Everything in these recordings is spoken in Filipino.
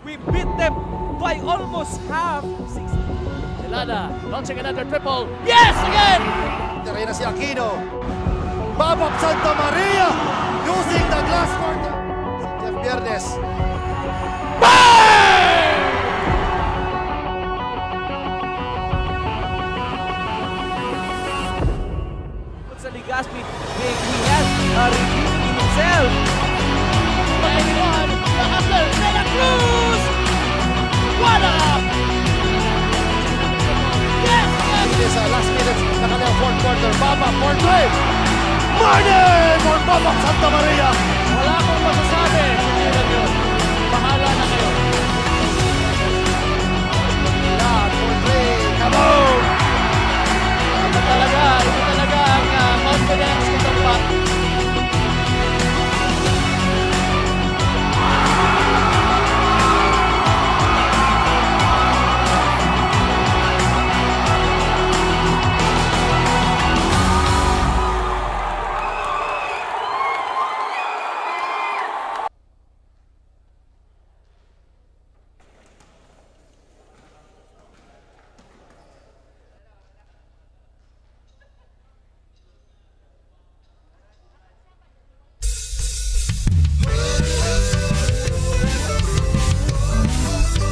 We beat them by almost half. Delana launching another triple. Yes, again! Terena si Aquino. Babap Santa Maria using the glass court. Si Jeff Viernes. Sa Ligaspi, he has redeemed himself. Anyone? The hustler, Santa Cruz! What up? Yes! It is last minutes na kanilang fourth quarter. Babap for three. Martin for Babap Santa Maria. Wala akong masasabi. Hindi lang yun. Bahala na kayo. Yan for three. Kaboom! Ito talaga ang confidence nitong pack.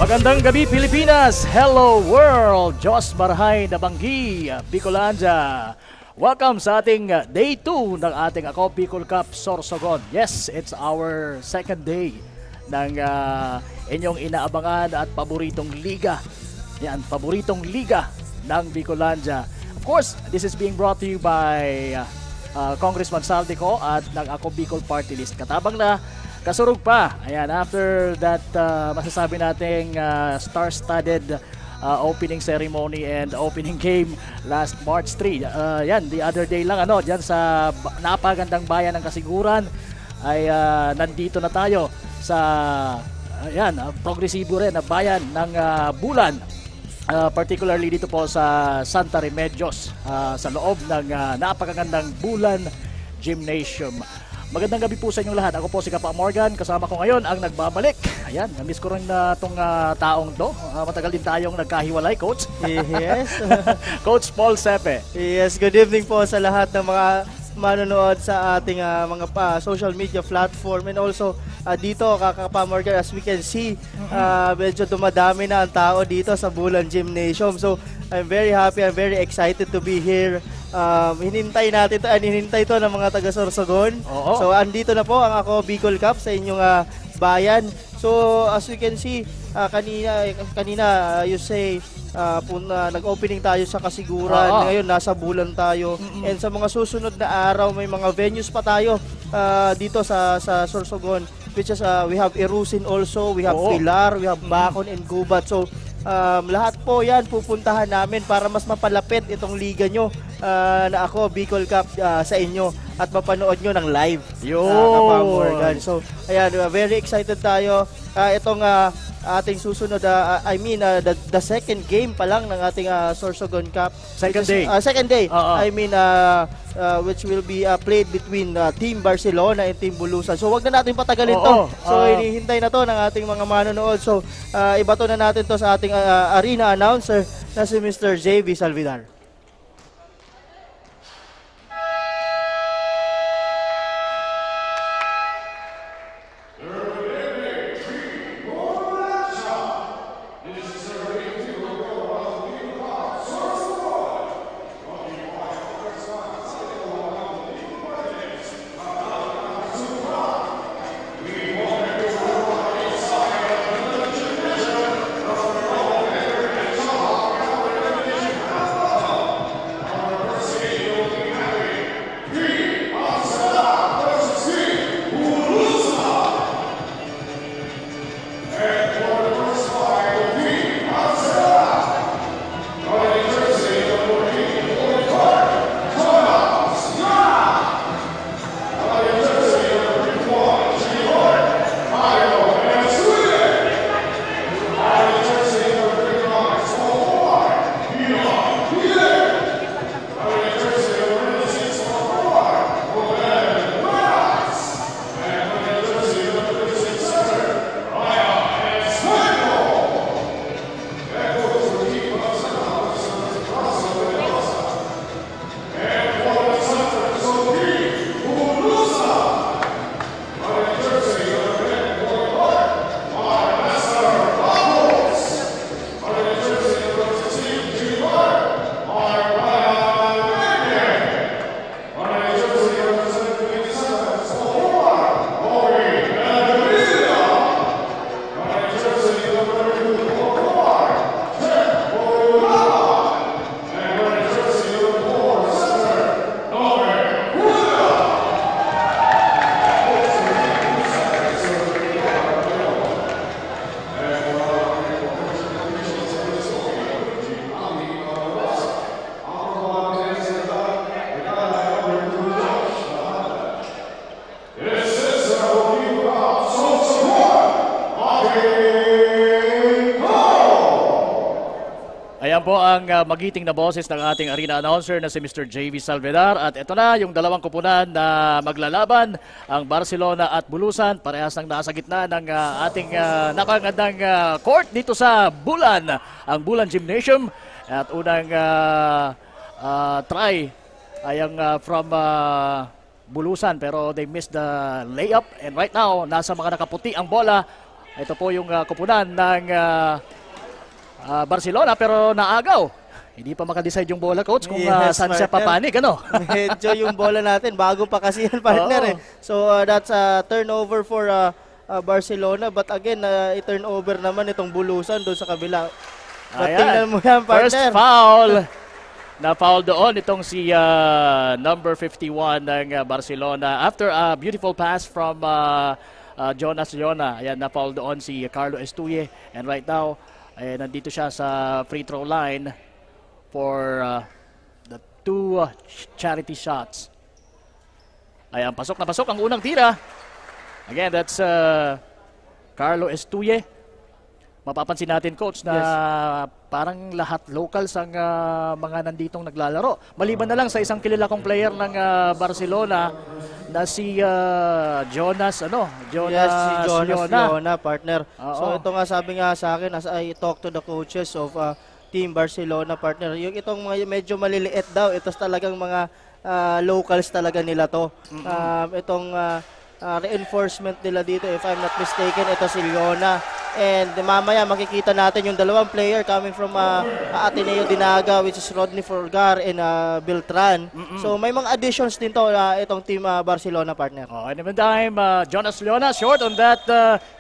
Magandang gabi Pilipinas! Hello world! Diyos Marhay na Banggi, Bicolandia. Welcome sa ating day 2 ng ating Ako Bicol Cup Sorsogon. Yes, it's our second day ng inyong inaabangan at paboritong liga. Yan, paboritong liga ng Bicolandia. Of course, this is being brought to you by Congressman Saldico at ng Ako Bicol Party List. Katabang na kasurog pa. Ayan, after that masasabi nating star-studded opening ceremony and opening game last March 3. Yan, the other day lang diyan sa napagandang bayan ng Kasiguran ay nandito na tayo sa progresibo rin na bayan ng Bulan. Particularly dito po sa Santa Remedios sa loob ng napakagandang Bulan Gymnasium. Magandang gabi po sa inyong lahat. Ako po si Kapa Morgan. Kasama ko ngayon ang nagbabalik. Ayan, na-miss ko rin na itong taong to. Matagal din tayong nagkahiwalay, Coach. Yes. Coach Paul Sepe. Yes, good evening po sa lahat ng mga manonood sa ating mga social media platform, and also dito Kapa Morgan, as we can see, medyo dumadami na ang tao dito sa Bulan Gymnasium. So I'm very happy, I'm very excited to be here. Hinintay to ng mga taga Sorsogon. So andito na po ang Ako Bicol Cup sa inyong bayan. So as we can see, kanina you say nag-opening tayo sa Kasiguran. Ngayon nasa Bulan tayo. And sa mga susunod na araw may mga venues pa tayo dito sa Sorsogon, which is we have Erusin also, we have Pilar, we have Bacon and Gubat. So lahat po yan pupuntahan namin para mas mapalapit itong liga nyo na Ako Bicol Cup sa inyo at mapanood nyo ng live. Kapa Morgan. So ayan, very excited tayo. Itong ating susunod, the second game pa lang ng ating Sorsogon Cup. Second day. Which will be played between Team Barcelona and Team Bulusan. So wag na natin patagalin to. So hinihintay na to ng ating mga manonood. So ibato na natin to sa ating arena announcer na si Mr. JV Salvidar. Yan po ang magiting na boses ng ating arena announcer na si Mr. JV Salvedar. At ito na yung dalawang kupunan na maglalaban, ang Barcelona at Bulusan. Parehas nang nasa gitna ng ating napakagandang court dito sa Bulan, ang Bulan Gymnasium. At unang try ay ang from Bulusan, pero they missed the layup. And right now, nasa mga nakaputi ang bola. Ito po yung kupunan ng Barcelona, pero naagaw. Hindi pa makadecide yung bola, coach, kung saan siya papanig, ano? Medyo yung bola natin, bago pa kasi yan, partner. So that's a turnover for Barcelona. But again, i-turnover naman itong Bulusan doon sa kabila. But tingnan mo yan, partner. First foul. Na-foul doon itong si number 51 ng Barcelona. After a beautiful pass from Jonas Leona. Ayan, na-foul doon si Carlo Estuye. And right now, nandito siya sa free throw line for the two charity shots. Ayan, pasok na pasok ang unang tira. Again, that's Carlo Estuye. Mapapansin natin, coach, na parang lahat locals ang mga nanditong naglalaro. Maliban na lang sa isang kilala kong player ng Barcelona na si Jonas Leona, partner. So Oo. ito nga, sabi nga sa akin as I talk to the coaches of Team Barcelona, partner, yung itong mga medyo maliliit daw, ito talagang mga locals talaga nila to. Itong reinforcement nila dito, if I'm not mistaken, ito si Leona. And mamaya makikita natin yung dalawang player coming from Ateneo Dinaga, which is Rodney Forgar and Beltran. So may mga additions din to itong Team Barcelona, partner. And in the meantime, Jonas Leona short on that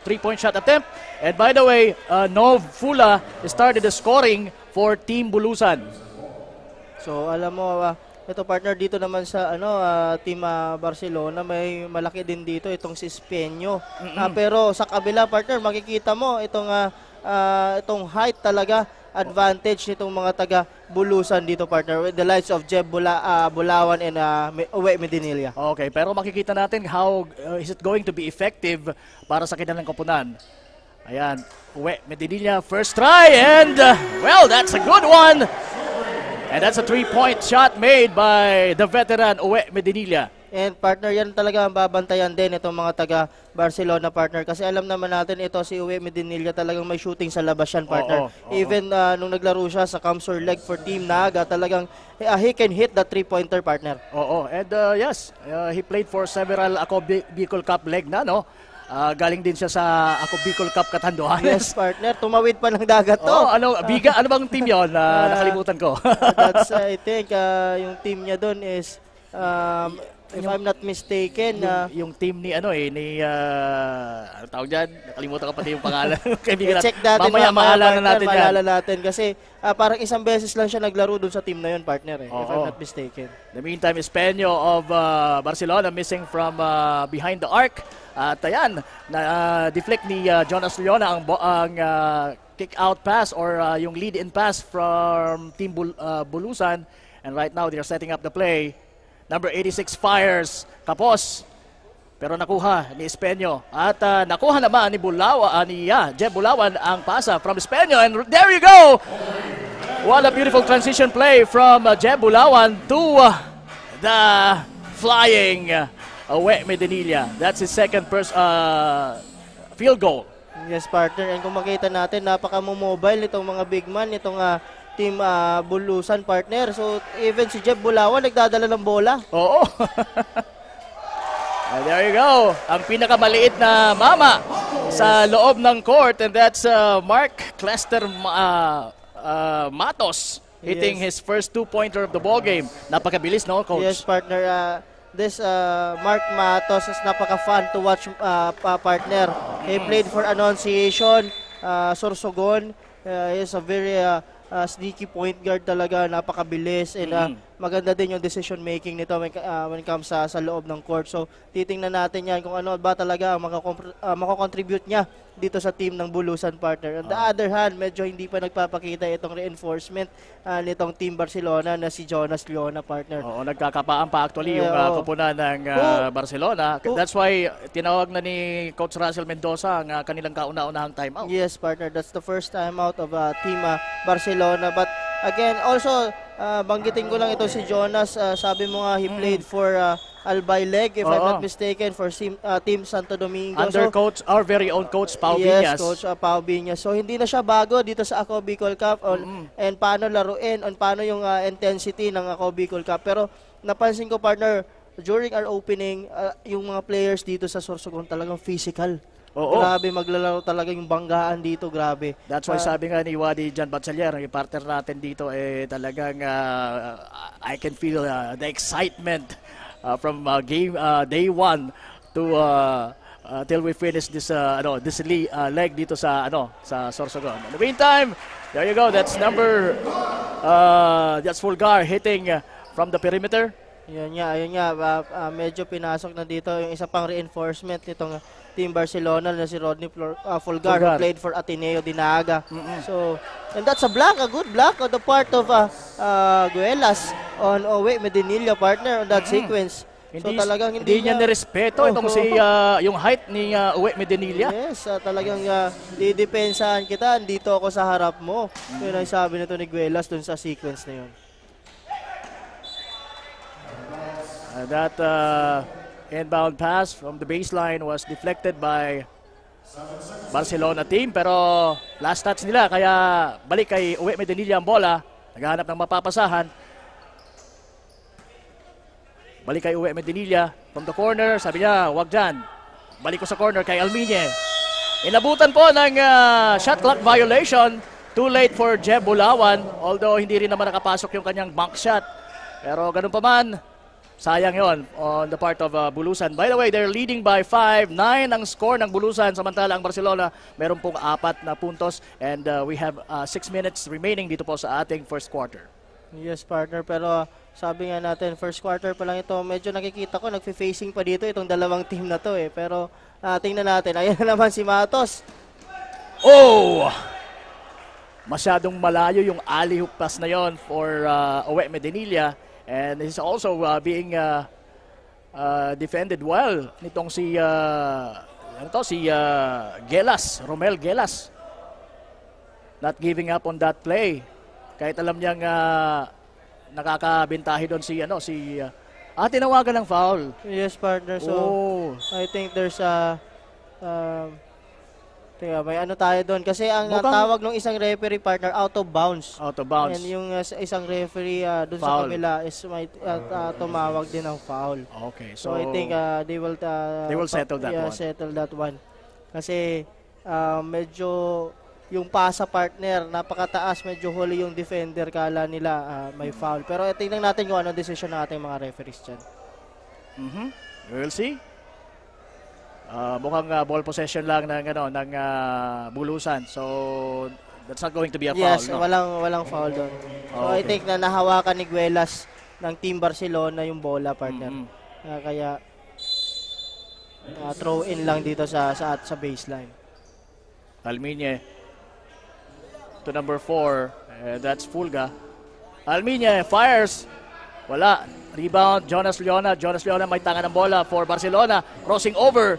three-point shot attempt. And by the way, Nov Fula started the scoring for Team Bulusan. So alam mo, ito, partner, dito naman sa Team Barcelona, may malaki din dito itong si Espeño. Pero sa kabila, partner, makikita mo itong height talaga advantage nitong mga taga Bulusan dito, partner, with the likes of Jeb Bulawan and Uwe Medinilla. Okay, pero makikita natin how is it going to be effective para sa kanilang koponan. Ayan, Uwe Medinilla, first try, and well, that's a good one. And that's a three-point shot made by the veteran Uwe Medinilla. And partner, yan talaga ang babantayan din itong mga taga Barcelona, partner. Kasi alam naman natin ito si Uwe Medinilla talagang may shooting sa labas yan, partner. Even nung naglaro siya sa Kamsur leg for Team Naga, talagang he can hit the three-pointer, partner. And yes, he played for several Ako Bicol Cup leg na, no? Galing din siya sa Ako Bicol Cup Katanduanes. Yes, partner. Tumawid pa ng dagat to. Ano bang team yon? Nakalimutan ko. That's, I think, yung team niya doon is, if I'm not mistaken, yung team ni ano tawag dyan? Nakalimutan ko pati yung pangalan. Kaibigan check natin mamaya maalala natin yan. Maalala natin kasi parang isang beses lang siya naglaro doon sa team na yun, partner, if I'm not mistaken. In the meantime, Espeño of Barcelona missing from behind the arc. At ayan, deflect ni Jonas Leona ang kick-out pass or yung lead-in pass from Team Bulusan. And right now, they're setting up the play. Number 86 fires, Kapos. Pero nakuha ni Espeño. At nakuha naman ni Jeb Bulawan ang pasa from Espeño. And there you go! What a beautiful transition play from Jeb Bulawan to the flying Uwe Medinilla. That's his second field goal. Yes, partner. And kung makita natin, napaka-mobile itong mga big man, itong Team Bulusan, partner. So, even si Jeb Bulawan nagdadala ng bola. Oo. There you go. Ang pinakamaliit na mama sa loob ng court. And that's Mark Clester Matos hitting his first two-pointer of the ball game. Napakabilis, no, coach? Yes, partner. This Mark Matos is napaka-fun to watch, partner. He played for Annunciation, Sorsogon. He's a very sneaky point guard talaga, napakabilis. And maganda din yung decision making nito when it comes sa loob ng court. So titingnan natin yan kung ano ba talaga ang makakontribute niya dito sa team ng Bulusan, partner. On the other hand, medyo hindi pa nagpapakita itong reinforcement nitong Team Barcelona na si Jonas Leona, partner. Oo, nagkakapaan pa actually yung kupunan ng Barcelona. That's why tinawag na ni Coach Russell Mendoza ang kanilang kauna-unahang timeout. Yes, partner. That's the first timeout of Team Barcelona. But again, also, banggitin ko lang ito si Jonas. Sabi mo nga, he played for Albay Leg, if I'm not mistaken, for Team Santo Domingo. Under coach, our very own coach, Pao Biñas. Yes, Coach Pao Biñas. So, hindi na siya bago dito sa Ako Bicol Cup and paano laruin, on paano yung intensity ng Ako Bicol Cup. Pero, napansin ko, partner, during our opening, yung mga players dito sa Sorsogon talagang physical. Oo. Grabe, maglalaro talaga yung banggaan dito, grabe. That's why sabi nga ni Wadi Jan Batchalier, yung partner natin dito, talagang I can feel the excitement from game day 1 to till we finish this leg dito sa sa Sorsogon. In the meantime, there you go. That's that's Fulgar hitting from the perimeter. Ayun nga, medyo pinasok na dito yung isa pang reinforcement nitong Team Barcelona na si Rodney Fulgar, who played for Ateneo Dinaga. So, and that's a good block on the part of Guelas on Owe Medinilla, partner, on that sequence. So talagang hindi niya nirespeto itong yung height ni Uwe Medinilla. Yes, talagang didepensahan kita, dito ako sa harap mo. Yun ang sabi nito ni Guelas dun sa sequence na yun. That inbound pass from the baseline was deflected by Barcelona team, pero last touch nila, kaya balik kay Uwe Medinilla ang bola. Naghahanap ng mapapasahan. Balik kay Uwe Medinilla from the corner. Sabi niya, wag dyan. Balik ko sa corner kay Almiñe. Inabutan po ng shot clock violation. Too late for Jeb Bulawan, although hindi rin naman nakapasok yung kanyang bank shot. Pero ganun pa man, sayang yon on the part of Bulusan. By the way, they're leading by 5. 9 ang score ng Bulusan. Samantala ang Barcelona, meron pong 4 na puntos. And we have 6 minutes remaining dito po sa ating first quarter. Yes, partner. Pero sabi nga natin, first quarter pa lang ito. Medyo nakikita ko, nagfi-facing pa dito itong dalawang team na to eh. Pero tingnan natin. Ayan na naman si Matos. Oh! Masyadong malayo yung alley-oop pass na yon for Uwe Medinilla. And he's also being defended well nitong si Gelas, Romel Gelas. Not giving up on that play. Kahit alam niyang nakakabintahe doon tinawagan ng foul. Yes, partner. So, I think there's may ano tayo doon. Kasi ang tawag ng isang referee, partner, out of bounds. Out of bounds. And yung isang referee doon sa kabila is may tumawag din ng foul. Okay. So I think they will settle that one. Settle that one. Kasi medyo yung pasa, partner, napakataas, medyo huli yung defender, kala nila may foul. Pero tingnan natin kung ano decision ng ating mga referees dyan. We'll see. Mukhang ball possession lang ng Bulusan. So that's not going to be a foul. Yes, no? walang foul doon. So I think na nahawakan ni Guelas ng Team Barcelona yung bola, partner. Kaya throw in lang dito sa baseline. Almiñe to number 4. That's Fulga. Almiñe fires. Wala. Rebound, Jonas Leona. Jonas Leona may tanga ng bola for Barcelona. Crossing over.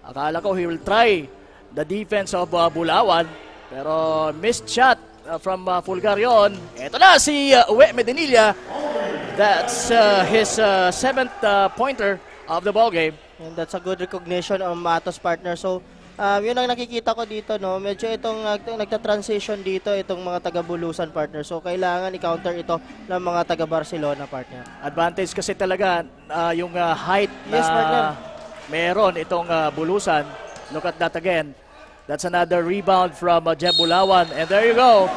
Akala ko he will try the defense of Bulawan. Pero missed shot from Fulgar yun. Ito na si Uwe Medinilla. That's his 7th pointer of the ball game. And that's a good recognition of Matos, partner. So, yun ang nakikita ko dito, no? Medyo itong nagta-transition dito itong mga taga-Bulusan, partner. So, kailangan i-counter ito ng mga taga-Barcelona, partner. Advantage kasi talaga yung height yes, partner. Meron itong Bulusan. Look at that again. That's another rebound from Jeb Bulawan. And there you go.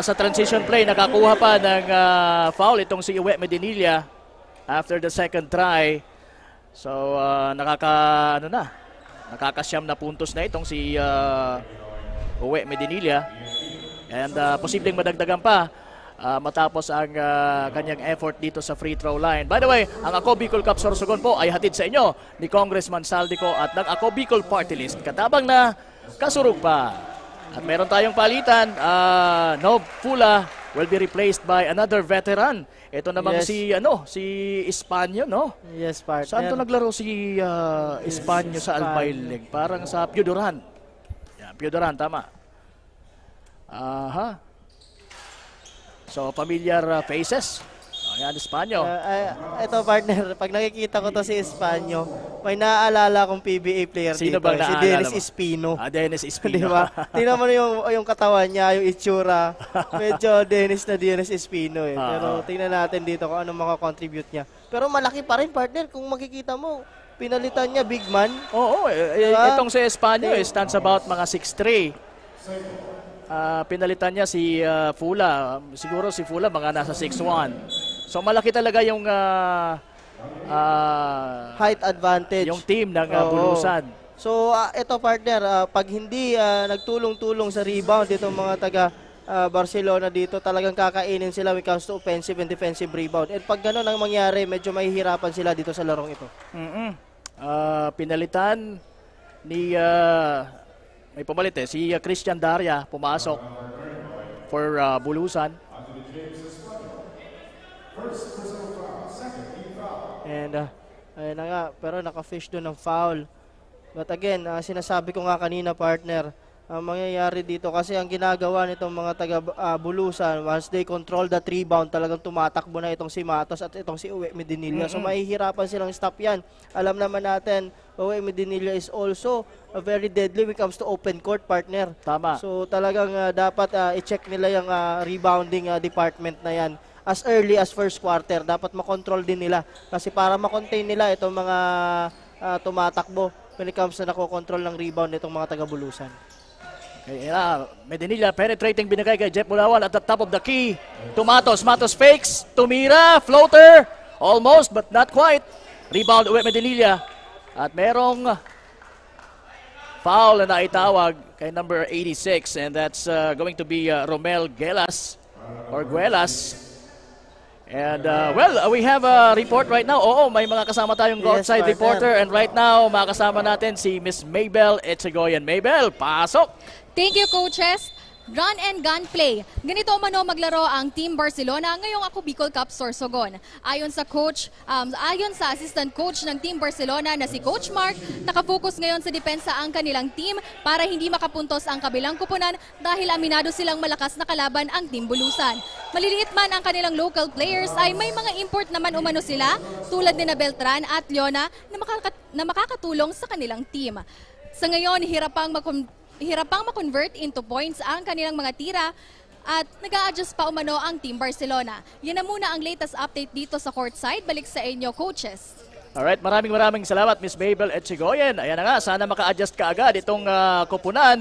Sa transition play, nakakuha pa ng foul itong si Uwe Medinilla after the second try. So, nakakasyam na puntos na itong si Uwe Medinilla. And posibleng madagdagan pa matapos ang kanyang effort dito sa free throw line. By the way, ang Ako Bicol Cup Sorsogon po ay hatid sa inyo ni Congressman Saldico at ng Ako Bicol Party List. Katabang na kasurug pa. At meron tayong palitan. Nob Pula will be replaced by another veteran. Ito namang si Espanyo, no? Yes, partner. Saan to naglaro si Espanyo sa Albay? Parang sa Piodoran. Yeah, Piodoran, tama. So, familiar faces. Ayan, Espanyo. Ito partner, pag nakikita ko to si Espanyo, may naaalala akong PBA player Sino dito. bang Si naalala Dennis mo? Espino. Dennis Di Espino. ba? Tingnan mo yung katawan niya, yung itsura. Medyo Dennis Espino eh. Pero tingnan natin dito kung ano makakontribute niya. Pero malaki pa rin partner kung makikita mo. Pinalitan niya big man. Oo, Diba? itong si Espanyo stands about mga 6'3". Pinalitan niya si Fula. Siguro si Fula mga nasa 6'1". So malaki talaga yung Height advantage. yung team ng Oo. Bulusan. So ito partner, pag hindi nagtulong-tulong sa rebound itong mga taga Barcelona dito, talagang kakainin sila when it comes to offensive and defensive rebound. And pag gano'n ang mangyari, medyo mahihirapan sila dito sa larong ito. Pinalitan ni may pumalit si Christian Daria pumasok for Bulusan. And ayun na nga, pero naka-fish doon ng foul. But again, sinasabi ko nga kanina partner, ang mangyayari dito kasi ang ginagawa nitong mga taga Bulusan, once they control that rebound, talagang tumatakbo na itong si Matos at itong si Uwe Medinilla. So mahihirapan silang stop yan. Alam naman natin, Uwe Medinilla is also very deadly when it comes to open court partner. Tama. So talagang dapat i-check nila yung rebounding department na yan. As early as first quarter, dapat makontrol din nila. Kasi para makontain nila itong mga tumatakbo when it comes na nakokontrol ng rebound itong mga taga-Bulusan. Okay, Medinilla penetrating binigay kay Jeff Bulawan at the top of the key. Matos fakes, tumira, floater, almost but not quite. Rebound uwi Medinilla. At merong foul na naitawag kay number 86 and that's going to be Romel Gelas or Guelas. And we have a report right now. Oo, may mga kasama tayong Yes, outside partner. reporter and right now makasama natin si Miss Mabel Etchegoyen. Mabel, pasok! Thank you, coaches. Run and gun play. Ganito umano maglaro ang Team Barcelona ngayong Ako Bicol Cup Sorsogon. Ayon sa assistant coach ng Team Barcelona na si Coach Mark, nakafocus ngayon sa depensa ang kanilang team para hindi makapuntos ang kabilang kupunan dahil aminado silang malakas na kalaban ang Team Bulusan. Maliliit man ang kanilang local players ay may mga import naman umano sila tulad ni Beltran at Leona na makakatulong sa kanilang team. Sa ngayon, hirapang ma-convert into points ang kanilang mga tira at nag-a-adjust pa umano ang Team Barcelona. Yan na muna ang latest update dito sa courtside. Balik sa inyo, coaches. Alright, maraming salamat Miss Mabel Etchegoyen. Ayan na nga, sana maka-adjust ka agad itong kupunan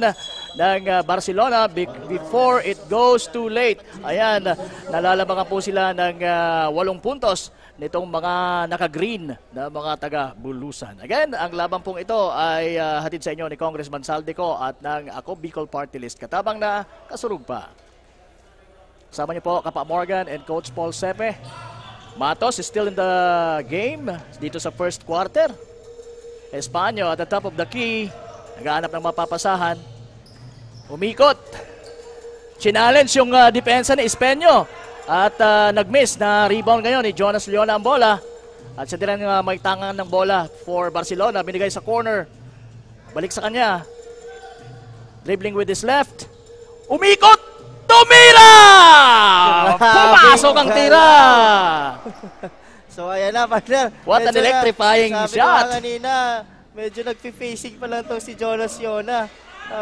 ng Barcelona before it goes too late. Ayan, nalalabangan po sila ng 8 puntos nitong mga naka-green na mga taga-Bulusan. Again, ang laban pong ito ay hatid sa inyo ni Congressman Saldico at ng Ako Bicol Party List. Katabang na kasurug pa. Kasama niyo po Kapa Morgan and Coach Paul Sepe. Matos is still in the game dito sa first quarter. Espanyo at the top of the key. Naghahanap ng mapapasahan. Umikot. Challenge yung depensa ni Espanyo. At nag-miss na rebound ngayon ni Jonas Leona ang bola. At siya din ang may tangan ng bola for Barcelona. Binigay sa corner. Balik sa kanya. Dribbling with his left. Umikot! Tumira! Pumasok ang tira! So ayan na partner. What an Medyo electrifying sabi shot. ko nga kanina, medyo nag-facing pa lang to si Jonas Leona.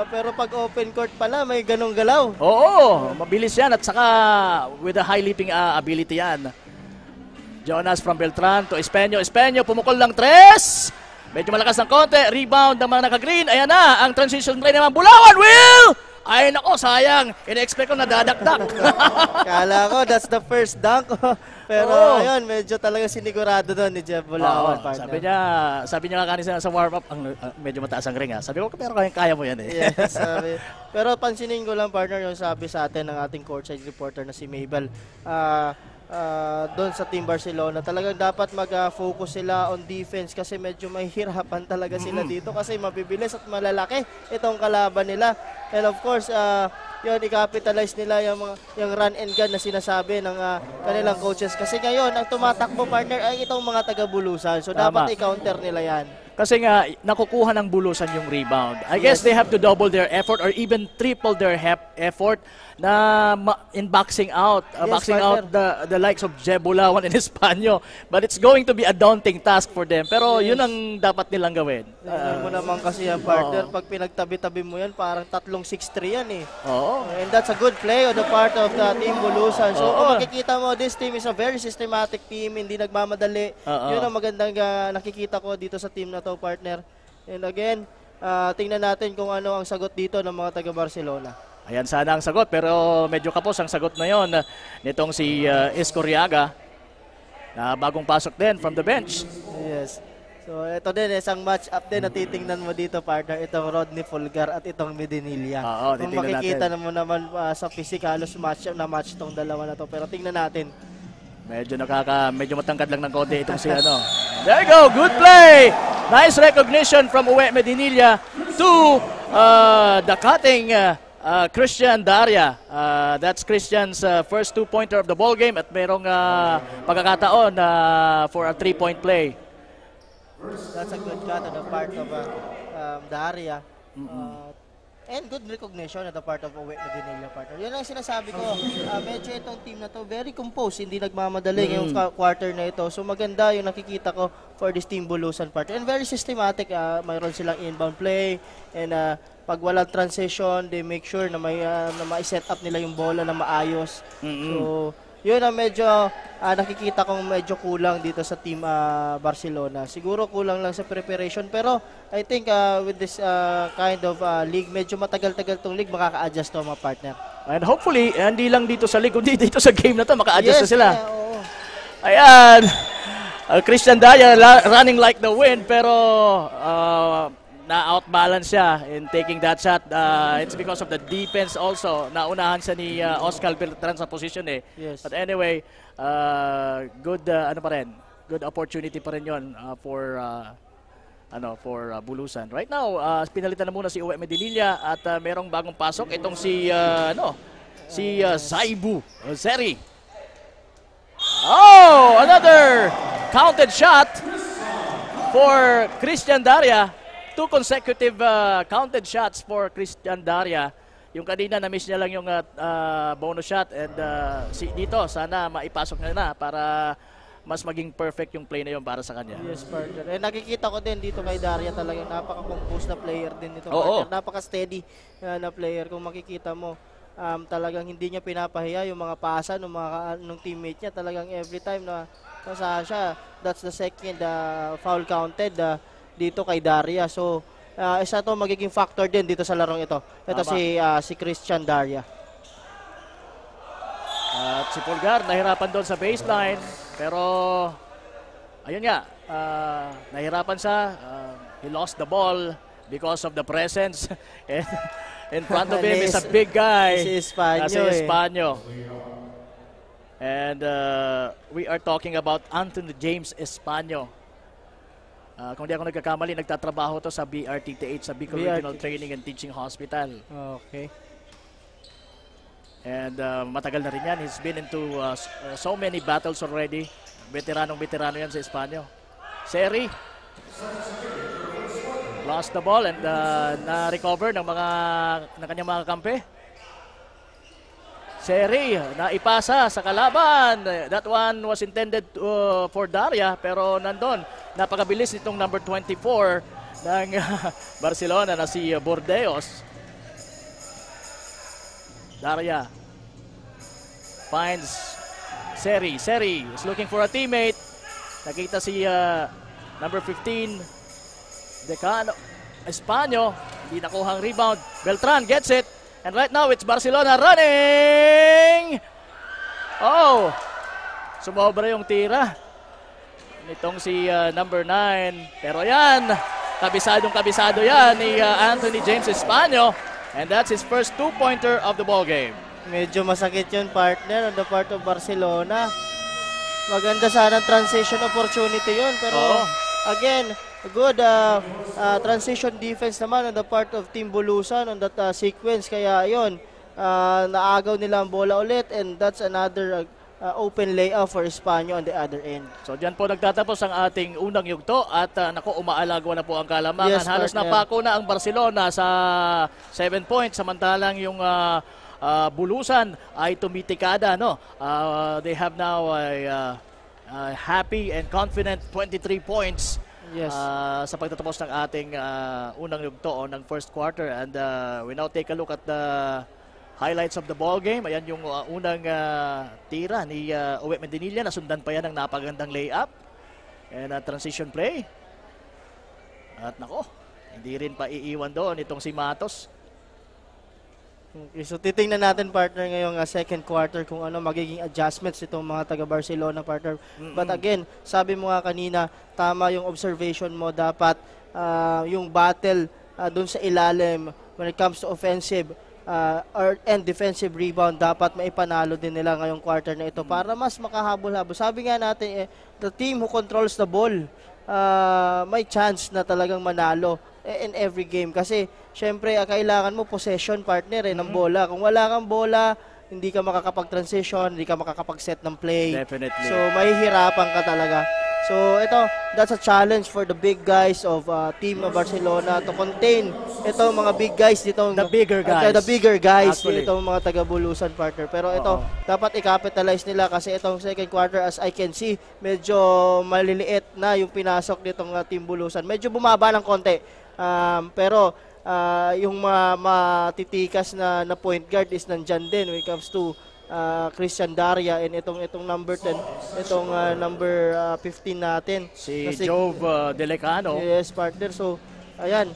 Pero pag open court pala, may ganong galaw. Oo, mabilis yan at saka with a high leaping ability yan. Jonas from Beltran to Espanyo. Espanyo pumukol ng 3. Medyo malakas ng konti. Rebound ng mga naka-green. Ayan na, ang transition play naman. Bulawan, Will! Ay nako, sayang. Ina-expect ko na dadakdak. Kala ko, that's the first dunk. Pero ayun, medyo talaga sinigurado doon ni Jeff Bulawan, partner. Sabi niya nga kanina sa warm-up, medyo mataas ang ring. Sabi ko, pero kaya mo yan eh. Yes, sabi. Pero pansinin ko lang, partner, yung sabi sa atin ng ating courtside reporter na si Mabel. Doon sa Team Barcelona, talagang dapat mag-focus sila on defense kasi medyo mahihirapan talaga sila dito kasi mabibilis at malalaki itong kalaban nila. And of course, yun, i-capitalize nila yung run and gun na sinasabi ng kanilang coaches. Kasi ngayon, ang tumatakbo partner ay itong mga taga-Bulusan. So, dapat i-counter nila yan. Kasi nga, nakukuha ng Bulusan yung rebound. I guess they have to double their effort or even triple their effort na in boxing out. Boxing out the likes of Jebulawan and Espanyo. But it's going to be a daunting task for them. Pero yun ang dapat nilang gawin. Tingnan mo naman kasi yan, partner. Pag pinagtabi-tabi mo yan, parang 3-6-3 yan eh. Oo. And that's a good play on the part of the team Bulusan. So kung makikita mo, this team is a very systematic team, hindi nagmamadali. Yun ang magandang nakikita ko dito sa team na to, partner. And again, tingnan natin kung ano ang sagot dito ng mga taga-Barcelona. Ayan sana ang sagot, pero medyo kapos ang sagot na yon nitong si Escoriaga na bagong pasok din from the bench. Yes. So ito din, isang match-up din na titingnan mo dito, partner. Itong Rodney Fulgar at itong Medinilla. Kung makikita mo naman sa physicalus match na match itong dalawa na to. Pero tingnan natin. Medyo matangkad lang ng konti itong si ano. There you go, good play! Nice recognition from Uwe Medinilla to the cutting Christian Daria. That's Christian's first 2-pointer of the ball game at mayroong pagkakataon for a 3-point play. That's a good cut on the part of Daria. And good recognition on the part of Uwe Medinilla, partner. Yun ang sinasabi ko. Medyo itong team na to very composed, hindi nagmamadali ngayong quarter na ito. So maganda yung nakikita ko for this team Bulusan, partner. And very systematic. Mayroon silang inbound play. And pag walang transition, they make sure na ma-set up nila yung bola na maayos. So yun ang medyo nakikita kong medyo kulang dito sa team Barcelona. Siguro kulang lang sa preparation, pero I think with this kind of league, medyo matagal-tagal tong league, makaka-adjust to mga partner. And hopefully, hindi lang dito sa league, kundi dito sa game na to, maka-adjust na sila. Oo. Ayan, Christian Daria running like the wind, pero na-outbalance siya in taking that shot. It's because of the defense also. Naunahan siya ni Oscar Beltran sa position eh. Yes. But anyway, good good opportunity pa rin yun for Bulusan. Right now, pinalitan na muna si Uwe Medinilla at merong bagong pasok. Itong si Zaibu Seri. Oh, another counted shot for Christian Daria. 2 consecutive counted shots for Christian Daria. Yung kanina na-miss niya lang yung bonus shot and dito sana maipasok na para mas maging perfect yung play na yun para sa kanya. Yes, partner. Nakikita ko din dito kay Daria talagang napaka-composed na player din ito, partner. Napaka-steady na player. Kung makikita mo, talagang hindi niya pinapahiya yung mga pasa ng teammate niya. Talagang every time na nasa siya, that's the second foul counted dito kay Daria. So, isa to magiging factor din dito sa larong ito. Ito si Christian Daria. At si Fulgar nahirapan doon sa baseline. Pero, ayun nga, nahirapan siya. He lost the ball because of the presence. And in front of him is a big guy. Si Espanyo. And we are talking about Anthony James Espanyo. Kung di ako nagkakamali, nagtatrabaho to sa BRTTH, sa Bicol Regional Training and Teaching Hospital. Okay. And matagal na rin yan. He's been into so many battles already. Veterano yan sa Espanyo. Seri. Lost the ball and na-recover ng kanyang mga kampe. Seri, naipasa sa kalaban. That one was intended for Daria, pero nandun. Napakabilis nitong number 24 ng Barcelona na si Bordeos. Daria finds Seri. Seri is looking for a teammate. Nakita si number 15, Decano Espanyo. Hindi nakuha ang rebound. Beltran gets it. And right now, it's Barcelona running! Oh! Sumobra yung tira nitong si number 9. Pero yan, kabisado yan ni Anthony James Espanyo. And that's his first 2-pointer of the ball game. Medyo masakit yun, partner, on the part of Barcelona. Maganda sana transition opportunity yun. Pero again, good transition defense naman on the part of Team Bulusan on that sequence. Kaya yun, naagaw nila ang bola ulit and that's another open layout for Espanyol on the other end. So diyan po nagtatapos ang ating unang yugto at umaalagwa na po ang kalamangan. Yes, Halos partner. napako na ang Barcelona sa 7 points samantalang yung Bulusan ay tumitikada, no. They have now a happy and confident 23 points. Yes. Sa pagtatapos ng ating unang yugto o ng first quarter, and we now take a look at the highlights of the ball game. Ayan yung unang tira ni Uwe Mendinilla. Nasundan pa yan ng napagandang layup and transition play. At nako, hindi rin pa iiwan doon itong si Matos. Okay, so titingnan natin, partner, ngayong second quarter kung ano magiging adjustments itong mga taga-Barcelona, partner. But again, sabi mo nga kanina, tama yung observation mo. Dapat yung battle dun sa ilalim when it comes to offensive and defensive rebound, dapat maipanalo din nila ngayong quarter na ito para mas makahabol-habol. Sabi nga natin, the team who controls the ball, may chance na talagang manalo in every game. Kasi, syempre, kailangan mo possession, partner, ng bola. Kung wala kang bola, hindi ka makakapag-transition, hindi ka makakapag-set ng play. Definitely. So, mahihirapan ka talaga. So, ito, that's a challenge for the big guys of Team Barcelona to contain itong mga big guys dito. The bigger guys. The bigger guys, Actually. itong mga taga-Bulusan, partner. Pero ito, dapat i-capitalize nila kasi itong second quarter, as I can see, medyo maliliit na yung pinasok nitong Team Bulusan. Medyo bumaba ng konti. Pero yung matitikas na point guard is nandyan din when it comes to Christian Daria and itong number 10, itong number 15 natin. Si Jove Delecano. Yes, partner. So, ayan.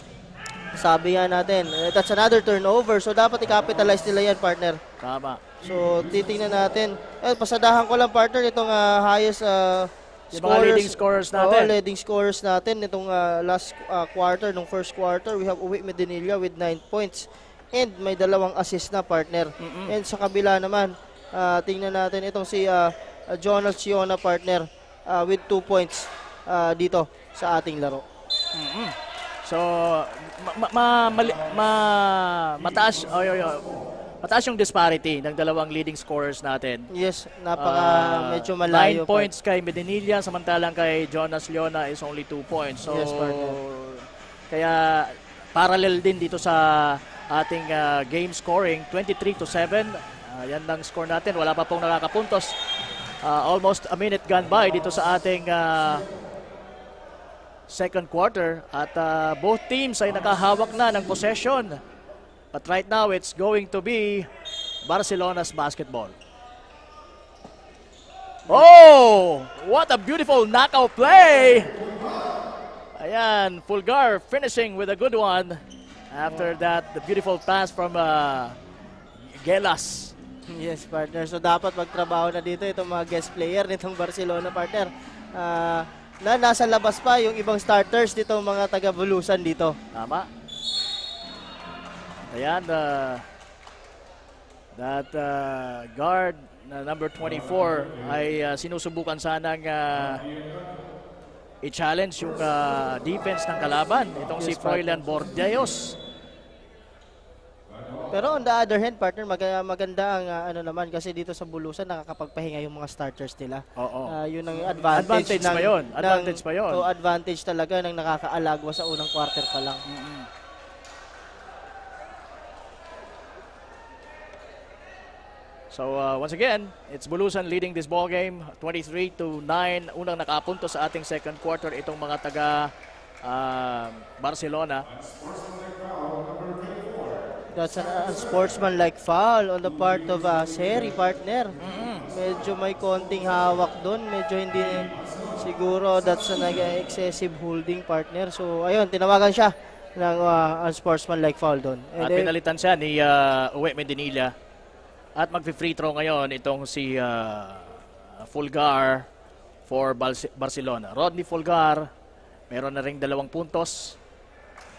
Sabi nga natin, that's another turnover. So, dapat i-capitalize nila yan, partner. Tama. So, titingnan natin. Pasadahan ko lang, partner, itong highest Yung mga leading scorers natin. Leading scorers natin. Itong last quarter, nung first quarter, we have Uwe Mendinilla with 9 points. And may 2 assist na, partner. And sa kabila naman, tingnan natin itong si Jonas Chiona, partner, with 2 points dito sa ating laro. So, mataas yung disparity ng 2 leading scorers natin. Yes, medyo malayo. 9 points kay Mendinilla, samantalang kay Jonas Leona is only 2 points. So, yes, partner. Kaya parallel din dito sa ating game scoring, 23-7. Yan ang score natin. Wala pa pong nakakapuntos. Almost a minute gone by dito sa ating second quarter. At both teams ay nakahawak na ng possession. But right now, it's going to be Barcelona's basketball. Oh! What a beautiful knockout play! Ayan, Fulgar finishing with a good one. After that, the beautiful pass from Gelas. Yes, partner. So, dapat magtrabaho na dito itong mga guest player nitong Barcelona, partner. Na nasa labas pa yung ibang starters nitong mga taga-Bulusan dito. Tama. Ayan, that guard na number 24 ay sinusubukan sanang i-challenge yung defense ng kalaban. Itong si Froilan Bordeos. Pero on the other hand, partner, maganda ang naman kasi dito sa Bulusan nakakapagpahinga yung mga starters nila. Oo. Yun ang advantage pa yun. Advantage pa yun. So, advantage talaga ng nakakaalagwa sa unang quarter pa lang. So once again, it's Bulusan leading this ball game, 23-9. Unang nakapunto sa ating second quarter itong mga taga Barcelona. That's a sportsman-like foul on the part of Seri, partner. Medyo may konting hawak doon. Medyo hindi siguro that's an excessive holding, partner. So, ayun, tinawagan siya ng unsportsman-like foul doon. At pinalitan siya ni Uwe Mendinilla. At mag-free throw ngayon itong si Fulgar for Barcelona. Rodney Fulgar, meron na ring 2 puntos.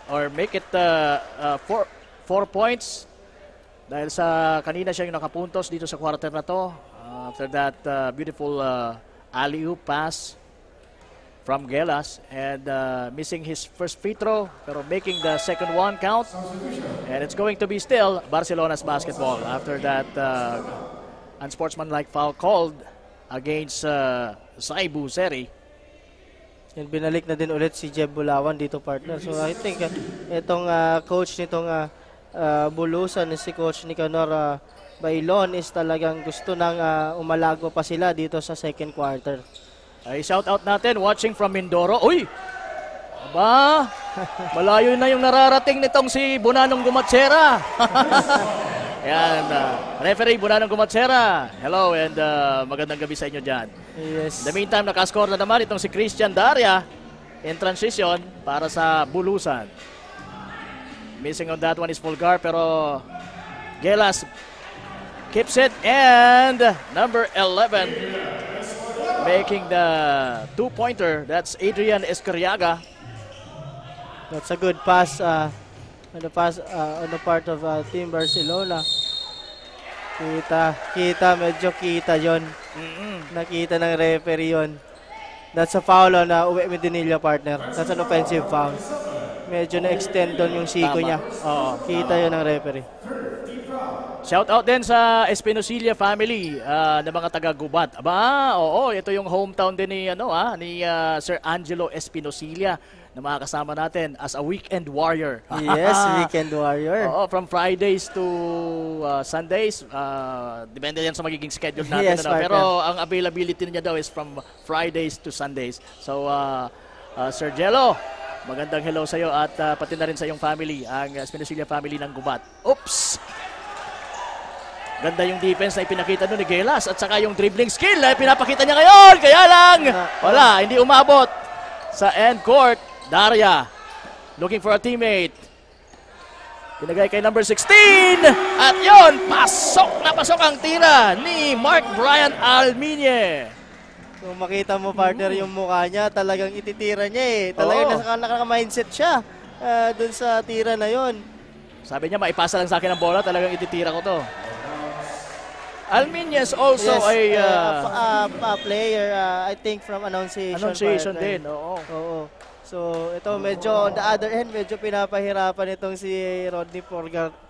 Or make it 4 points. Dahil sa kanina siya yung nakapuntos dito sa quarter na to. After that beautiful alley-oop pass from Gelas. And missing his first free throw. Pero making the second one count. And it's going to be still Barcelona's basketball after that unsportsmanlike foul called against Saibu Seri. Yan, binalik na din ulit si Jeb Bulawan dito, partner. So I think itong coach nitong Bulusan, si Coach Nicanor Bailon is talagang gusto nang umalago pa sila dito sa second quarter. Ay, shout out natin, watching from Mindoro. Uy! Aba, malayo na yung nararating nitong si Bunanong Gumatsera. Ayan, referee Bunanong Gumatsera. Hello and magandang gabi sa inyo dyan. Yes. In the meantime, nakascore na naman itong si Christian Daria in transition para sa Bulusan. Missing on that one is Fulgar, pero Gelas keeps it, and number 11 making the two-pointer. That's Adrian Escariaga. That's a good pass on the part of Team Barcelona. Medyo kita yon. Nakita ng referee yon. That's a foul on Uwe Medinilla, partner. That's an offensive foul. Medyo na-extend doon yung siko Tama. niya. Oo. Kita yon ng referee. Shout out din sa Espinosilya family na mga taga-Gubat. Aba, oo, ito yung hometown din ni Sir Angelo Espinosilya na makakasama natin as a weekend warrior. Yes, weekend warrior. Oo, from Fridays to Sundays. Depende yan sa magiging schedule natin. Yes, Pero ang availability niya daw is from Fridays to Sundays. So, Sir Jello, magandang hello sa iyo at pati na rin sa iyong family, ang Espinosilya family ng Gubat. Oops! Ganda yung defense na ipinakita nun ni Gelas at saka yung dribbling skill na pinapakita niya ngayon. Kaya lang, wala, hindi umabot sa end court. Daria, looking for a teammate. Pinagay kay number 16. At yon, pasok na pasok ang tira ni Mark Brian Alminye. Kung makita mo, partner, yung mukha niya, talagang ititira niya eh. Talagang naka-mindset siya dun sa tira na yon. Sabi niya, maipasa lang sa akin ang bola, talagang ititira ko to. Alminye is also a player, I think, from Annunciation din, oo. Oo. So, ito medyo on the other end, medyo pinapahirapan itong si Rodney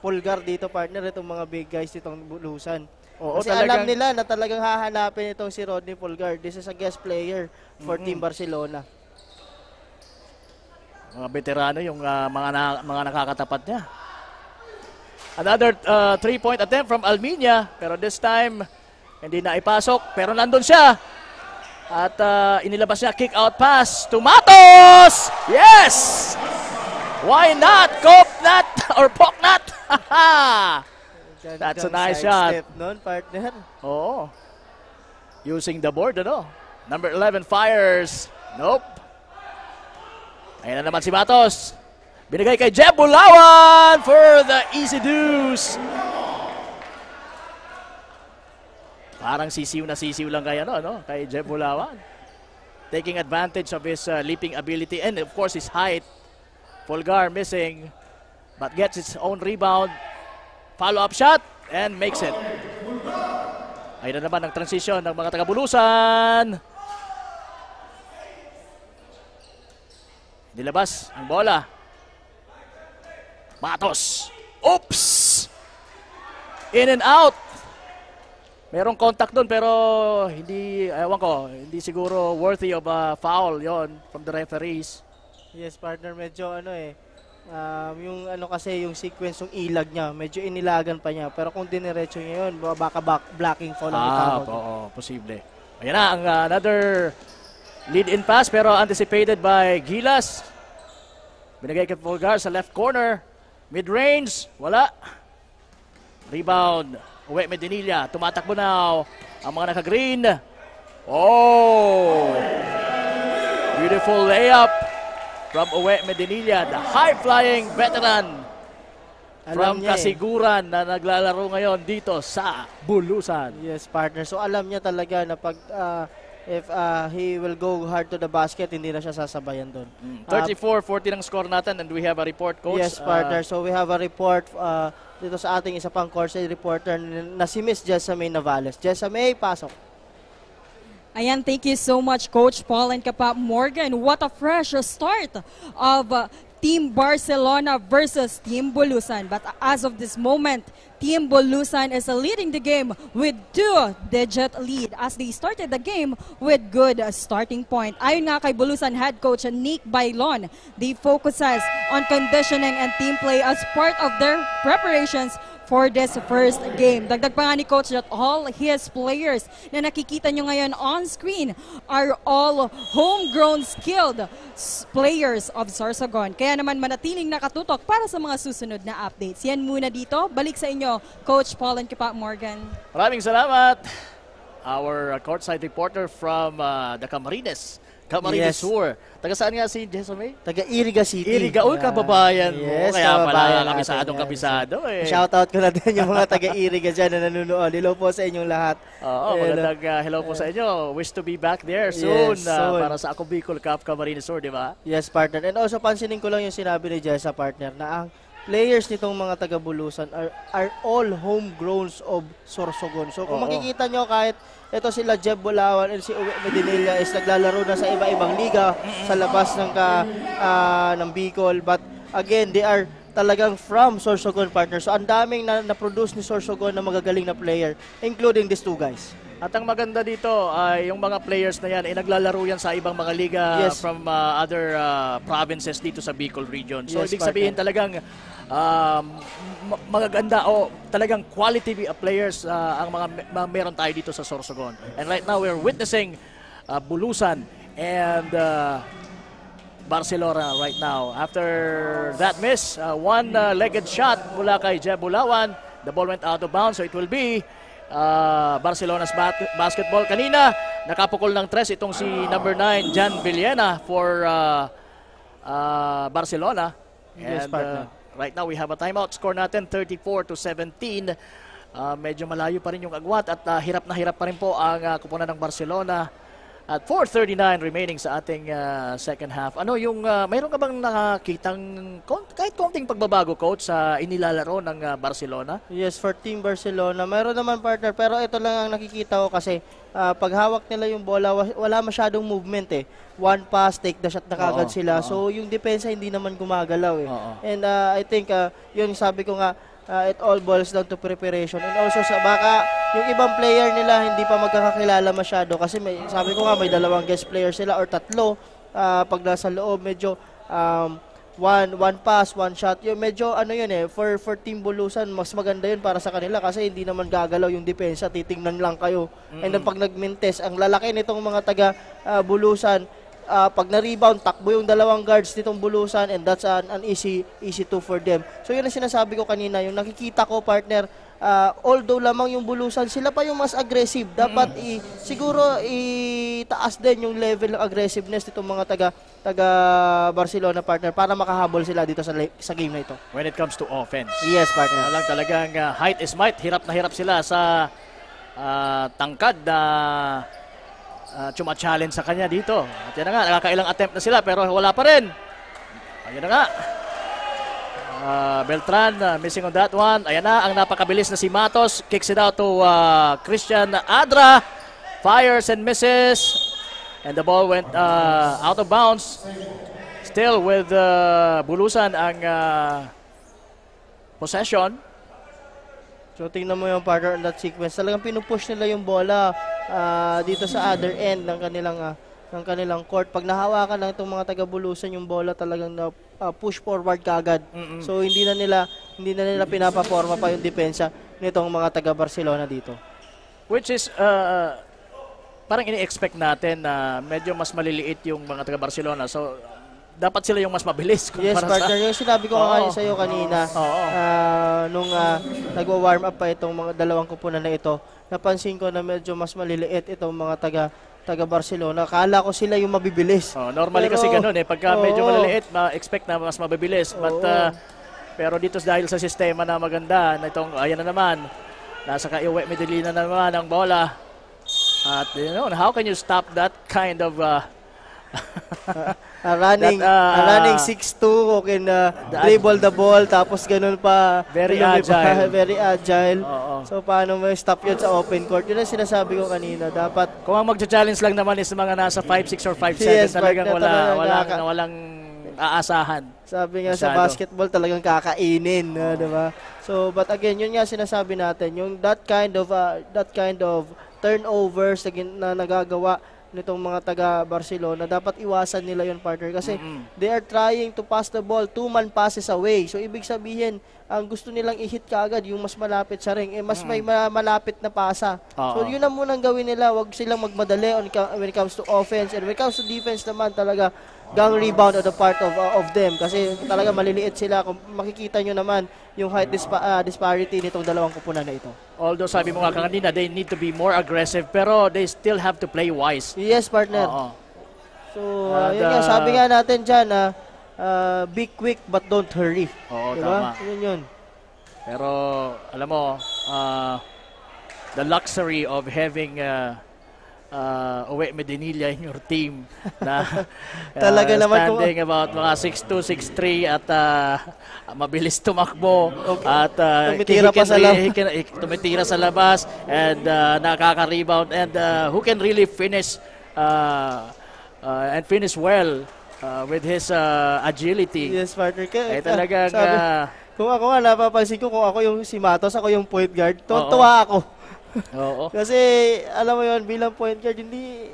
Pulgar dito, partner, itong mga big guys itong Bulusan. Oo, Kasi alam nila na talagang hahanapin itong si Rodney Pulgar. This is a guest player for Team Barcelona. Mga veterano yung mga nakakatapat niya. Another 3-point attempt from Alminya, pero this time hindi na ipasok, pero nandun siya. At inilabas niya, kick out pass to Matos! Yes! Why not? Cope not or poke not? That's a nice shot. Step nun, partner. Oo. Using the board, ano? Number 11 fires. Nope. Ayan na naman si Matos. Binigay kay Jeb Bulawan for the easy deuce. Parang sisiw na sisiw lang kay, kay Jeb Bulawan. Taking advantage of his leaping ability and of course his height. Fulgar missing but gets its own rebound. Follow-up shot and makes it. Ayun na naman ang transition ng mga taga-Bulusan. Nilabas ang bola. Matos. Oops! In and out. Merong contact doon pero hindi, ewan ko, hindi siguro worthy of a foul yon from the referees. Yes, partner, medyo yung kasi yung sequence, yung ilag niya, medyo inilagan pa niya. Pero kung diniretso niya yun, baka blocking foul ang itawag. Oo, posible. Ayan na, ang another lead-in pass pero anticipated by Gilas. Binigay kay Fulgar sa left corner. Mid-range, wala. Rebound, Uwe Medinilla. Tumatakbo now ang mga naka-green. Oh! Beautiful layup from Uwe Medinilla, the high-flying veteran from Kasiguran na naglalaro ngayon dito sa Bulusan. Yes, partner. So alam niya talaga na pag if he will go hard to the basket, hindi na siya sasabayan doon. 34-40 ang score natin and we have a report, Coach. Yes, partner. So we have a report dito sa ating isa pang course reporter na si Miss Jessamay Navales. Jessamay, pasok. Ayan, thank you so much, Coach Paul and Kapa Morgan. What a fresh start of Team Barcelona versus Team Bulusan. But as of this moment, Team Bulusan is leading the game with 2-digit lead as they started the game with good starting point. Ayon nga kay Bulusan head coach Nick Bailon, they focuses on conditioning and team play as part of their preparations for this first game. Dagdag pa nga ni Coach that all his players na nakikita nyo ngayon on screen are all homegrown skilled players of Sorsogon. Kaya naman manatiling nakatutok para sa mga susunod na updates. Yan muna dito. Balik sa inyo, Coach Paul and Kipa Morgan. Maraming salamat. Our courtside reporter from the Camarines Sur. Taga saan nga si Jason May? Taga Iriga City. Iriga, uy, kababayan mo. Yes, Kaya kababayan pala natin kabisado eh. Shoutout ko na din yung mga taga Iriga dyan na nanonood. Hello po sa inyong lahat. Oo, magandang hello po sa inyo. Wish to be back there soon, Yes, soon. Para sa Ako Bicol Cup Camarines Sur, di ba? Yes, partner. And also, pansinin ko lang yung sinabi ni Jessa, partner, na ang players nitong mga taga-Bulusan are all homegrowns of Sorsogon. So, kung makikita nyo kahit ito sila Jeb Bulawan and si Uwe Medinilla is naglalaro na sa iba-ibang liga sa labas ng Bicol. But again, they are talagang from Sorsogon, partner. So, ang daming na-produce ni Sorsogon na magagaling na player, including these two guys. At ang maganda dito ay yung mga players na yan ay naglalaro yan sa ibang mga liga from other provinces dito sa Bicol region. So Yes, ibig sabihin talagang magaganda o talagang quality players ang mga meron tayo dito sa Sorsogon. And right now we're witnessing Bulusan and Barcelona right now. After that miss, one-legged shot mula kay Jeb Bulawan. The ball went out of bounds, so it will be Barcelona's basketball. Kanina, nakapukol ng tres itong si number 9, Jan Villena for Barcelona. Yes, And partner. right now we have a timeout. Score natin 34-17. Medyo malayo pa rin yung agwat at hirap na hirap pa rin po ang kupunan ng Barcelona. At 4:39 remaining sa ating second half. Ano yung mayroon ka bang nakakitang kahit konting pagbabago, coach, sa inilalaro ng Barcelona? Yes, for Team Barcelona. Mayroon naman, partner, pero ito lang ang nakikita ko kasi pag hawak nila yung bola, wala masyadong movement eh. One pass, take the shot na kagad sila. So yung depensa hindi naman gumagalaw eh. And I think yun sabi ko nga, it all boils down to preparation. And also baka yung ibang player nila hindi pa magkakakilala masyado kasi sabi ko nga may dalawang guest player sila or tatlo. Pag nasa loob medyo one pass, one shot. Yung medyo yun eh for Team Bulusan mas maganda yun para sa kanila kasi hindi naman gagalaw yung depensa, titingnan lang kayo. And then pag nagmintes, ang lalaki nitong mga taga Bulusan, pag na-rebound, takbo yung dalawang guards nitong Bulusan and that's an easy two for them. So yun ang sinasabi ko kanina, yung nakikita ko, partner, although lamang yung Bulusan, sila pa yung mas aggressive. Dapat siguro itaas din yung level ng aggressiveness nitong mga taga Barcelona, partner, para makahabol sila dito sa game na ito. When it comes to offense. Yes, partner. Lang talagang height is might. Hirap na hirap sila sa tangkad na chuma-challenge sa kanya dito. At yan na nga, nakakailang attempt na sila pero wala pa rin. Ayan na nga. Beltran missing on that one. Ayan na, ang napakabilis na si Matos. Kicks it out to Christian Adra. Fires and misses. And the ball went out of bounds. Still with Bulusan ang possession. So tingnan mo yung partner in that sequence. Talagang pinupush nila yung bola dito sa other end ng kanilang court. Pag nahawakan lang itong mga taga-Bulusan yung bola, talagang push forward kagad. So hindi na nila pinapaforma pa yung depensa nitong mga taga-Barcelona dito. Which is parang ini-expect natin na medyo mas maliliit yung mga taga-Barcelona. So dapat sila yung mas mabilis. Yes, partner. Yung sinabi ko nga sa iyo kanina, nung nagwa-warm up pa itong mga dalawang kupunan na ito, napansin ko na medyo mas maliliit itong mga taga Barcelona. Kala ko sila yung mabibilis. Normally kasi ganun eh. Pagka medyo maliliit, ma-expect na mas mabibilis. But, pero dito dahil sa sistema na maganda, na itong, ayan na naman, nasa Uwe Medinilla na naman ang bola. At how can you stop that kind of running 6'2", who can dribble the ball, tapos ganun pa. Very agile. Very agile. So, paano mo stop yun sa open court? Yun ang sinasabi ko kanina. Dapat, kung ang magcha-challenge lang naman is mga nasa 5'6 or 5'7", yes, talagang walang aasahan. Sabi nga sa Masyado. basketball talagang kakainin, di ba? So but again, yun nga sinasabi natin, yung that kind of turnovers na nagagawa nitong mga taga Barcelona, dapat iwasan nila yung partner kasi they are trying to pass the ball 2-man passes away. So ibig sabihin, ang gusto nilang i-hit kaagad yung mas malapit sa ring, mas may malapit na pasa. So yun ang munang gawin nila, wag silang magmadali when it comes to offense, and when it comes to defense naman talaga gang rebound on the part of them kasi talaga maliliit sila. Kung makikita nyo naman yung height disparity nitong dalawang kupunan na ito. Although sabi mo nga kanina, they need to be more aggressive pero they still have to play wise. Yes, partner. Oo. So, yun nga, sabi nga natin dyan na be quick but don't hurry. Oo, diba? tama. Yun. Pero, alam mo, the luxury of having Uwe Medinilla in your team na Talaga naman standing about mga 6'2", 6'3" at mabilis tumakbo at tumitira sa labas and nakaka-rebound and who can really finish and finish well with his agility. Yes, partner. Ay talagang kung ako nga, napapansin ko kung ako yung si Matos, ako yung point guard, tuwa ako. Oo. Kasi, alam mo yun, bilang point guard, hindi,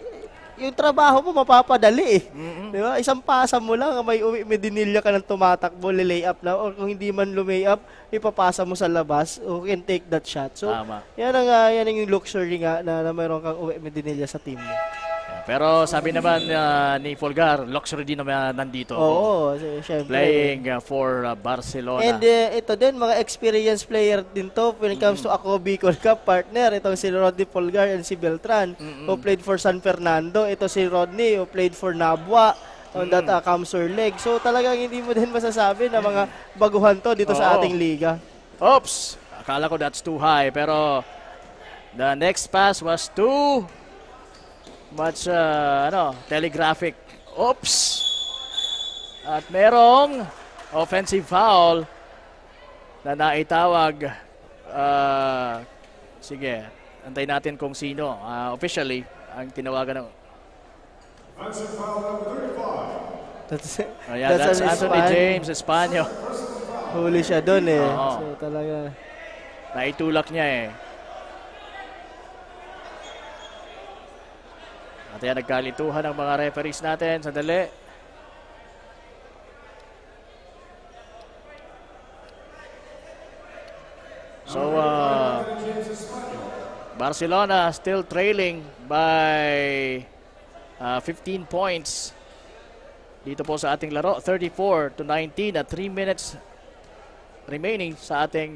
yung trabaho mo mapapadali eh. Di ba? Isang pasa mo lang, may dinilya ka ng tumatakbo, lay-up na, or kung hindi man lumay-up, ipapasa mo sa labas, who can take that shot. So, yan ang yung luxury nga na mayroon kang uwi Medinilla sa team mo. Pero sabi naman ni Fulgar, luxury din naman nandito. Oo, syempre. Playing for Barcelona. And ito din, mga experienced player din to when it comes to Ako Bicol Cup partner. Itong si Rodney Fulgar and si Beltran who played for San Fernando. Ito si Rodney who played for Nabua on that Camsur leg. So talagang hindi mo din masasabi na mga baguhan to dito sa ating liga. Oops! Akala ko that's too high. Pero the next pass was too much telegraphic. Oops! At merong offensive foul na naitawag. Sige, antayin natin kung sino. Officially, ang tinawagan ng... That's Anthony James Espanyo. Huli siya doon eh. So talaga... Naitulak niya eh. At yan, nagkalituhan ng mga referees natin. Sandali. So, Barcelona still trailing by 15 points. Dito po sa ating laro, 34-19 at 3 minutes remaining sa ating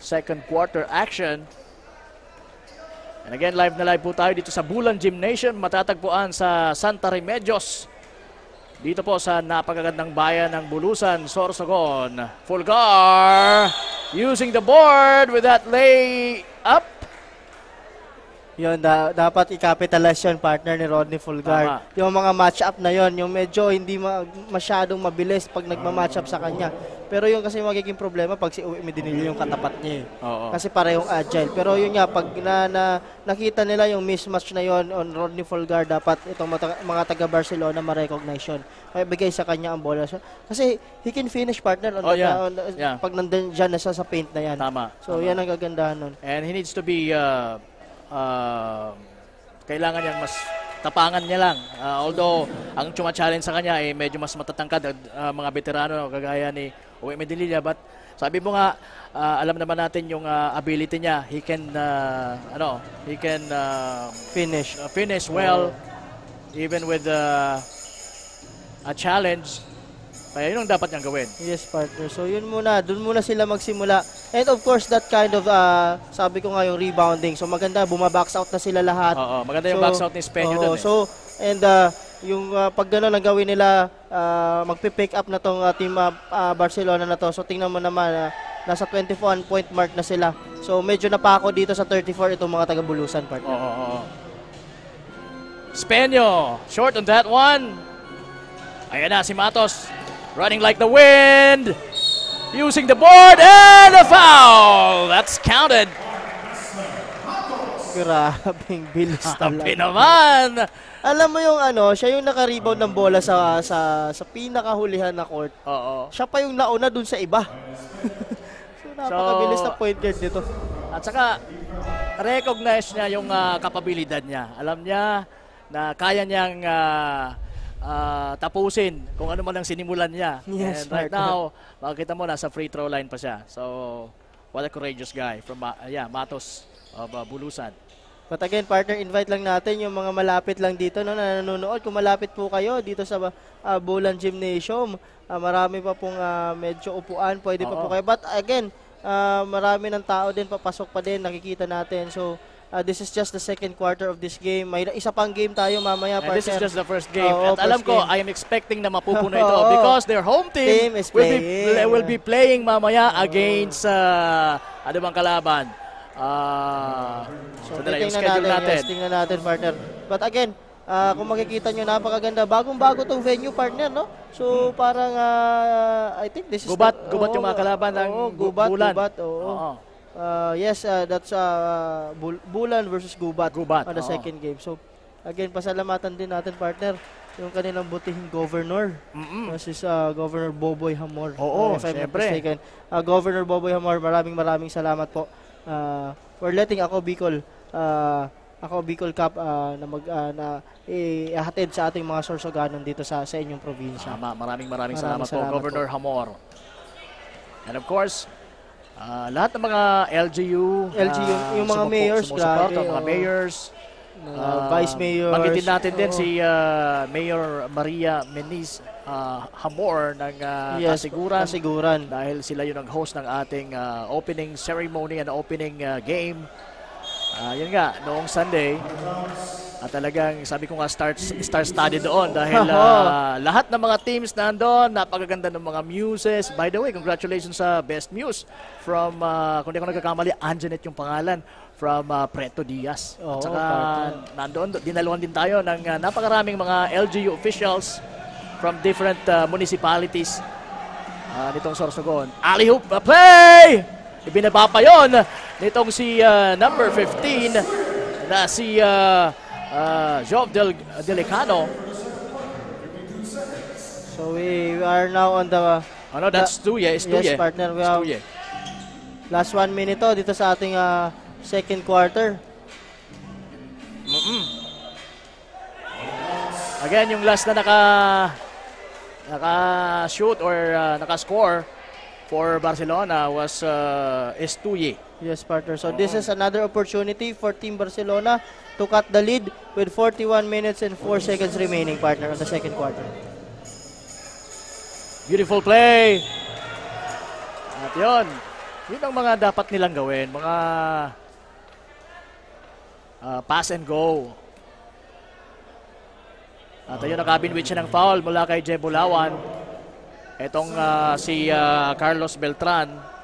second quarter action. And again, live na live po tayo dito sa Bulan Gymnasium, matatagpuan sa Santa Remedios. Dito po sa napakagandang bayan ng Bulusan, Sorsogon. Fulgar using the board with that lay up. Yun, dapat i-capitalize yun, partner ni Rodney Fulgar. Yung mga match-up na yun, yung medyo hindi masyadong mabilis pag nagma-match up sa kanya. Pero yung kasi magiging problema pag si Uwe Medinilla yung katapat niya. Kasi parehong agile. Pero yun nga, pag nakita nila yung mismatch na yun on Rodney Fulgar, dapat itong mga taga-Barcelona ma-recognize yun. Kaya bigay sa kanya ang bola. Kasi he can finish, partner, pag nandun dyan na sa paint na yan. So yan ang kagandahan nun. And he needs to be... kailangan niyang mas tapangan niya lang. Although, ang challenge sa kanya ay medyo mas matatangkad mga veterano kagaya ni Uwe Medinilla. But sabi mo nga, alam naman natin yung ability niya. He can finish well even with a challenge. Kaya yun ang dapat niyang gawin. Yes, partner. So yun muna, dun muna sila magsimula. And of course, that kind of, sabi ko nga yung rebounding. So maganda, bumabox out na sila lahat. Maganda yung box out ni Spenyo dun. So, and yung pag gano'n ang gawin nila, magpipick up na tong team Barcelona na to. So tingnan mo naman, nasa 21 point mark na sila. So medyo napako dito sa 34 itong mga taga-Bulusan, partner. Spenyo, short on that one. Ayan na si Matos. Running like the wind, using the board, and a foul! That's counted. Grabing bilis Sabi talaga. naman! Alam mo yung ano, siya yung naka-rebound ng bola sa pinakahulihan na court. Oo. Siya pa yung nauna dun sa iba. So, napakabilis na point guard nito. At saka, recognize niya yung kapabilidad niya. Alam niya na kaya niyang tapusin kung ano man ang sinimulan niya. Yes, And right partner. now, makikita mo, nasa free throw line pa siya. So, what a courageous guy from Matos of Bulusan. But again, partner, invite lang natin yung mga malapit lang dito no, na nanonood. Kung malapit po kayo dito sa Bulan Gymnasium, marami pa pong medyo upuan. Pwede pa po Oo. kayo. But again, marami ng tao din, papasok pa din, nakikita natin. So, this is just the second quarter of this game. May isa pang game tayo mamaya, And partner. this is just the first game. Oo, At alam first ko, game. I am expecting na mapupuno ito Oo. because their home team, Team is playing. will be playing mamaya against ano bang kalaban? So, Sandali, yung tingnan schedule natin. Yes, tingnan natin, partner. But again, kung makikita nyo, napakaganda. Bagong-bago tong venue, partner, no? So, parang, I think this is... Gubat yung mga kalaban ng Bulan. Gubat, oo. Oo. Yes, that's Bulan versus Gubat, Gubat, on the oo. second game. So, again, pasalamatan din natin, partner, yung kanilang butihing governor. This is Governor Boboy Hamor. Oo, if I'm not syempre. mistaken. Governor Boboy Hamor, maraming salamat po for letting Ako Bicol Cup na ihatid sa ating mga sorsoganon dito sa inyong probinsya. Maraming Maraming salamat po, salamat Governor Hamor. And of course, lahat ng mga LGU, yung mga mayors, sumusuporta, grabe, mga oo. mayors, Vice mayors. Banggitin natin din oo. si Mayor Maria Meniz Hamor ng Kasiguran. Dahil sila yung nag-host ng ating opening ceremony and opening game. Yun nga, noong Sunday. At talagang sabi ko nga star-studded doon dahil lahat ng mga teams nandoon, napakaganda ng mga muses. By the way, congratulations sa Best Muse from, kung di ako nagkakamali, Anjanet yung pangalan, from Preto Diaz. Oo, At saka nandoon, dinaluhan din tayo ng napakaraming mga LGU officials from different municipalities nitong Sorsogon. Alley-hoop play! Ibinaba pa yun nitong si number 15 na si Jov Delicano. So we are now on the That's Stuye. yes, partner. We have Stuye. last 1 minute dito sa ating second quarter. Again, yung last na naka-shoot or naka-score for Barcelona was Estuye. Yes, partner. So this is another opportunity for Team Barcelona to cut the lead with 41 minutes and 4 seconds remaining, partner, on the second quarter. Beautiful play. At yun ang mga dapat nilang gawin. Mga pass and go. At ayun, nakabinwit siya ng foul mula kay Jeb Bulawan. Itong si Carlos Beltran.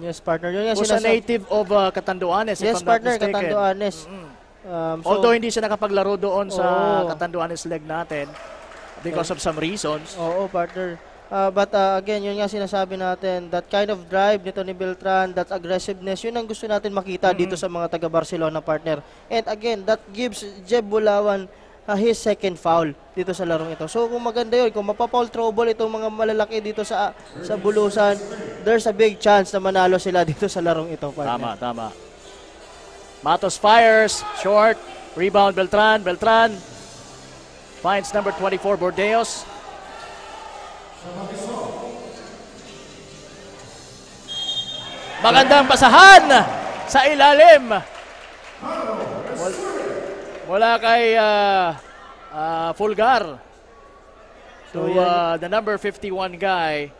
Yes, partner. Yun yung Who's a native of Catanduanes, if yes, I'm not partner, mistaken. Catanduanes. Although hindi siya nakapaglaro doon sa Oo. Catanduanes leg natin because of some reasons. Oo, partner. But again, yun nga sinasabi natin, that kind of drive nito ni Beltran, that aggressiveness, yun ang gusto natin makita dito sa mga taga-Barcelona, partner. And again, that gives Jeb Bulawan his second foul dito sa larong ito. So kung maganda yun, kung mapapaul trouble itong mga malalaki dito sa Bulusan, there's a big chance na manalo sila dito sa larong ito, partner. Tama. Matos fires, short, rebound Beltran finds number 24 Bordeos. Magandang pasahan sa ilalim. Wala kay Fulgar. To the number 51 guy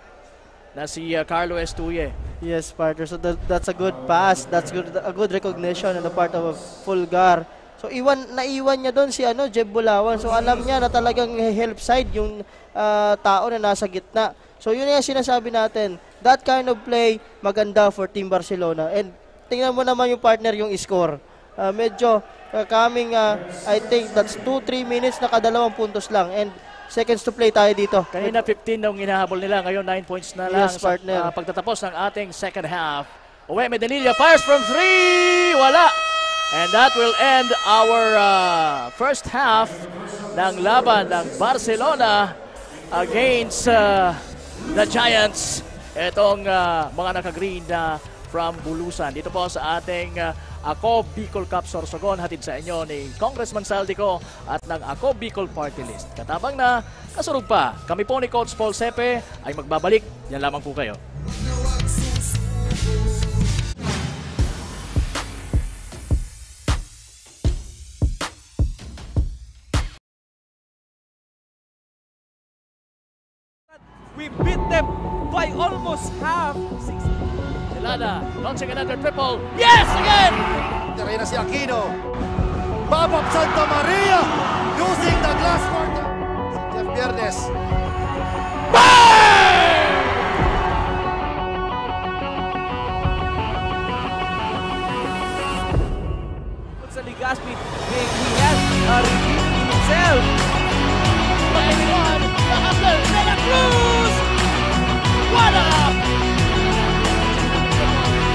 na si Carlo Estuye. Yes, partner. So that's a good pass. That's a good recognition on the part of Fulgar. So naiwan niya doon si Jeb Bulawan. So alam niya na talagang help side yung tao na nasa gitna. So yun yung sinasabi natin. That kind of play, maganda for Team Barcelona. And tingnan mo naman yung partner, yung score. Medyo coming, I think that's 2-3 minutes na kadalawang puntos lang. And seconds to play tayo dito. Kanina 15 na yung hinahabol nila. Ngayon 9 points na lang Yes, partner. sa pagtatapos ng ating second half. Uwe Medinilla fires from 3. Wala. And that will end our first half ng laban ng Barcelona against the Giants. Itong mga naka-green na from Bulusan. Dito po sa ating Ako Bicol Cup Sorsogon, hatid sa inyo ni Congressman Saldico at ng Ako Bicol Party List. Katabang na, kasurog pa. Kami po ni Coach Paul Sepe ay magbabalik. Yan lamang po kayo. We beat them by almost half. Delana launching another triple. Yes, again! Terena si Aquino. Babab Santa Maria using the glass court. Si Jeff Viernes. Sa Ligaspi, he has redeemed himself. Santa Cruz! What up?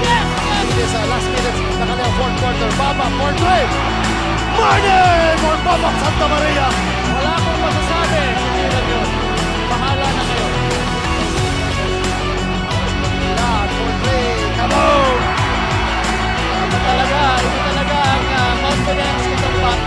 Yes! It is last minutes na kanyang fourth quarter. Babab for three. Martin for Babab Santa Maria. Wala akong masasabi. Hindi lang yun. Bahala na kayo. Lahat for three. Kaboom! Ito talaga ang confidence nitong bat.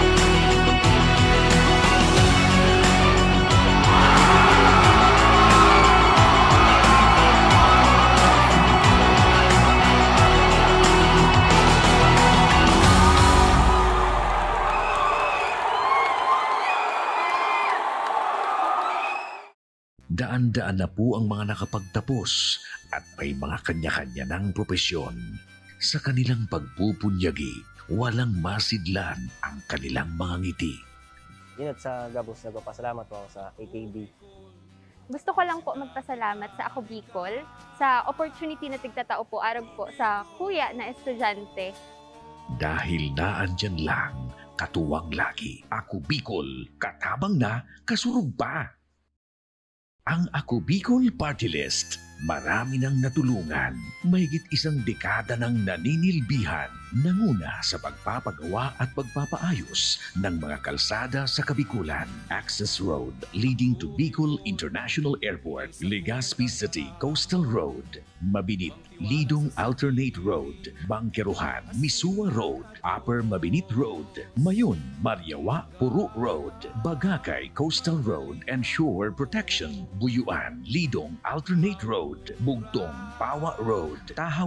Daan-daan na po ang mga nakapagtapos at may mga kanya-kanya ng propesyon. Sa kanilang pagpupunyagi, walang masidlan ang kanilang mga ngiti. Inot sa Gabos, nagpapasalamat po ako sa AKB. Gusto ko lang po magpasalamat sa Ako Bicol sa opportunity na tigtatao po arag po sa kuya na estudyante. Dahil naandyan lang, katuwang lagi, Ako Bicol, katabang na, kasurog pa. Ang Ako Bicol Party List, marami nang natulungan, mahigit isang dekada nang naninilbihan, nanguna sa pagpapagawa at pagpapaayos ng mga kalsada sa Kabikulan. Access Road leading to Bicol International Airport, Legazpi City Coastal Road, Mabinit, Lidong Alternate Road, Bangkeruhan, Misua Road, Upper Mabinit Road, Mayon, Mariawa, Puro Road, Bagakay Coastal Road and Shore Protection, Buyuan, Lidong Alternate Road, Bugtong, Pawa Road, Tahaw.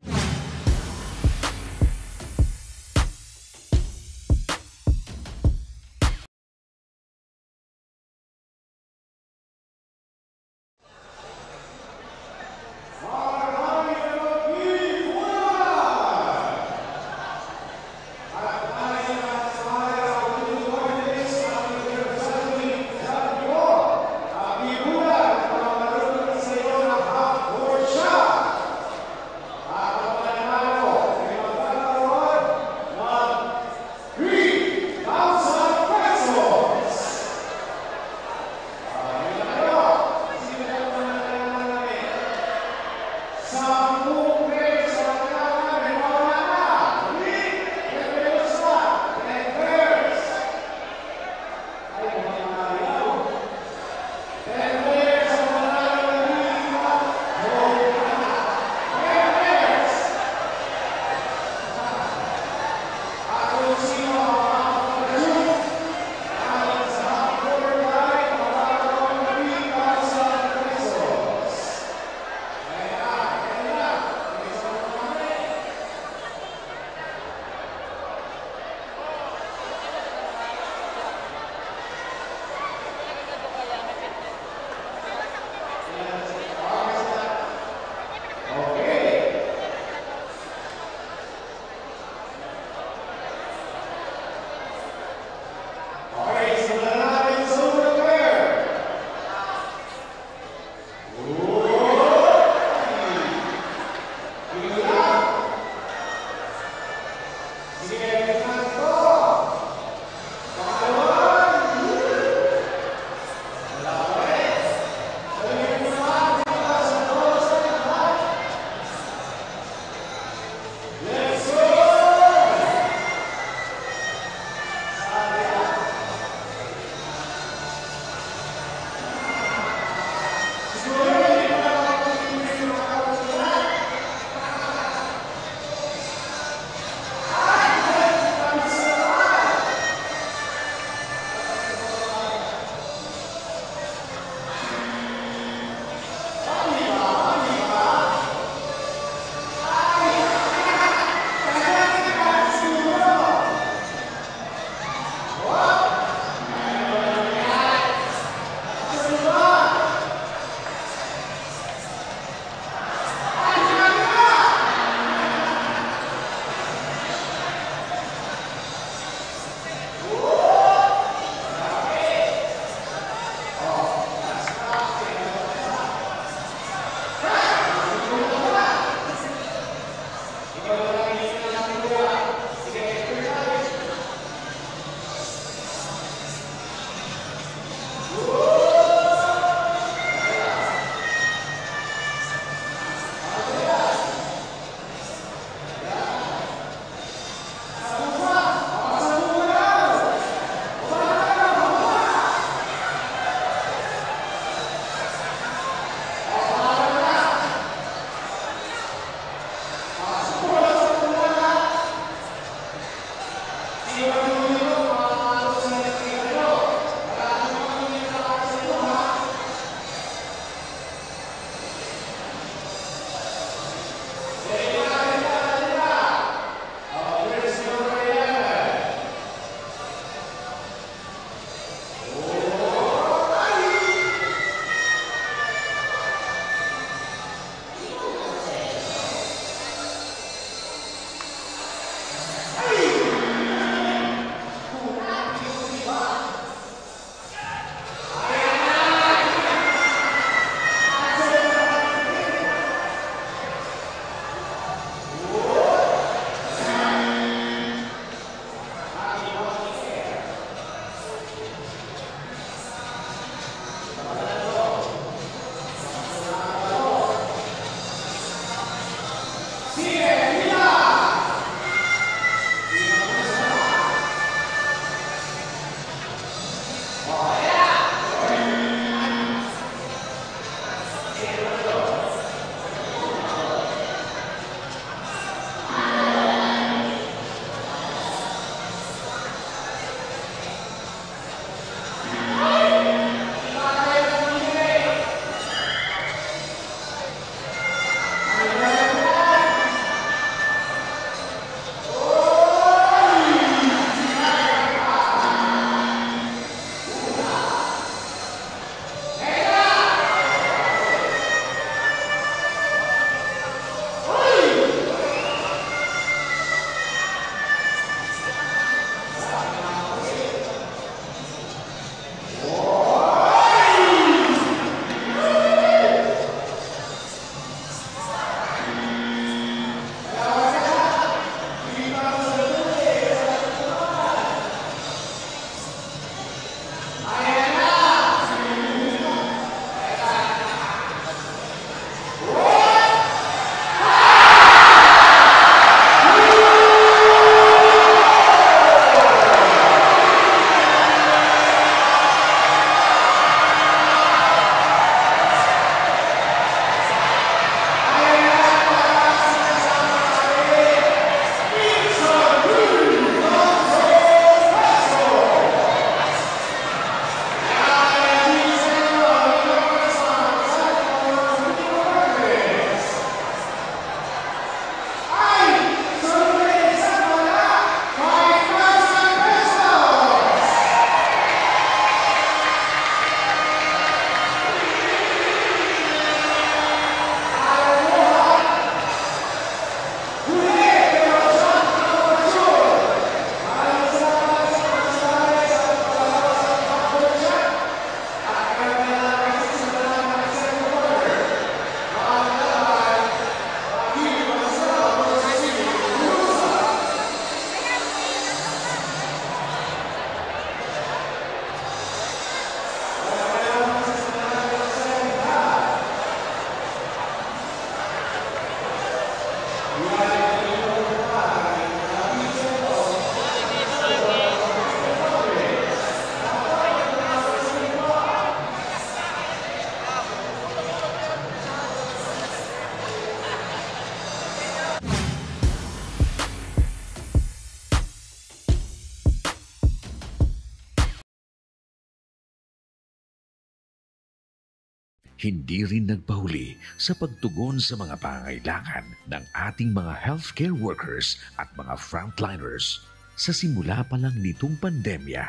Hindi rin nagpahuli sa pagtugon sa mga pangailangan ng ating mga healthcare workers at mga frontliners. Sa simula pa lang nitong pandemya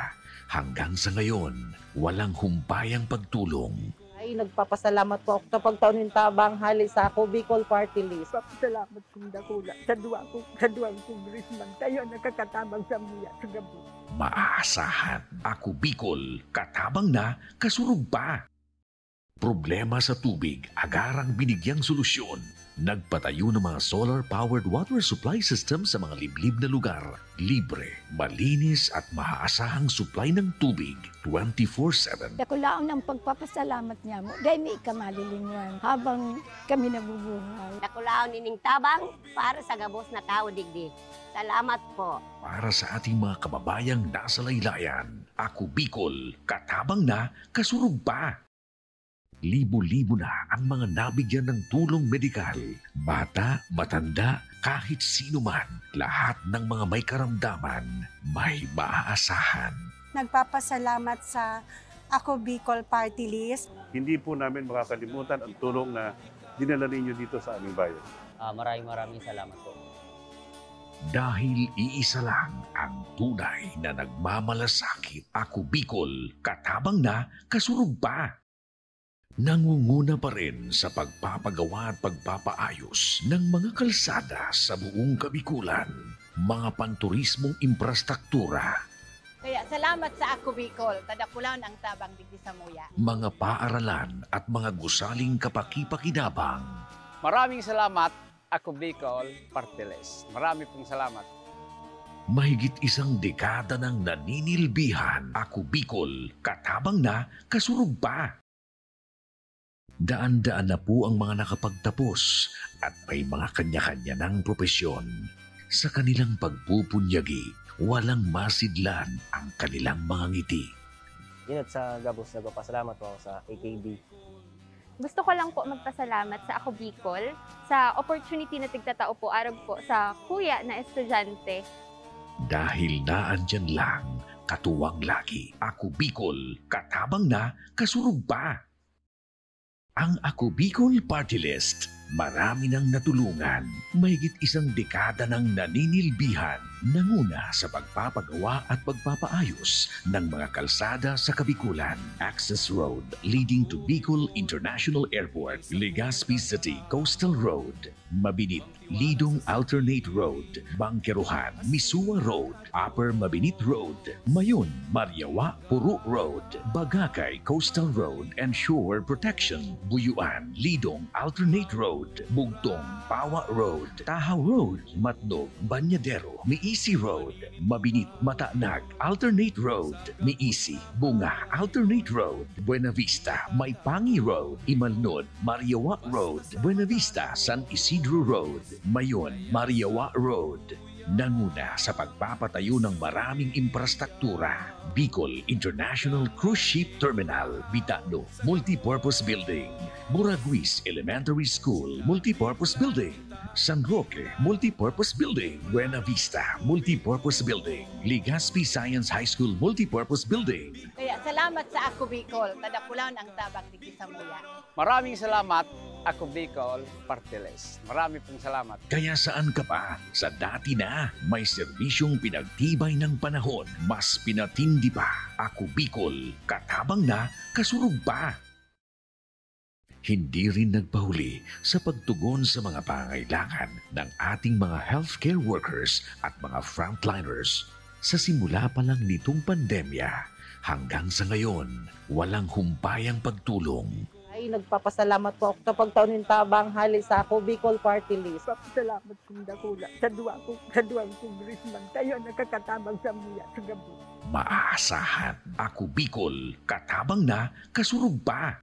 hanggang sa ngayon, walang humpayang pagtulong. Ay, nagpapasalamat po ako sa pagtaunin tabang hali sa ako Bicol Party List. Papasalamat kong dakula sa duwang congressman. Tayo nakakatabang sa muya sa gabi. Maaasahan, ako Bicol, katabang na, kasurug pa. Problema sa tubig, agarang binigyang solusyon. Nagpatayo ng mga solar-powered water supply system sa mga liblib na lugar. Libre, malinis at maaasahang supply ng tubig 24/7. Dakulaon ang pagpapasalamat niya mo. Dahil may ikamalilingan habang kami nabubuhay. Dakulaon nining tabang para sa gabos na tao digdi. Salamat po. Para sa ating mga kababayang nasa laylayan, ako Bicol, katabang na, kasurug pa. Libo-libo na ang mga nabigyan ng tulong medikal. Bata, matanda, kahit sino man, lahat ng mga may karamdaman, may maaasahan. Nagpapasalamat sa Ako Bicol Party List. Hindi po namin makakalimutan ang tulong na dinala ninyo dito sa aming bayan. Maraming salamat po. Dahil iisa lang ang tunay na nagmamalasakit. Ako Bicol, katabang na, kasurug pa. Nangunguna pa rin sa pagpapagawa at pagpapaayos ng mga kalsada sa buong Kabikulan, mga panturismong infrastruktura, kaya salamat sa Ako Bicol, tadakulan ang tabang digdi sa muya. mga paaralan at mga gusaling kapakipakinabang. Maraming salamat, Ako Bicol Party List. Marami pong salamat. Mahigit isang dekada ng naninilbihan. Ako Bicol, katabang na, kasurug pa. Daan-daan na po ang mga nakapagtapos at may mga kanya-kanya ng propesyon. Sa kanilang pagpupunyagi, walang masidlan ang kanilang mga ngiti. Yun sa gabos, nagpapasalamat po ako sa AKB. Gusto ko lang po magpasalamat sa Ako Bicol sa opportunity na tigtatao po arag po sa kuya na estudyante. Dahil naandyan lang, katuwang lagi. Ako Bicol, katabang na, kasurug pa. Ang Ako Bicol Party List, marami nang natulungan, mahigit isang dekada ng naninilbihan, nanguna sa pagpapagawa at pagpapaayos ng mga kalsada sa Kabikulan. Access Road leading to Bicol International Airport, Legazpi City Coastal Road, Mabinit, Lidong Alternate Road, Bangkeruhan, Misua Road, Upper Mabinit Road, Mayon, Mariawa, Puro Road, Bagakay Coastal Road and Shore Protection, Buyuan, Lidong Alternate Road, Bugtong, Pawa Road, Tahaw Road, Matnog, Banyadero, Miisi Road, Mabinit, Mataanag, Alternate Road, Miisi, Bunga, Alternate Road, Buena Vista, Maipangi Road, Imalnod, Mariawa Road, Buena Vista, San Isidro Road, Mayon, Mariawa Road. Nanguna sa pagpapatayo ng maraming infrastruktura. Bicol International Cruise Ship Terminal, Bitano, Multipurpose Building, Buraguis Elementary School, Multipurpose Building, San Roque, Multipurpose Building, Buena Vista, Multipurpose Building, Legazpi Science High School, Multipurpose Building. Kaya salamat sa Ako Bicol, tadakulan ang tabang digdi sa muya. Maraming salamat, Ako Bicol Party List. Marami pong salamat. Kaya saan ka pa? Sa dati na, may serbisyong pinagtibay ng panahon, mas pinatindi pa. Ako Bicol, katabang na, kasurug pa. Hindi rin nagpahuli sa pagtugon sa mga pangailangan ng ating mga healthcare workers at mga frontliners. Sa simula pa lang nitong pandemya, hanggang sa ngayon, walang humpayang pagtulong. Ay, nagpapasalamat po ako sa pagtaunin tabang hali sa ako Bicol Party List. Papasalamat kong dakula sa duwang congressman. Tayo nakakatabang sa muya sa gabi. Maaasahan, ako Bicol, katabang na, kasurug pa.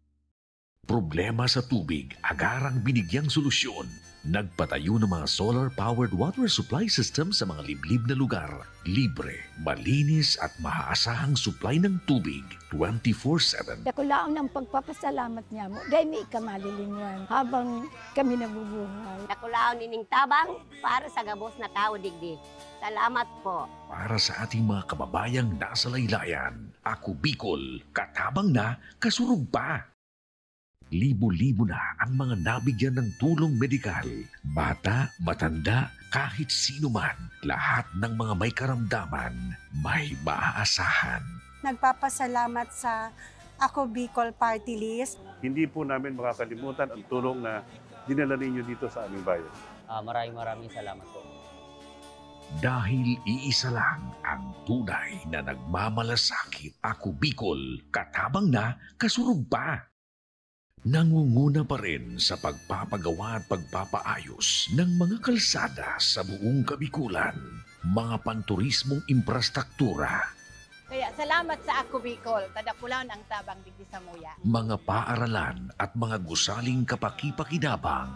Problema sa tubig, agarang binigyang solusyon. Nagpatayo ng mga solar-powered water supply system sa mga liblib na lugar. Libre, malinis at maaasahang supply ng tubig 24/7. Dakulaon ang pagpapasalamat niya mo. Dahil may ikamalilingan habang kami nabubuhay. Dakulaon nining tabang para sa gabos na tao digdi. Salamat po. Para sa ating mga kababayang nasa laylayan, ako Bicol, katabang na, kasurug pa. Libo-libo na ang mga nabigyan ng tulong medikal. Bata, matanda, kahit sino man, lahat ng mga may karamdaman, may maaasahan. Nagpapasalamat sa Ako Bicol Party List. Hindi po namin makakalimutan ang tulong na dinala ninyo dito sa aming bayan. Maraming salamat po. Dahil iisa lang ang tunay na nagmamalasakit. Ako Bicol, katabang na, kasurog pa. Nangunguna pa rin sa pagpapagawa at pagpapaayos ng mga kalsada sa buong Kabikulan, mga panturismong infrastruktura, Kaya salamat sa Ako Bicol, tadakulan ang tabang digdi sa muya. mga paaralan at mga gusaling kapakipakinabang.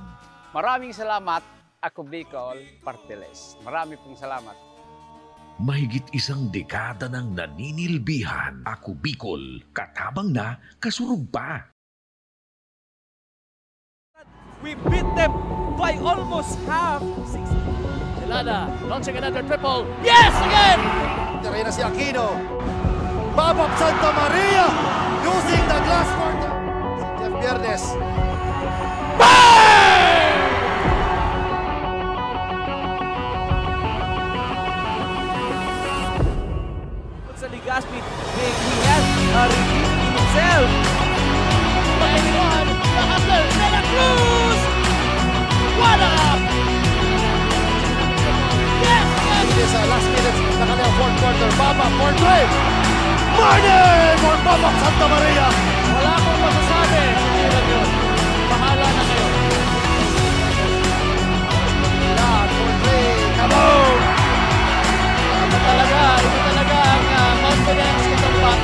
Maraming salamat, Ako Bicol Party List. Marami pong salamat. Mahigit isang dekada ng naninilbihan. Ako Bicol, katabang na, kasurog pa. We beat them by almost half. Delana launching another triple. Yes, again! Reyna si Aquino. Babap Santa Maria using the glass quarter. Si Jeff Viernes. Sa Ligaspi, he has redeemed himself. Anyone, the hustler, De La Cruz! What up? Yes, yes! It is last minutes na kanilang fourth quarter. Babap for three. Marnie for Babap Santa Maria. Wala akong masasabi. Kailan yun? Bahala na kayo. Yan for three. Kaboom! Ito talaga ang confidence katampak.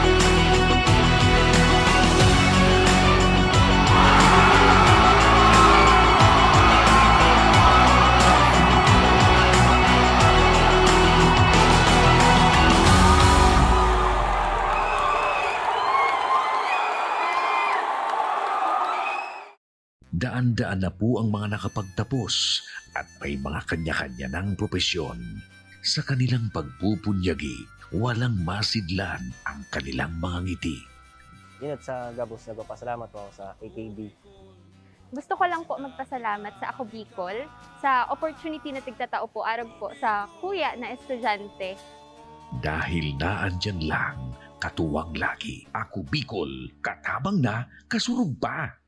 Daan-daan na po ang mga nakapagtapos at may mga kanya-kanya ng propesyon. Sa kanilang pagpupunyagi, walang masidlan ang kanilang mga ngiti. Yun at sa Gabos, nagpapasalamat po ako sa AKB. Gusto ko lang po magpasalamat sa Ako Bicol sa opportunity na tigtatao po arag po sa kuya na estudyante. Dahil naandyan lang, katuwang lagi. Ako Bicol, katabang na, kasurog pa.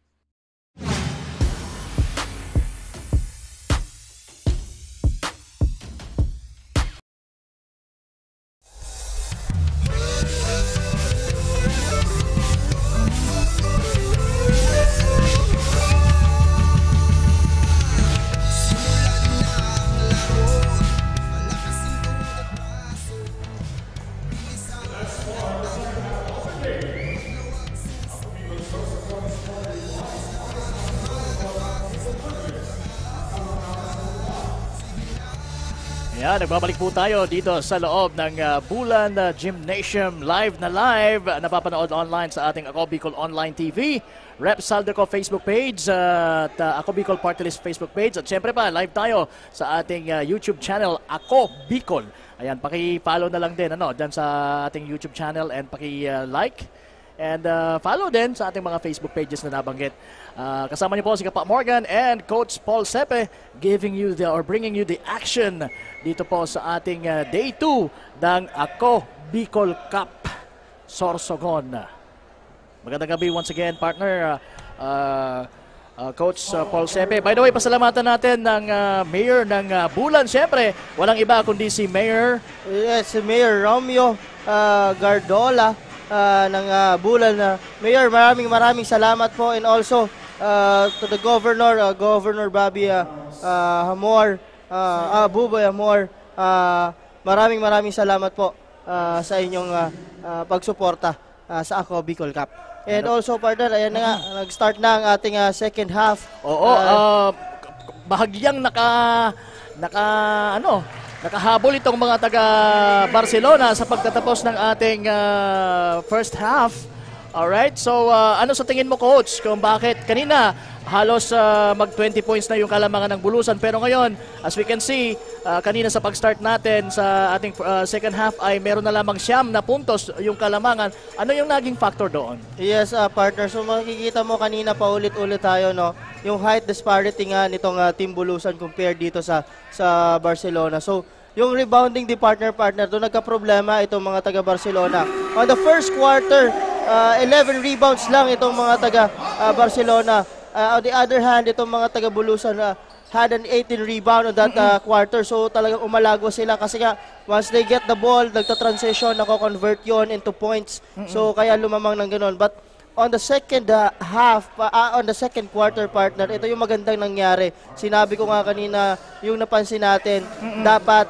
Ayan, nagbabalik po tayo dito sa loob ng Bulan Gymnasium live na live. Napapanood online sa ating Ako Bicol Online TV, Rep Saldeco Facebook page at Ako Bicol Party List Facebook page. At syempre pa, live tayo sa ating YouTube channel, Ako Bicol. Ayan, paki-follow na lang din dyan sa ating YouTube channel and paki-like. And follow din sa ating mga Facebook pages na nabanggit. Kasama niyo po si Kapa Morgan and Coach Paul Sepe bringing you the action dito po sa ating Day 2 ng Ako Bicol Cup Sorsogon. Magandang gabi once again, partner Coach Paul Sepe. By the way, pasalamatan natin ng Mayor ng Bulan. Siyempre, walang iba kundi si Mayor. Yes, si Mayor Romeo Gardola ng Bulan. Mayor, maraming salamat po, and also to the Governor, Governor Bobby Hamor, Buboy Hamor, maraming salamat po sa inyong pagsuporta sa Ako Bicol Cup. And also, partner, ayan na nga, nag-start na ang ating second half. Oo, bahagyang nakahabol itong mga taga Barcelona sa pagtatapos ng ating first half. Alright, so ano sa tingin mo, Coach, kung bakit kanina halos mag 20 points na yung kalamangan ng Bulusan, pero ngayon, as we can see, kanina sa pag-start natin sa ating second half ay meron na lamang 9 na puntos yung Kalamangan. Ano yung naging factor doon? Yes, partner. So makikita mo kanina pa ulit tayo, no? Yung height disparity nga nitong Team Bulusan compared dito sa Barcelona. So yung rebounding di partner, doon nagka-problema itong mga taga Barcelona. On the first quarter, 11 rebounds lang itong mga taga Barcelona. On the other hand, itong mga taga Bulusan had an 18 rebound on that quarter. So talagang umalagwa sila kasi nga once they get the ball, nagta-transition, nako-convert yon into points. So kaya lumamang ng ganoon. But on the second half, on the second quarter, partner, ito yung magandang nangyari. Sinabi ko nga kanina, yung napansin natin, dapat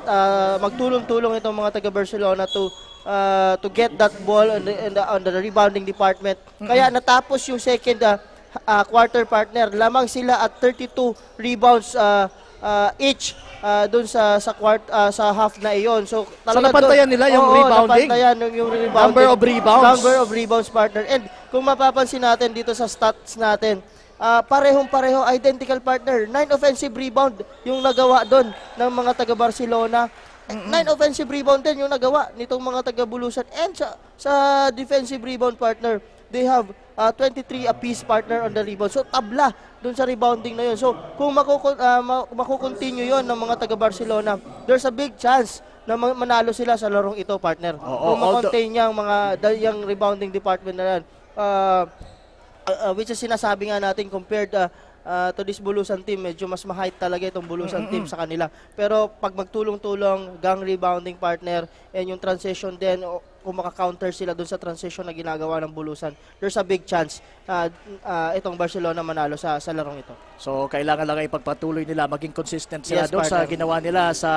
magtulong-tulong itong mga taga-Barcelona to get that ball on the rebounding department. Kaya natapos yung second quarter, partner, lamang sila at 32 rebounds each doon sa half na iyon. So napantayan nila yung rebounding. Napantayan yung rebounding. Number of rebounds, partner. And kung mapapansin natin dito sa stats natin, parehong-pareho, identical, partner. 9 offensive rebound yung nagawa doon ng mga taga Barcelona. 9 offensive rebound din yung nagawa nitong mga taga Bulusan. And sa defensive rebound, partner, they have 23 apiece, partner, on the rebound. So tabla dun sa rebounding na yun. So kung makukontinue yun ng mga taga Barcelona, there's a big chance na manalo sila sa larong ito, partner. Kung makontain niya yung rebounding department na yan. Which is sinasabi nga natin compared to this Bulusan team, medyo mas ma-height talaga itong Bulusan team sa kanila. Pero pag magtulong-tulong, gang rebounding, partner, and yung transition din, kung maka-counter sila dun sa transition na ginagawa ng Bulusan, there's a big chance itong Barcelona manalo sa larong ito. So kailangan lang ipagpatuloy nila, maging consistent sila doon sa ginawa nila sa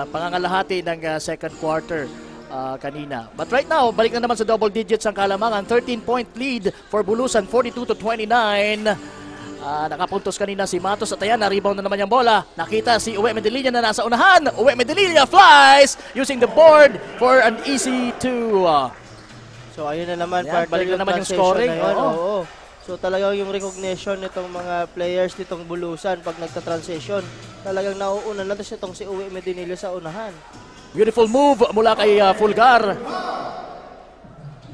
pangangalahati ng second quarter kanina. But right now, balik na naman sa double digits ang Kalamangan. 13-point lead for Bulusan, 42-29. Nakapuntos kanina si Matos at ayan, na-rebound na naman yung bola. Nakita si Uwe Medellina na nasa unahan. Uwe Medellina flies using the board for an easy 2. So ayun na naman, ayan, balik na naman yung scoring. Oo. So talagang yung recognition nitong mga players nitong Bulusan pag nagta-transition, talagang nauuna na itong si Uwe Medellina sa unahan. Beautiful move mula kay Fulgar.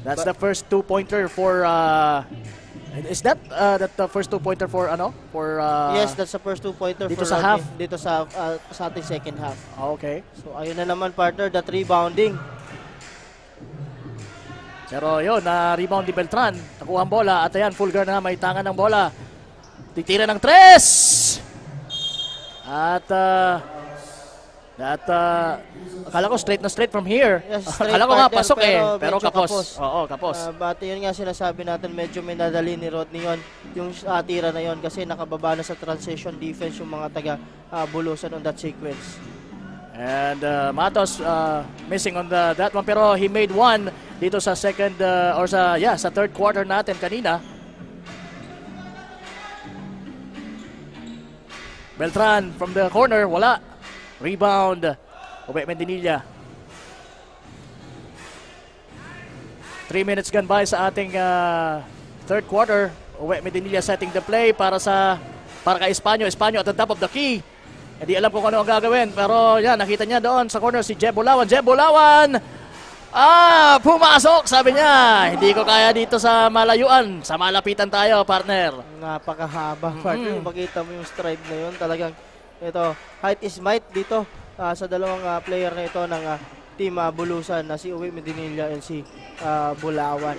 That's the first two-pointer for... is that the first two-pointer for ano? Yes, that's the first two-pointer dito for sa half. Dito sa ating second half. Okay. So ayun na naman, partner, that rebounding. Pero yun, na-rebound ni Beltran. Nakuha ang bola at ayan, Fulgar na may tangan ng bola. Titira ng 3! At akala ko straight from here. Yes, akala ko nga pasok pero kapos. Oo, kapos. But yun nga sinasabi natin, medyo may nadali ni Rodney yun, yung tira na yun kasi nakababa na sa transition defense yung mga taga Bulusan on that sequence. And Matos missing on that one, pero he made one dito sa second sa third quarter natin kanina. Beltran from the corner, wala. Rebound, Uwe Medellina. 3 minutes gone by sa ating third quarter. Uwe Medellina setting the play para kay Espanyo. Espanyo at the top of the key. Hindi alam kung ano ang gagawin. Pero yan, nakita niya doon sa corner si Jeb Bulawan. Jeb Bulawan! Pumasok! Sabi niya, hindi ko kaya dito sa malayuan. Sa malapitan tayo, partner. Napakahaba, partner. Makita mo yung stride na yun. Talagang ito, height is might dito sa dalawang player na ito ng Team Bulusan na si Uwe Medellina and si Bulawan.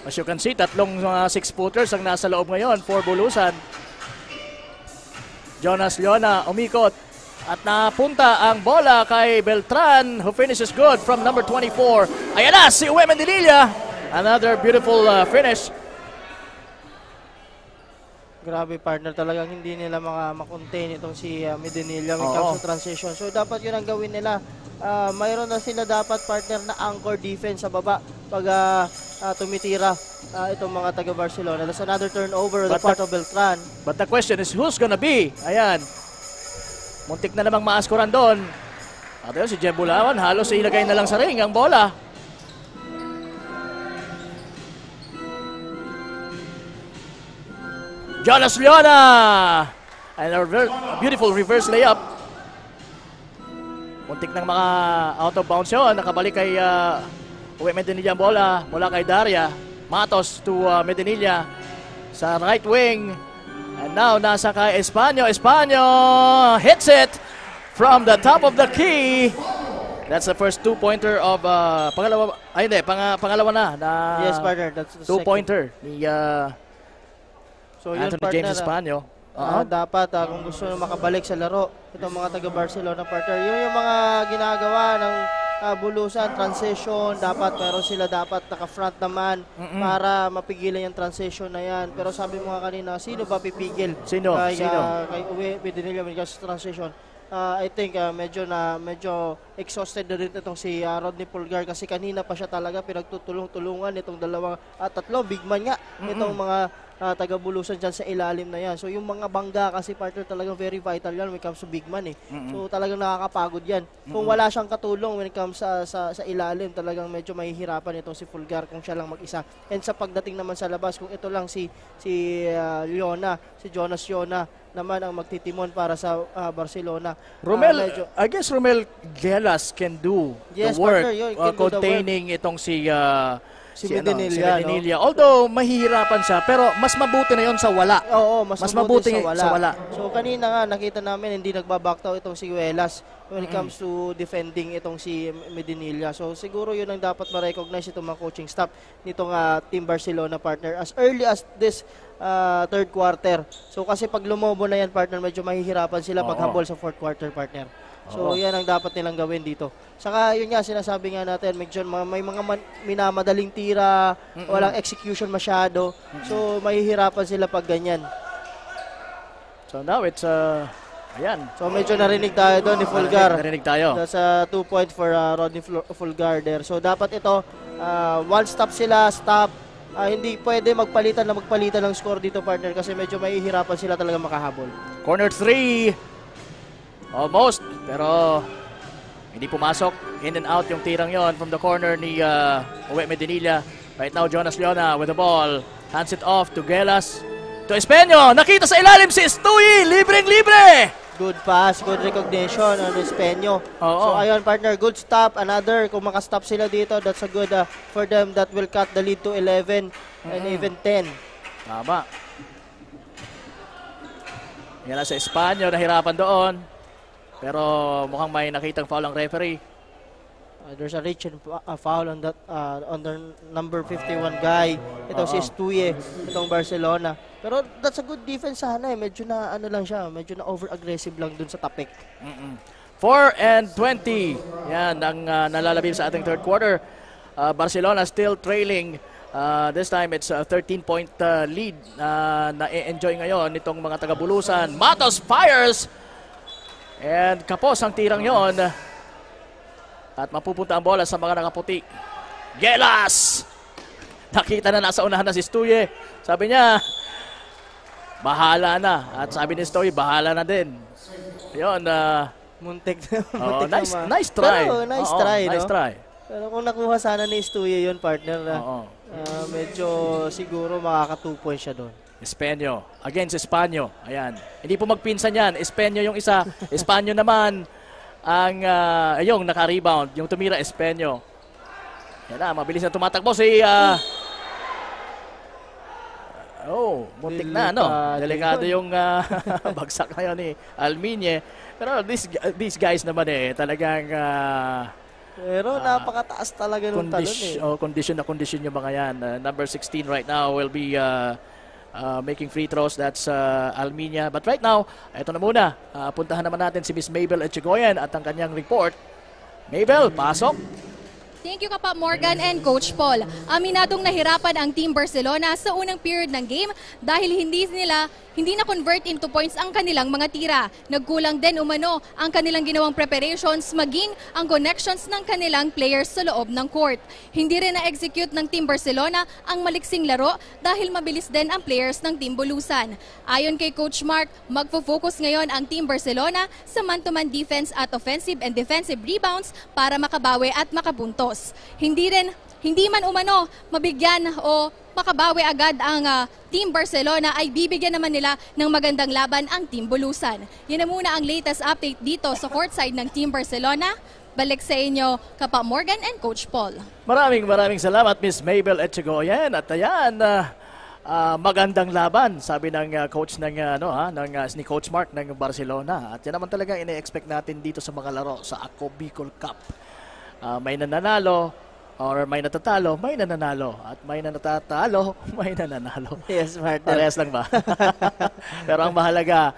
As you can see, tatlong 6-footers ang nasa loob ngayon for Bulusan. Jonas Leona umikot at napunta ang bola kay Beltran who finishes good from number 24. Ayan na si Uwe Medellina. Another beautiful finish. Grabe, partner, talagang hindi nila makontain itong si Medellina when it comes to transition. So dapat yun ang gawin nila. Mayroon na sila dapat, partner, na anchor defense sa baba pag tumitira itong mga taga Barcelona. That's another turnover on the part of Beltran. But the question is who's gonna be? Ayan. Muntik na namang maaskuran doon. At yun, si Jeb Bulawan, halos ilagay na lang sa ring ang bola. Jonas Leona And a beautiful reverse layup. Muntik ng mga out of bounds yun. Nakabalik kay Uwe Medinilla ang bola mula kay Daria. Matos to Medinilla sa right wing. And now nasa kay Espanyo. Espanyo hits it from the top of the key. That's the first two-pointer of pangalawa. Ay hindi, pangalawa na. Yes, partner. That's the two-pointer ni so, yun, Anthony partner, James Espanyo. Dapat kung gusto na makabalik sa laro, itong mga taga-Barcelona partner, yun yung mga ginagawa ng bulusan, transition, dapat meron sila dapat naka-front naman para mapigilan yung transition na yan. Pero sabi mo nga kanina, sino ba pipigil? Sino? Kay Uwe Medinilla when it comes to transition? I think medyo exhausted na rin itong si Rodney Pulgar kasi kanina pa siya talaga pinagtutulong-tulungan itong tatlo, big man nga, itong mga taga-bulusan dyan sa ilalim na yan. So yung mga bangga kasi partner talagang very vital yan when it comes to big man eh. So talagang nakakapagod yan. Kung wala siyang katulong when it comes sa ilalim, talagang medyo mahihirapan itong si Pulgar kung siya lang mag-isa. And sa pagdating naman sa labas, kung ito lang si Leona, si Jonas Leona naman ang magtitimon para sa Barcelona. Romel, I guess Romel Gelas can do the work containing itong si Medinilla. Although mahihirapan siya, pero mas mabuti na yon sa wala. Oo, mas mabuti sa wala. So kanina nga nakita namin hindi nagbabaktaw itong si Huelas when it comes to defending itong si Medinilla. So siguro yun ang dapat ma-recognize itong mga coaching staff nitong Team Barcelona partner as early as this third quarter. So kasi pag lumobo na yan partner, medyo mahihirapan sila paghambol sa fourth quarter partner. So yan ang dapat nilang gawin dito. Saka yun nga sinasabi nga natin, may mga minamadaling tira, walang execution masyado. So mahihirapan sila pag ganyan. So now it's ayan. So medyo narinig tayo doon ni Fulgar. Narinig tayo. That's a 2 point for Rodney Fulgar there. So dapat ito one stop sila, stop. Hindi pwede magpalitan ng score dito partner kasi medyo mahihirapan sila talaga makahabol. Corner 3. Almost, pero hindi pumasok. In and out yung tirang yon from the corner ni Uwe Medinilla. Right now, Jonas Leona with the ball. Hands it off to Gelas. To Espanyo. Nakita sa ilalim si Estuy. Libreng-libre. Good pass, good recognition on Espanyo. So ayun partner, good stop. Another, kung makastop sila dito, that's a good for them. That will cut the lead to 11 and even 10. Tama. Yan na sa Espanyo. Nahirapan doon. Pero mukhang may nakitang foul ang referee. There's a reach and foul on that on the number 51 guy. Ito si Estuye, itong Barcelona. Pero that's a good defense sana eh. Medyo na ano lang siya, medyo na over-aggressive lang dun sa tapik. 4 and 20. Yan ang nalalabim sa ating third quarter. Barcelona still trailing. This time it's a 13-point lead na e-enjoy ngayon nitong mga taga-Bulusan. Matos fires! And kapos ang tirang yon. At mapupunta ang bola sa mga nakaputi. Gelas! Nakita na nasa unahan na si Stuye. Sabi niya, bahala na. At sabi ni Stuye, bahala na din. Yun. Muntik nice try. Pero nice try. Pero kung nakuha sana ni Stuye yun, partner, medyo siguro makaka 2 points siya doon. Espanyo. Against Espanyo. Ayan. Hindi po magpinsan yan. Espanyo yung isa. Espanyo naman ang yung naka-rebound. Yung tumira, Espanyo. Yan na. Mabilis na tumatakbo si muntik na, no? Delikado yung bagsak na yun ni Alminye. Pero these guys naman talagang pero napakataas talaga ng talon eh. Condition yung mga yan. Number 16 right now will be making free throws. That's Alminia. But right now, ito na muna. Puntahan naman natin si Miss Mabel Echegoyen at ang kanyang report. Mabel, pasok. Thank you Kapa Morgan and Coach Paul. Aminadong nahirapan ang Team Barcelona sa unang period ng game dahil hindi na convert into points ang kanilang mga tira. Nagkulang din umano ang kanilang ginawang preparations maging ang connections ng kanilang players sa loob ng court. Hindi rin na-execute ng Team Barcelona ang maliksing laro dahil mabilis din ang players ng Team Bulusan. Ayon kay Coach Mark, magfo-focus ngayon ang Team Barcelona sa man-to-man defense at offensive and defensive rebounds para makabawi at makabuntos. Hindi hindi man umano mabigyan o makabawi agad ang Team Barcelona, ay bibigyan naman nila ng magandang laban ang Team Bulusan. Yan na muna ang latest update dito sa courtside ng Team Barcelona. Balik sa inyo, Kapa Morgan and Coach Paul. Maraming salamat, Miss Mabel Etchegoyen. At ayan, magandang laban, sabi ng coach ng ni Coach Mark ng Barcelona. At yan naman talaga ine-expect natin dito sa mga laro sa Ako Bicol Cup. May nananalo, or may natatalo, may nananalo. At may natatalo, may nananalo. Yes, partner. Parehas lang ba? Pero ang mahalaga,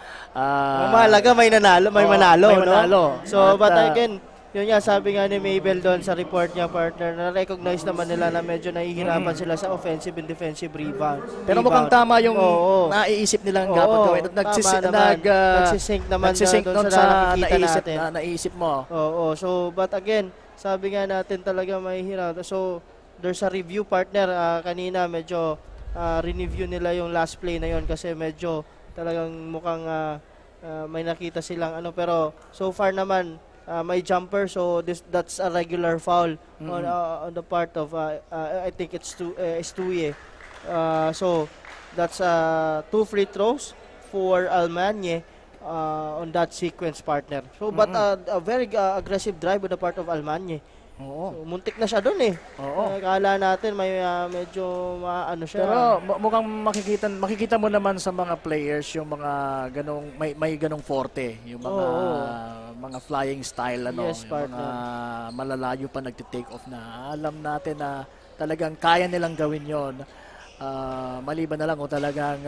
may nanalo, may manalo. May manalo. No? So, but again, yun nga, sabi nga ni Mabel doon sa report niya, partner, na-recognize naman nila na medyo nahihirapan sila sa offensive and defensive rebound. Pero mukhang tama yung naiisip nilang dapat gawin. Nagsisync naman doon sa naisip mo. Oo. So, but again, sabi nga natin talaga mahihirap. So, there's a review, partner. Kanina medyo re-review nila yung last play na yon kasi medyo talagang mukhang may nakita silang pero so far naman may jumper, so that's a regular foul on the part of I think it's Tuye. So that's 2 free throws for Almanye on that sequence, partner. So but a very aggressive drive on the part of Almanye. Oo. So, muntik na siya doon eh. Oo. Akala natin may medyo siya. Pero mukhang makikita mo naman sa mga players yung mga ganong may ganong forte, yung mga flying style Yes, yung mga malalayo pa nagte-take off na alam natin na talagang kaya nilang gawin yon. Maliban na lang kung talagang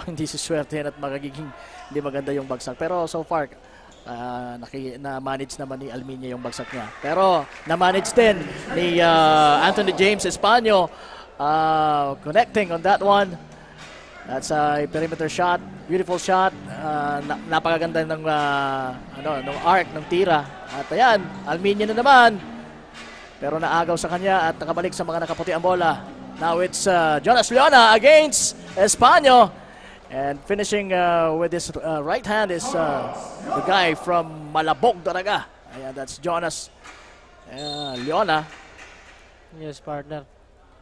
hindi siswertehin at magiging hindi maganda yung bagsak. Pero so far na-manage naman ni Alminya yung bagsak niya. Pero na-manage din ni Anthony James Espanyo connecting on that one. That's a perimeter shot. Beautiful shot. Napakaganda ng arc ng tira. At ayan, Alminya na naman. Pero naagaw sa kanya at nakabalik sa mga nakaputi ang bola. Now it's Jonas Leona against Espanyo. And finishing with his right hand is the guy from Malabog talaga. Ayan, that's Jonas Leona. Yes, partner.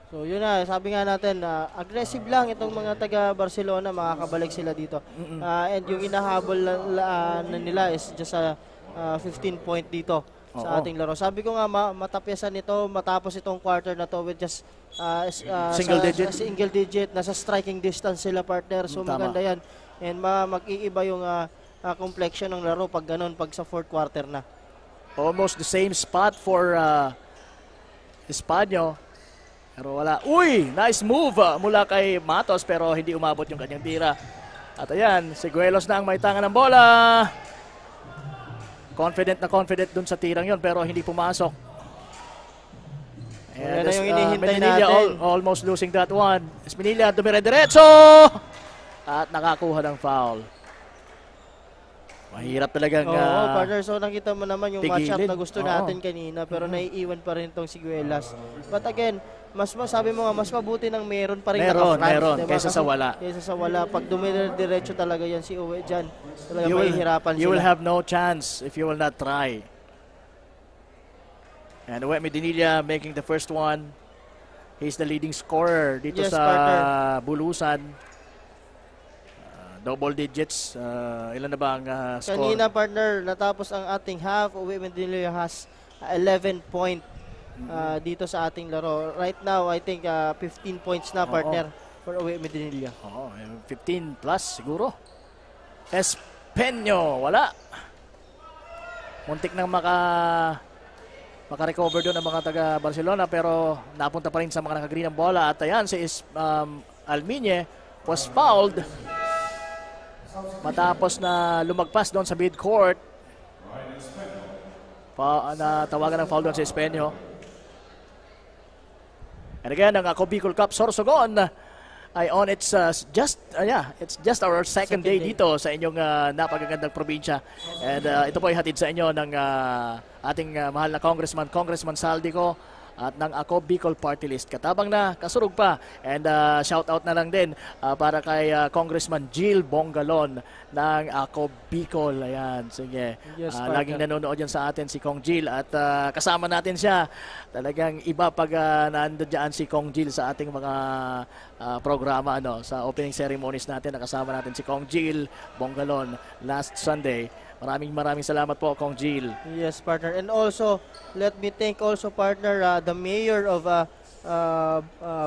So yun na, sabi nga natin, aggressive lang itong mga taga Barcelona, makakabalik sila dito. And yung inahabol na nila is just a 15 point dito sa ating laro. Sabi ko nga, matapyasan nito matapos itong quarter na to with just single digit, nasa striking distance sila, partner. So maganda yan. And mag-iiba yung complexion ng laro pag ganun, pag sa fourth quarter na. Almost the same spot for Espanyo. Pero wala. Uy! Nice move mula kay Matos pero hindi umabot yung kanyang tira. At ayan, Siguelos na ang may tangan ng bola. Confident dun sa tirang yon pero hindi pumasok. Yan na yung inihintay natin. Almost losing that one. Esminilla dumire-diretso! At nakakuha ng foul. Mahirap talagang partner. So nakita mo naman yung matchup na gusto natin kanina pero naiiwan pa rin itong Siguelas. But again, sabi mo nga, mas mabuti nang meron pa rin meron, diba? Kaysa sa wala. Kaysa sa wala. Pag dumire-diretso talaga yan si Uwe dyan, talaga mahihirapan sila. You will have no chance if you will not try. And Uwe Medinilla making the first one. He's the leading scorer dito sa Bulusan. Double digits. Ilan na ba ang score? Kanina, partner, natapos ang ating half. Uwe Medinilla has 11 point dito sa ating laro. Right now, I think 15 points na, partner, for Uwe Medinilla. 15 plus siguro. Espanyo, wala. Muntik nang maka-recover doon ang mga taga Barcelona pero napunta pa rin sa mga nakagreen ng bola. At ayan, si Alminya was fouled matapos na lumagpas doon sa mid-court. Natawagan ng foul doon sa Espanyo. And again, ang Ako Bicol Cup Sorsogon ay on its it's just our second day dito sa inyong napakagandang probinsya. And ito po ay hatid sa inyo ng ating mahal na Congressman Saldico at ng Ako Bicol Party List. Katabang na, kasurog pa. And shout out na lang din para kay Congressman Jill Bongalon ng Ako Bicol. Ayan, sige. Yes, Laging nanonood yan sa atin si Kong Jill at kasama natin siya. Talagang iba pag nandiyan si Kong Jill sa ating mga programa sa opening ceremonies natin. Nakasama natin si Kong Jill Bongalon last Sunday. Maraming salamat po, Kong Jill. Yes, partner. And also, let me thank also, partner, the mayor of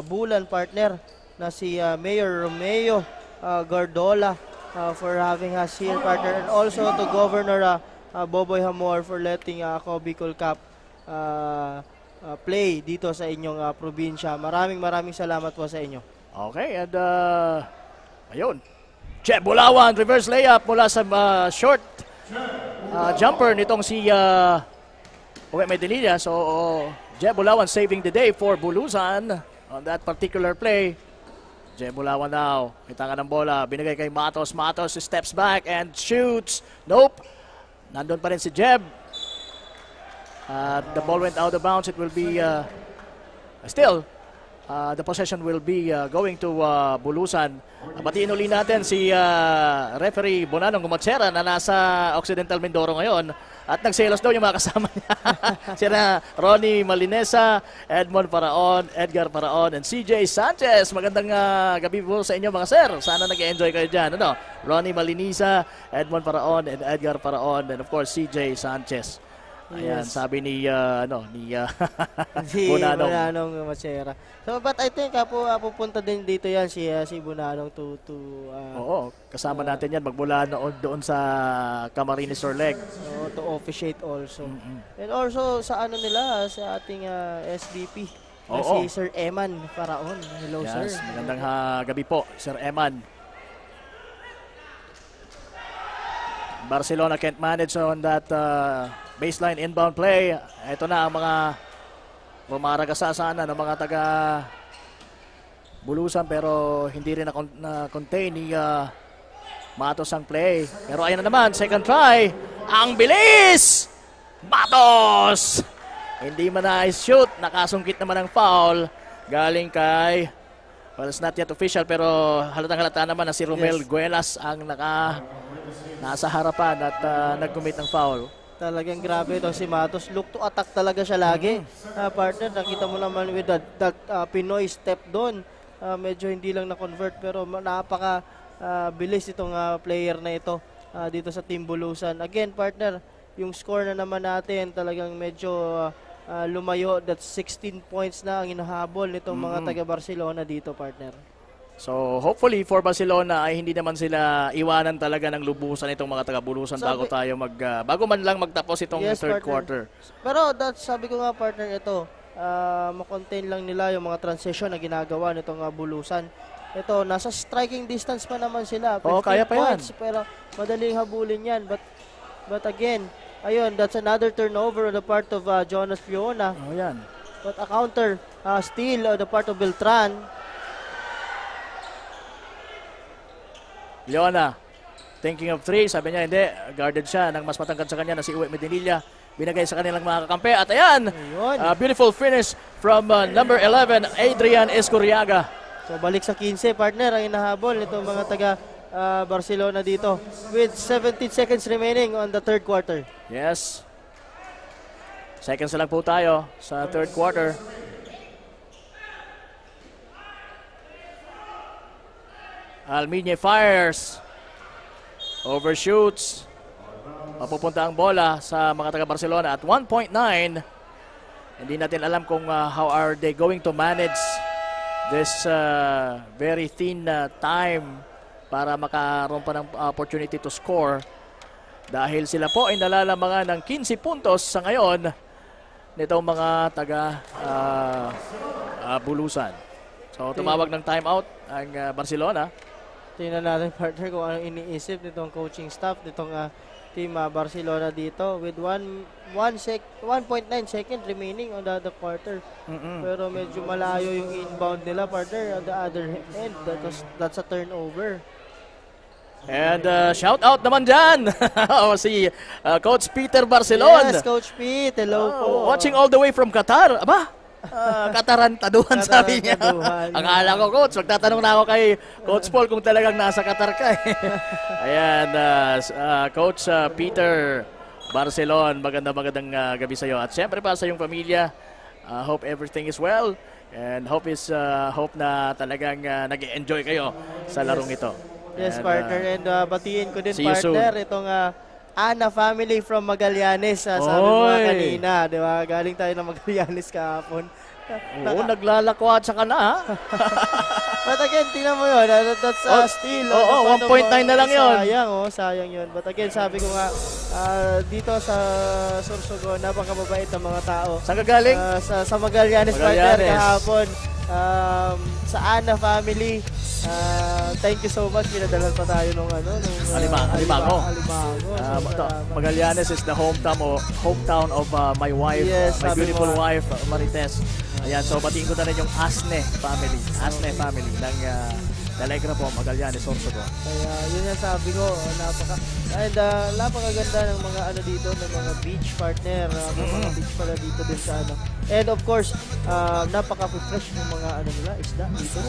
Bulan, partner, na si Mayor Romeo Gardola for having us here, partner. And also to Governor Boboy Hamor for letting Ako Bicol Cup play dito sa inyong probinsya. Maraming salamat po sa inyo. Okay, and ayun. Jeb Bulawan, reverse layup mula sa short jumper nitong si Uwe Medellilla. So, Jeb Bulawan saving the day for Bulusan on that particular play. Jeb Bulawan now. Kita ka ng bola. Binigay kay Matos. Matos steps back and shoots. Nope. Nandun pa rin si Jeb. The ball went out of bounds. It will be still the possession will be going to Bulusan. Batiin uli natin si referee Bonanong Gumatsera na nasa Occidental Mindoro ngayon at nagselos daw yung mga kasama niya. Sina Ronnie Malinesa, Edmond Paraon, Edgar Paraon, and CJ Sanchez. Magandang gabi po sa inyo mga sir. Sana nag-enjoy kayo dyan. Ronnie Malinesa, Edmond Paraon, and Edgar Paraon, and of course CJ Sanchez. Ayan, yes. Sabi ni Bunanong Macera. So, but I think pupunta din dito yan si Bunanong to oo, kasama natin yan magmula doon sa Camarines Orleg. To officiate also. And also sa nila sa ating SVP. Si Sir Eman Paraon. Hello, yes, sir. Magandang gabi po, Sir Eman. Barcelona can't manage on that baseline inbound play. Ito na ang mga rumaragasa sana ng mga taga Bulusan pero hindi rin na-contain ni Matos ang play. Pero ayan na naman, second try. Ang bilis! Matos! Hindi man na-shoot. Nakasungkit naman ang foul. Galing kay, well, it's not yet official pero halatang-halata naman na si Romel Guelas ang nasa harapan at nag-commit ng foul. Talagang grabe ito si Matos. Look to attack talaga siya lagi. Partner, nakita mo naman with that Pinoy step doon. Medyo hindi lang na-convert pero napaka bilis itong player na ito dito sa Team Bulusan. Again, partner, yung score na naman natin talagang medyo lumayo. That's 16 points na ang inahabol nitong mga taga-Barcelona dito, partner. So, hopefully for Barcelona ay hindi naman sila iwanan talaga ng lubusan itong mga taga-Bulusan bago man lang magtapos itong third quarter. Pero sabi ko nga, partner, ito, makontain lang nila yung mga transition na ginagawa nitong Bulusan. Ito, nasa striking distance pa naman sila. Kaya pa yan. Pero madaling habulin yan. But again, ayun, that's another turnover on the part of Jonas Fiona. Yan. But a counter steal on the part of Beltran. Leona, thinking of three, sabi niya hindi, guarded siya ng mas matangkad sa kanya na si Uwe Medellilla. Binagay sa kanilang mga kakampi at ayan, beautiful finish from number 11, Adrian Escoriaga. So balik sa 15, partner, ang inahabol nitong mga taga Barcelona dito with 17 seconds remaining on the third quarter. Yes. Seconds lang po tayo sa third quarter. Almiñe fires. Overshoots. Mapupunta ang bola sa mga taga-Barcelona at 1.9. Hindi natin alam kung how are they going to manage this very thin time para makaroon pa ng opportunity to score. Dahil sila po ay nalalamangan ng 15 puntos sa ngayon nitong mga taga-Bulusan. So tumawag ng timeout ang Barcelona. Tingnan natin, partner, kung anong iniisip nitong coaching staff nitong team Barcelona dito with 1.9 second remaining on the other quarter. Pero medyo malayo yung inbound nila, partner. On the other end, that's a turnover. And shout out naman dyan si Coach Peter Barcelona. Yes, Coach Pete. Hello po. Watching all the way from Qatar. Aba, Katarantaduhan, sabi niya. Katarantaduhan. Akala ko, Coach, magtatanong na ako kay Coach Paul kung talagang nasa Qatar ka. Ayan, Coach Peter Barcelon, magandang gabi sa iyo. At syempre pa sa iyong pamilya, hope everything is well. And hope na talagang nag-enjoy kayo sa larong ito. Yes, and, partner. And batiin ko din, see you partner, soon. itong Ana family from Magallanes. Sabi mo kanina, di ba? Galing tayo ng Magallanes kahapon. Oo, naglalakwat sa kana, ha? But again, tingnan mo yun. That's still. Oo, 1.9 na lang yun. Sayang yun. But again, sabi ko nga, dito sa Sorsogon, napakababait ng mga tao. Saan ka galing? Sa Magallanes, partner, kahapon. Sa Ana family, thank you so much. Pinadalan pa tayo nung Alimango. Magallanes is the hometown of my wife, yes, my beautiful wife, Marites. Ayan, so batiin ko na rin yung Asne family ng Dalegra po, Magallanes, Sorsogon. Kaya yun yung sabi ko, napakaganda ng mga dito, ng mga beach partner, mga beach pala dito din sa And of course, napaka-fresh ng mga nila, isda dito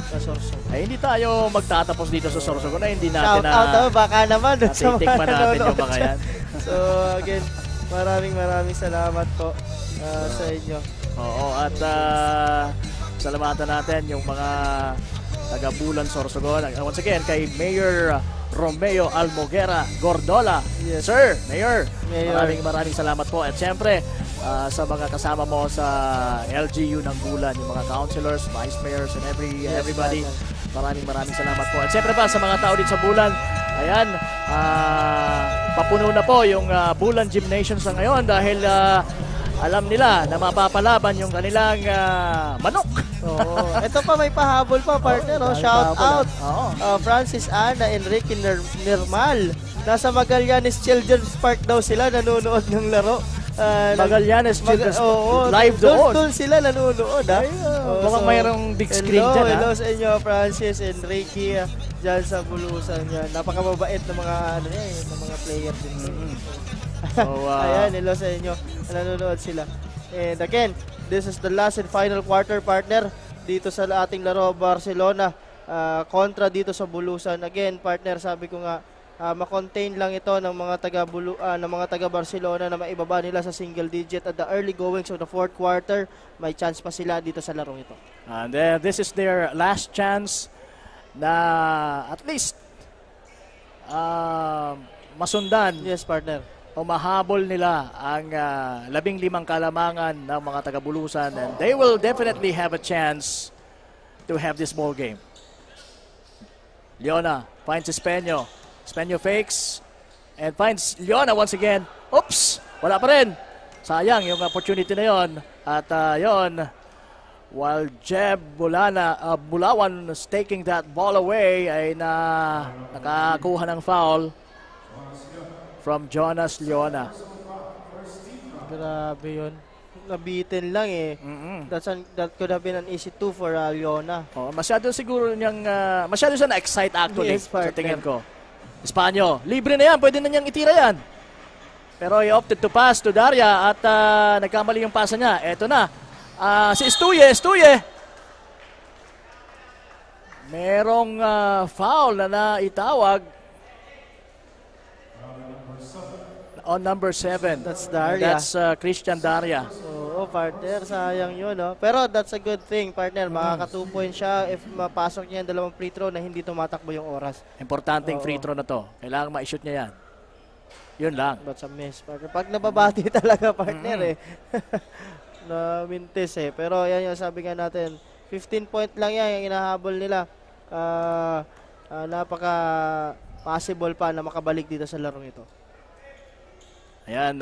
sa Sorsogon. Ay, hindi tayo magtatapos dito sa Sorsogon na hindi natin shout out, baka naman sa titikman natin yung mga yan. So again, maraming salamat po sa inyo. Oo, at salamatan natin yung mga taga-Bulan, Sorsogon. Once again, kay Mayor Romeo Almoguera Gordola. Yes. Sir, Mayor, maraming salamat po. At syempre, sa mga kasama mo sa LGU ng Bulan, yung mga councilors, vice mayors, and everybody, maraming salamat po. At syempre pa, sa mga tao dito sa Bulan, ayan, papuno na po yung Bulan Gymnasium sa ngayon dahil alam nila na mapapalaban yung kanilang manok. Ito pa, may pahabol pa, partner. Shout out. Francis Ana, Enrique Nirmal. Nasa Magallanes Children's Park daw sila, nanonood ng laro. Magallanes Children's Park. Live doon. Doon sila nanonood. Mukhang mayroong big screen dyan. Hello sa inyo, Francis, Enrique, dyan sa Bulusan. Napakababait ng mga, ng mga player din. Ayan, hello sa inyo. Nanonood sila. And again, this is the last and final quarter, partner, dito sa ating laro, Barcelona kontra dito sa Bulusan. Again, partner, sabi ko nga, ma-contain lang ito ng mga taga Barcelona na maibaba nila sa single digit at the early goings of the fourth quarter. May chance pa sila dito sa larong ito. And this is their last chance na at least masundan. Yes, partner. O mahabol nila ang 15 kalamangan ng mga taga-Bulusan, and they will definitely have a chance to have this ball game. Leona finds Espeño. Espeño fakes and finds Leona once again. Oops! Wala pa rin. Sayang yung opportunity na yon. At yon, while Jeb Bulawan is taking that ball away, ay nakakuha ng foul from Jonas Leona. Grabe yun. Nabitin lang eh. That could have been an easy 2 for Leona. Masyado siya na-excite actually, yes, sa tingin ko. Espanyo, libre na yan. Pwede na niyang itira yan. Pero he opted to pass to Daria at nagkamali yung pasa niya. Eto na. Si Estuye. Merong foul na naitawag on number 7. That's Daria. That's Christian Daria. Oo, partner, sayang yun. Pero that's a good thing, partner. Makaka 2 points siya if mapasok niya yung 2 free throw na hindi tumatakbo yung oras. Importanteng free throw na to. Kailangan ma-shoot niya yan. Yun lang. That's a miss, partner. Pag nababati talaga, partner na-mintis Pero yan yung sabi nga natin, 15 point lang yan yung inahabol nila. Napaka-possible pa na makabalik dito sa larong ito. Ayan,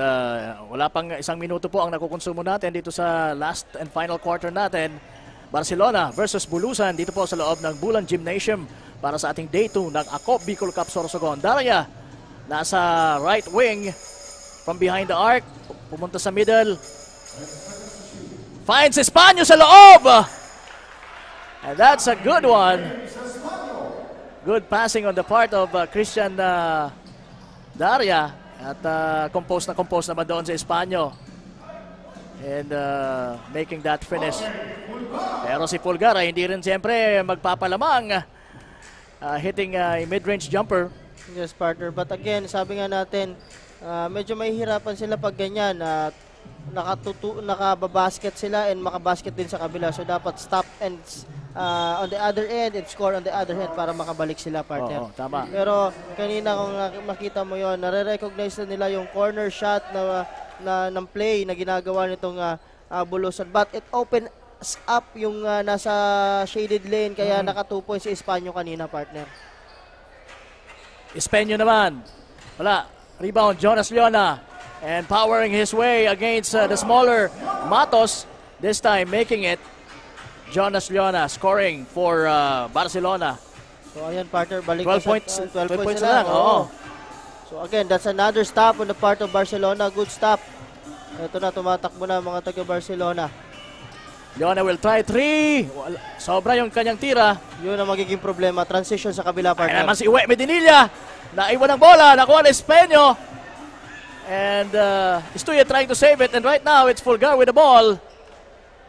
wala pang 1 minuto po ang nakukonsumo natin dito sa last and final quarter natin. Barcelona versus Bulusan dito po sa loob ng Bulan Gymnasium para sa ating day 2 ng Ako Bicol Cup Sorsogon. Daria, nasa right wing from behind the arc, pumunta sa middle. Finds Espanyo sa loob! And that's a good one. Good passing on the part of Christian Daria. At compose naman doon sa Espanyo. and making that finish. Pero si Pulgar ay hindi rin siyempre magpapalamang hitting a mid-range jumper. Yes, partner. But again, sabi nga natin, medyo mahihirapan sila pag ganyan. Nakababasket sila and makabasket din sa kabila. So dapat stop and on the other end and score on the other end para makabalik sila, partner. Oo, tama. Pero kanina kung makita mo yon, nare-recognize na nila yung corner shot ng play na ginagawa nitong Bulusan. But it opens up yung nasa shaded lane kaya naka 2 points si Espanyo kanina, partner. Espanyo naman. Wala. Rebound, Jonas Leona. And powering his way against the smaller Matos. This time making it Jonas Leona scoring for Barcelona. So ayan, partner, balik 12 points, 12 points na lang. Oo. So again, that's another stop on the part of Barcelona. Good stop. Ito na, tumatakbo na mga taga-Barcelona. Leona will try 3. Sobra yung kanyang tira. Yun ang magiging problema. Transition sa kabila, partner. Ayan naman si Uwe Medinilla. Naiwan ng bola. Nakuha ni Espanyo. And Estuya trying to save it. And right now, it's Fulgar with the ball.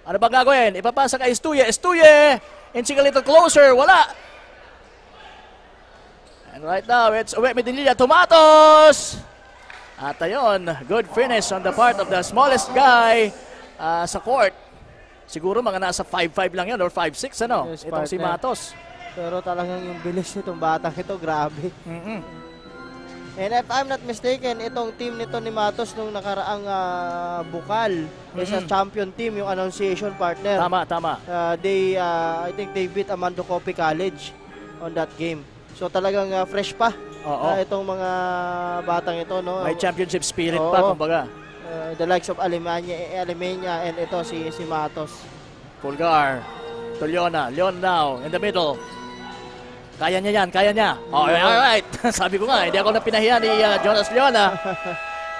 Ano bang gagawin? Ipapasa kay Estuya. Estuya! Inching a little closer. Wala. And right now, it's Uwe Medinilla. Tomatos! At ayun, good finish on the part of the smallest guy sa court. Siguro mga nasa 5'5 lang yan or 5'6 ano? Yes, itong si Matos. Pero talagang yung bilis nitong batang ito, grabe. And if I'm not mistaken, itong team nito ni Matos nung nakaraang bukal is a champion team, yung Annunciation, partner. Tama, tama. I think they beat Amando Cope College on that game. So talagang fresh pa itong mga batang ito, no? May championship spirit pa, kumbaga. The likes of Alemania and ito si Matos. Pulgar to Leona. Leon now in the middle. Kaya niya yan, kaya niya. Oh, alright. Sabi ko nga, hindi ako na pinahiya ni Jonas Leona.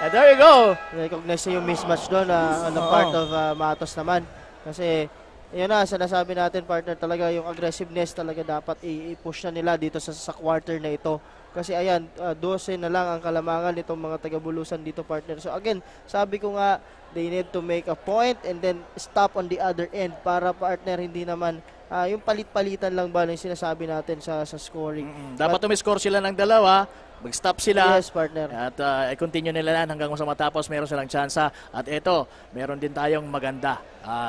And there you go. Recognize niya yung mismatch doon on the part of Matos naman. Kasi, yun na, sinasabi natin, partner, talaga yung aggressiveness talaga dapat i-push na nila dito sa quarter na ito. Kasi ayan, 12 na lang ang kalamangan nitong mga taga-Bulusan dito, partner. So again, sabi ko nga, they need to make a point and then stop on the other end para, partner, hindi naman yung palit-palitan lang ba yung sinasabi natin sa scoring. Dapat tumiscore sila ng dalawa, mag-stop sila. Yes, partner. At i-continue nila yan hanggang sa matapos meron silang tsansa. At ito, meron din tayong maganda.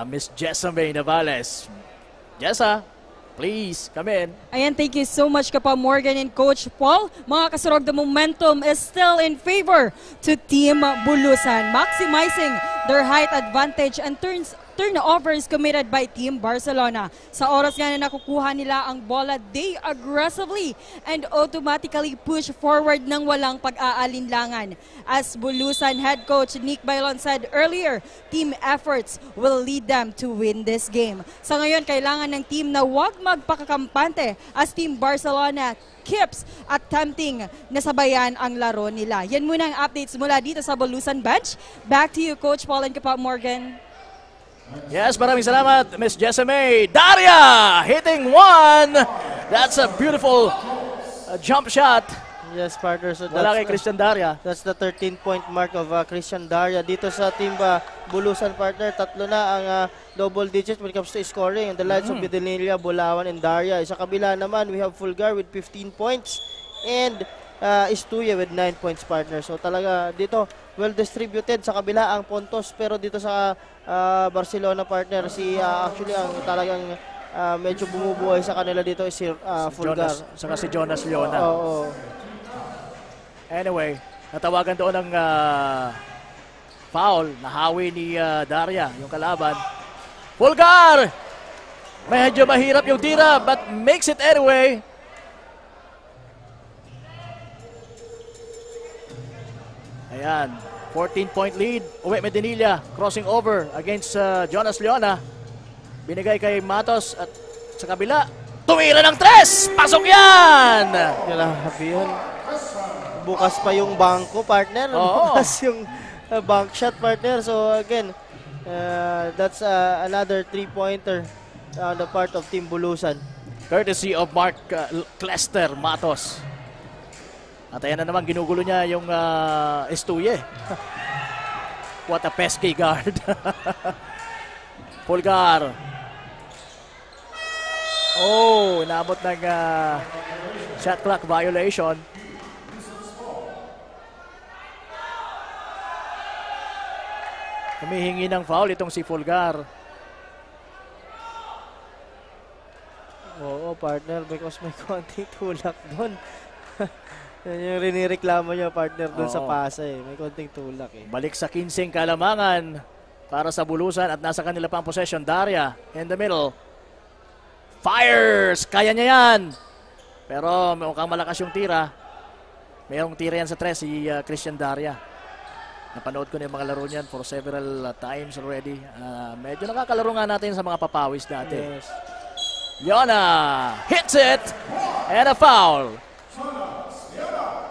Miss Jessa May Navales. Jessa, please, come in. Ayan, thank you so much Kapa Morgan and Coach Paul. Mga kasurog, the momentum is still in favor to Team Bulusan, maximizing their height advantage and turnovers committed by Team Barcelona. Sa oras nga na nakukuha nila ang bola, they aggressively and automatically push forward ng walang pag-aalinlangan. As Bulusan head coach Nick Bailon said earlier, team efforts will lead them to win this game. Sa ngayon, kailangan ng team na huwag magpakakampante as Team Barcelona keeps attempting na sabayan ang laro nila. Yan muna ang updates mula dito sa Bulusan bench. Back to you, Coach Paul and Kapa Morgan. Yes, maraming salamat, Miss Jessa May. Daria hitting one. That's a beautiful jump shot. Yes, partner. So wala kay Christian Daria. That's the 13-point mark of Christian Daria. Dito sa team Bulusan, partner, tatlo na ang double digits when it comes to scoring. And the likes of Medinilla, Bulawan, and Daria. Sa kabila naman, we have Fulgar with 15 points. And Estuya with 9 points, partner. So talaga dito, well distributed sa kabila ang puntos. Pero dito sa Barcelona, partner, actually ang talagang medyo bumubuhay sa kanila dito is si Fulgar. Saka si Jonas Leona. Anyway, natawagan doon ng foul. Nahawi ni Daria yung kalaban. Fulgar! Medyo mahirap yung tira but makes it anyway. Ayan, 14-point lead. Uwe Medinilla crossing over against Jonas Leona. Binigay kay Matos at sa kabila. Tumira ng 3! Pasok yan! Grabe yun. Bukas pa yung bangko, partner. Bukas yung bank shot, partner. So again, that's another 3-pointer on the part of Team Bulusan. Courtesy of Mark Clester Matos. At ayan na naman, ginugulo niya yung Estuye. what a pesky guard. Pulgar. Oh, inabot ng shot clock violation. Humihingi ng foul itong si Pulgar. Oo, partner, because may konting tulak doon. Yan yung rinireklamo niya, partner, doon sa pasa eh. May konting tulak eh. Balik sa 15 kalamangan para sa Bulusan at nasa kanila pang possession. Daria in the middle. Fires! Kaya niya yan! Pero mukhang malakas yung tira. Mayroong tira yan sa tres, si Christian Daria. Napanood ko na yung mga laro niyan for several times already. Medyo nakakalaro nga natin sa mga papawis dati. Yes. Yona hits it! And a foul!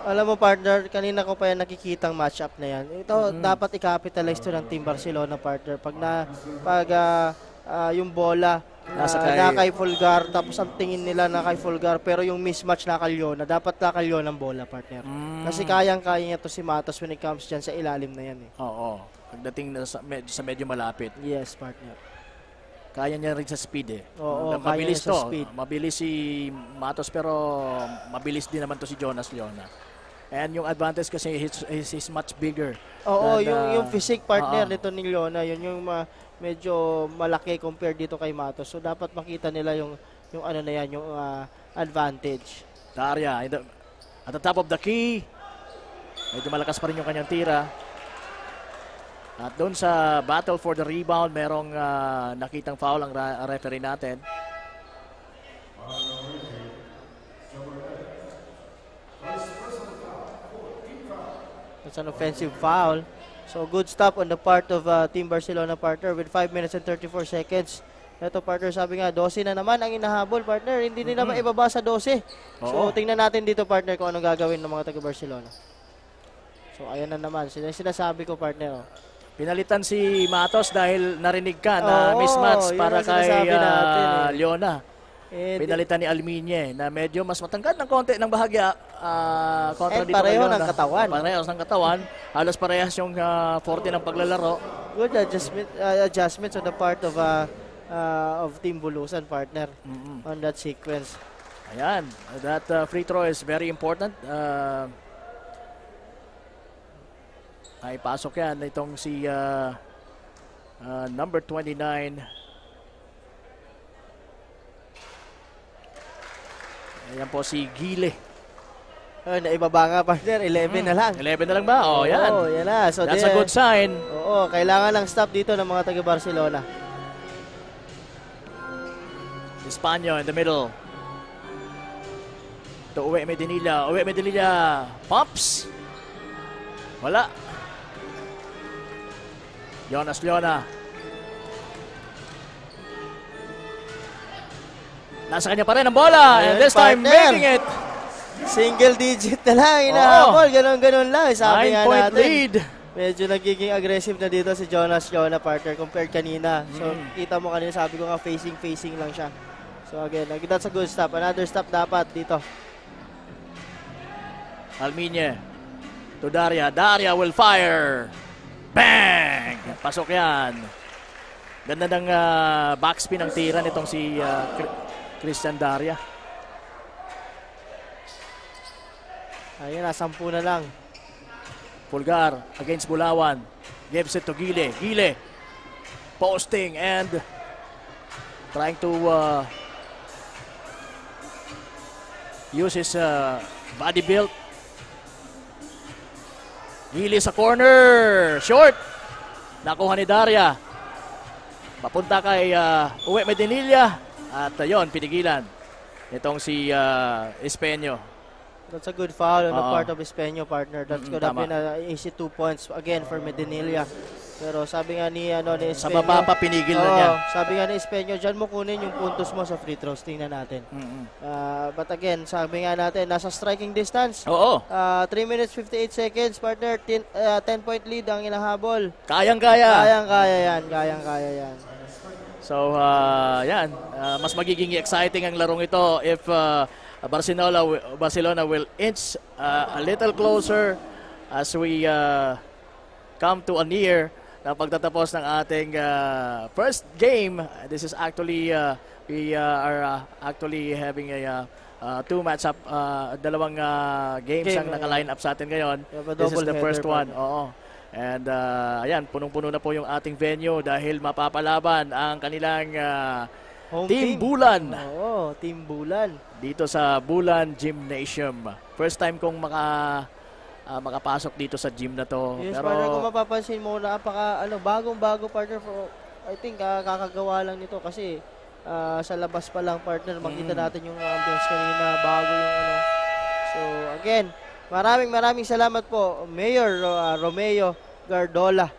Alam mo, partner, kanina ko pa yan nakikitang matchup na yan. Ito, dapat i-capitalize to ng Team Barcelona, partner. Pag yung bola nasa kay Pulgar, tapos ang tingin nila na kay Pulgar, pero yung mismatch na kay Leona, dapat na kay Leona ang bola, partner. Kasi kayang-kaya niya to si Matos when it comes dyan sa ilalim na yan. Eh. Oo. Pagdating na sa medyo malapit. Yes, partner. Kaya niya rin sa speed eh. Oo, mabilis kaya niya sa to. speed. Mabilis si Matos pero mabilis din naman to si Jonas Leona. And yung advantage kasi is much bigger. Oo, yung physique partner nito ni Leona, yun yung medyo malaki compared dito kay Matos. So dapat makita nila yung ano na yan, yung advantage. Daria at the top of the key. Medyo malakas pa rin yung kanyang tira. At doon sa battle for the rebound, merong nakitang foul ang referee natin. It's an offensive foul. So good stop on the part of Team Barcelona, partner, with 5 minutes and 34 seconds. Ito, partner, sabi nga, 12 na naman ang inahabol, partner. Hindi nila maibaba sa 12. So tingnan natin dito, partner, kung anong gagawin ng mga taga-Barcelona. So ayan na naman. Sinasabi ko, partner. Pinalitan si Matos dahil narinig ka na mismatch para kay Leona. Pinalitan ni Alminye na medyo mas matangkad ng konti ng bahagya kontra dito pareho ng katawan. Parehas ng katawan. Halos parehas yung 40 ng paglalaro. Good adjustments on the part of Team Bulusan, partner, on that sequence. Ayan, that free throw is very important. Ay pasok yan itong si number 29. Ayan po si Gile. Naibaba nga, partner. 11 na lang. 11 na lang ba? Oh, yan. Oo, yan na. So, that's a good sign. Oo, kailangan ng stop dito ng mga taga-Barcelona. Espanyo in the middle. To Uwe Medinilla. Uwe Medinilla. Pops. Wala. Jonas Leona. Nasa kanya pa rin ang bola. And this time, making it. Single digit na lang. Inahabol. Ganon-ganon lang. Sabi nga 9-point natin. lead. Medyo nagiging aggressive na dito si Jonas Leona, partner, compared kanina. So, kita mo kanina, sabi ko nga, facing lang siya. So, again, that's a good stop. Another stop dapat dito. Alminye. To Daria. Daria will fire. Bang! Pasok yan. Ganda ng backspin ng tira nitong si Christian Daria. Ayun na, 10 na lang. Pulgar against Bulawan. Gives it to Gile. Gile. Posting and trying to use his body build. Gile sa corner. Short. Nakuha ni Daria. Papunta kay Uwe Medinilla. At yon pinigilan. Itong si Espeño. That's a good foul on the part of Espeño, partner. That could have been an easy 2 points again for Medinilla. Pero sabi nga ni Espeño, sa baba pa pinigil na niya. Sabi nga ni Espeño, dyan mo kunin yung puntos mo sa free throws. Tingnan natin. But again, sabi nga natin, nasa striking distance. Oo. 3 minutes 58 seconds, partner. 10-point lead ang inahabol. Kayang-kaya. Kayang-kaya yan. So, yan. Mas magiging exciting ang larong ito if Barcelona will inch a little closer as we come to a near na pagtatapos ng ating first game. This is actually, we are actually having a two match-up, dalawang games ang naka-line up sa atin ngayon. This is the first one. Oo. And ayan, punong-puno na po yung ating venue dahil mapapalaban ang kanilang Team Bulan. Oo, Team Bulan. Dito sa Bulan Gymnasium. First time kong makapasok dito sa gym na to. Yes, pero partner, kung mapapansin mo, bagong-bago partner. I think kakagawa lang nito kasi sa labas pa lang partner, makita natin yung ambience kanina, bago yung So again, maraming salamat po Mayor Romeo Gardola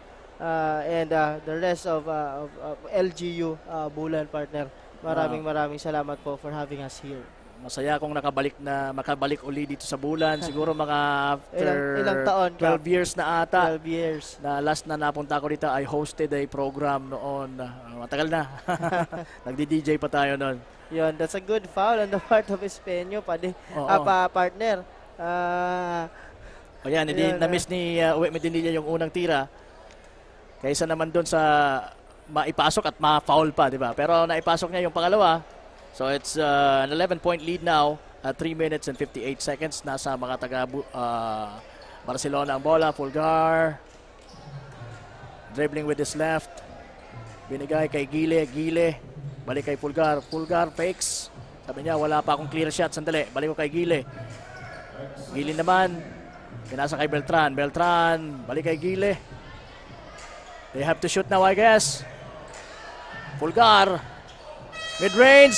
and the rest of LGU Bulan partner. Maraming salamat po for having us here. Masaya akong makabalik uli dito sa Bulan. Siguro mga after ilang taon 12 years na ata. 12 years. Na last na napunta ko dito, I hosted a program noon. Matagal na. Nagdi-DJ pa tayo noon. Yun, that's a good foul on the part of Espeño, partner. Ayan, na-miss ni Uwe Medinilla yung unang tira. Kaysa naman doon sa maipasok at ma-foul pa, di ba? Pero naipasok niya yung pangalawa. So it's an 11-point lead now at 3 minutes and 58 seconds. Nasa mga taga Barcelona ang bola. Fulgar dribbling with his left. Binigay kay Gile. Balik kay Fulgar. Fulgar fakes. Sabi niya, wala pa akong clear shot. Sandali, balik ko kay Gile. Gile naman. Pinasa kay Beltran. Balik kay Gile. They have to shoot now, I guess. Fulgar. Mid-range.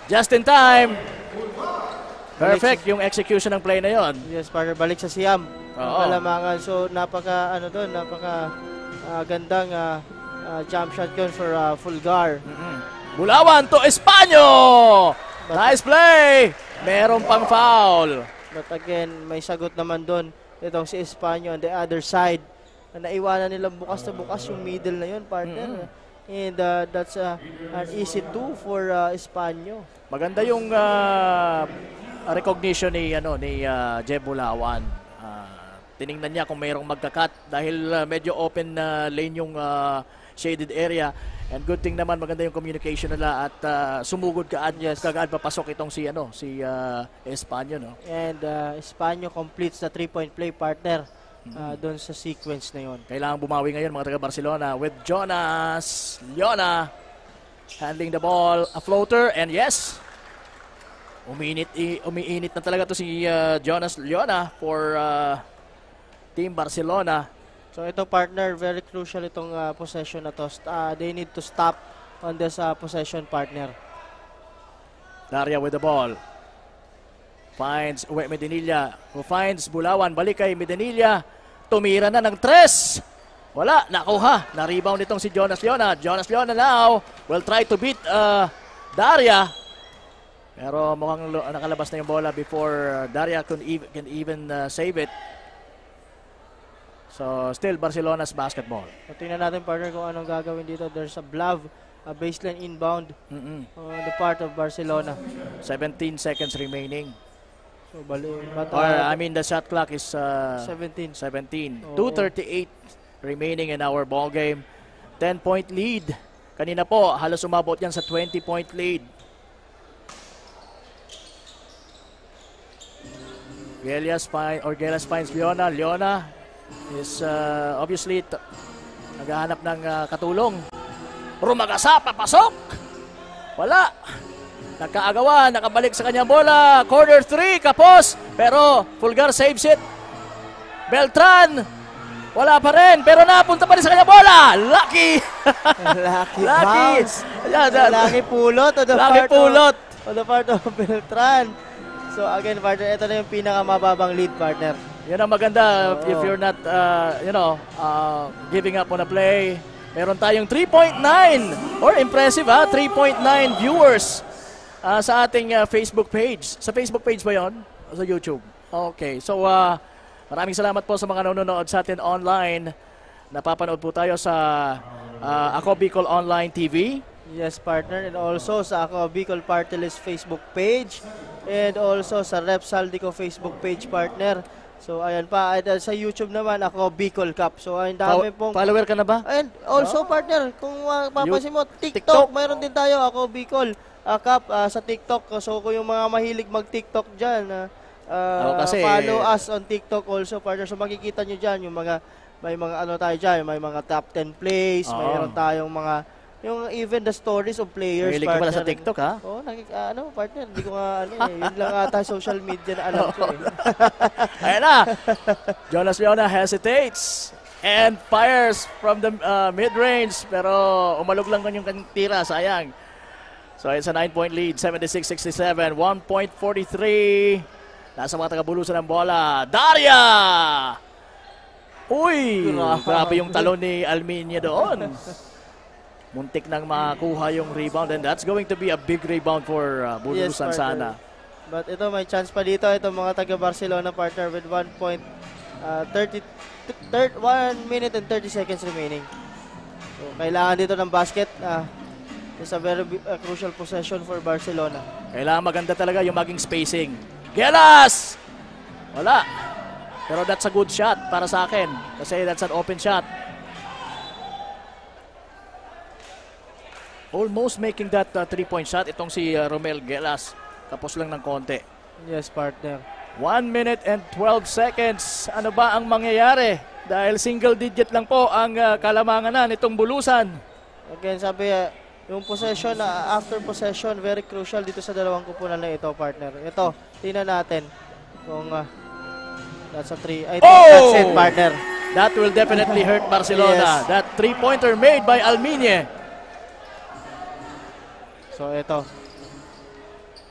Just in time. Perfect yung execution ng play na yon. Yes, partner, balik sa Siam. Kalamangan. So, napaka gandang jump shot yun for Fulgar. Bulawan to Espanyo! Nice play! Meron pang foul. But again, may sagot naman doon. Itong si Espanyo on the other side. Naiwanan nilang bukas na bukas yung middle na yun, partner. And that's an easy 2 for Espanyo. Maganda yung recognition ni Jeb Bulawan. Tiningnan niya kung mayroong magkakat dahil medyo open lane yung shaded area. And good thing naman, maganda yung communication nila at sumugod kagad papasok itong si Espanyo, no? And Espanyo completes the 3-point play, partner. Doon sa sequence na yon. Kailangan bumawi ngayon mga taga Barcelona with Jonas Leona handling the ball, a floater, and yes, umiinit na talaga to si Jonas Leona for Team Barcelona. So ito, partner, very crucial itong possession na to. They need to stop on this possession, partner. Daria with the ball. Finds Uwe Medinilla, who finds Bulawan. Balik kay Medinilla. Tumira na ng 3. Wala, nakuha. Na-rebound itong si Jonas Leona. Jonas Leona now will try to beat Daria. Pero mukhang nakalabas na yung bola before Daria can even save it. So, still Barcelona's basketball. Tingnan natin, partner, kung anong gagawin dito. There's a baseline inbound on the part of Barcelona. 17 seconds remaining. So, the shot clock is 17. 2:38 remaining in our ball game. 10-point lead. Kanina po, halos umabot yan sa 20-point lead. Gelias finds Leona. Leona is obviously naghahanap ng katulong. Rumagasa, papasok! Wala! Nagkaagawa, nakabalik sa kanyang bola. Corner 3, kapos. Pero Fulgar saves it. Beltran, wala pa rin. Pero napunta pa rin sa kanyang bola. Lucky! Lucky pulot on the part of Beltran. So again, partner, ito na yung pinakamababang lead, partner. Yan ang maganda if you're not, giving up on a play. Meron tayong 3.9 or impressive 3.9 viewers sa ating Facebook page. Sa Facebook page ba yon? O sa YouTube? Okay. So, maraming salamat po sa mga nanonood sa atin online. Napapanood po tayo sa Ako Bicol Online TV. Yes, partner. And also sa Ako Bicol Party List Facebook page. and also sa Rep Saldico Facebook page, partner. So ayan pa, sa YouTube naman ako Bicol Cup. So ayun, dami pong follower ka na ba? And also partner, kung papansin mo, TikTok, mayroon din tayo, ako Bicol Cup sa TikTok. So kung yung mga mahilig mag-TikTok diyan, follow us on TikTok also, partner. So makikita nyo diyan yung mga may mga ano tayo diyan, may mga top 10 plays, mayroon tayong mga yung even the stories of players. Mahilig ka pala sa TikTok, ha? Oo, partner, hindi ko nga yun lang ata social media na alam ko Ayan na. Jonas Leona hesitates and fires from the mid-range, pero umalog lang yung kanyang tira, sayang. So it's a 9-point lead, 76-67, 1.43. Nasa mga taga-bulusan ng bola. Daria! Uy! Grabe yung talon ni Alminia doon. Muntik nang makuha yung rebound, and that's going to be a big rebound for Bulusan sana. But ito, may chance pa dito. Ito mga taga-Barcelona, partner, with 1 minute and 30 seconds remaining. So, kailangan dito ng basket. It's a very crucial possession for Barcelona. Kailangan maganda talaga yung maging spacing. Gelas! Wala. Pero that's a good shot para sa akin. Kasi that's an open shot. Almost making that 3-point shot. Itong si Romel Gelas. Tapos lang ng konti. Yes, partner. 1 minute and 12 seconds. Ano ba ang mangyayari? Dahil single digit lang po ang kalamangan na nitong Bulusan. Again, sabi, yung possession, after possession, very crucial dito sa dalawang kupunan na ito, partner. Ito, tingnan natin. Kung that's a 3. I think that's it, partner. That will definitely hurt Barcelona. Yes. That 3-pointer made by Alminie. So ito,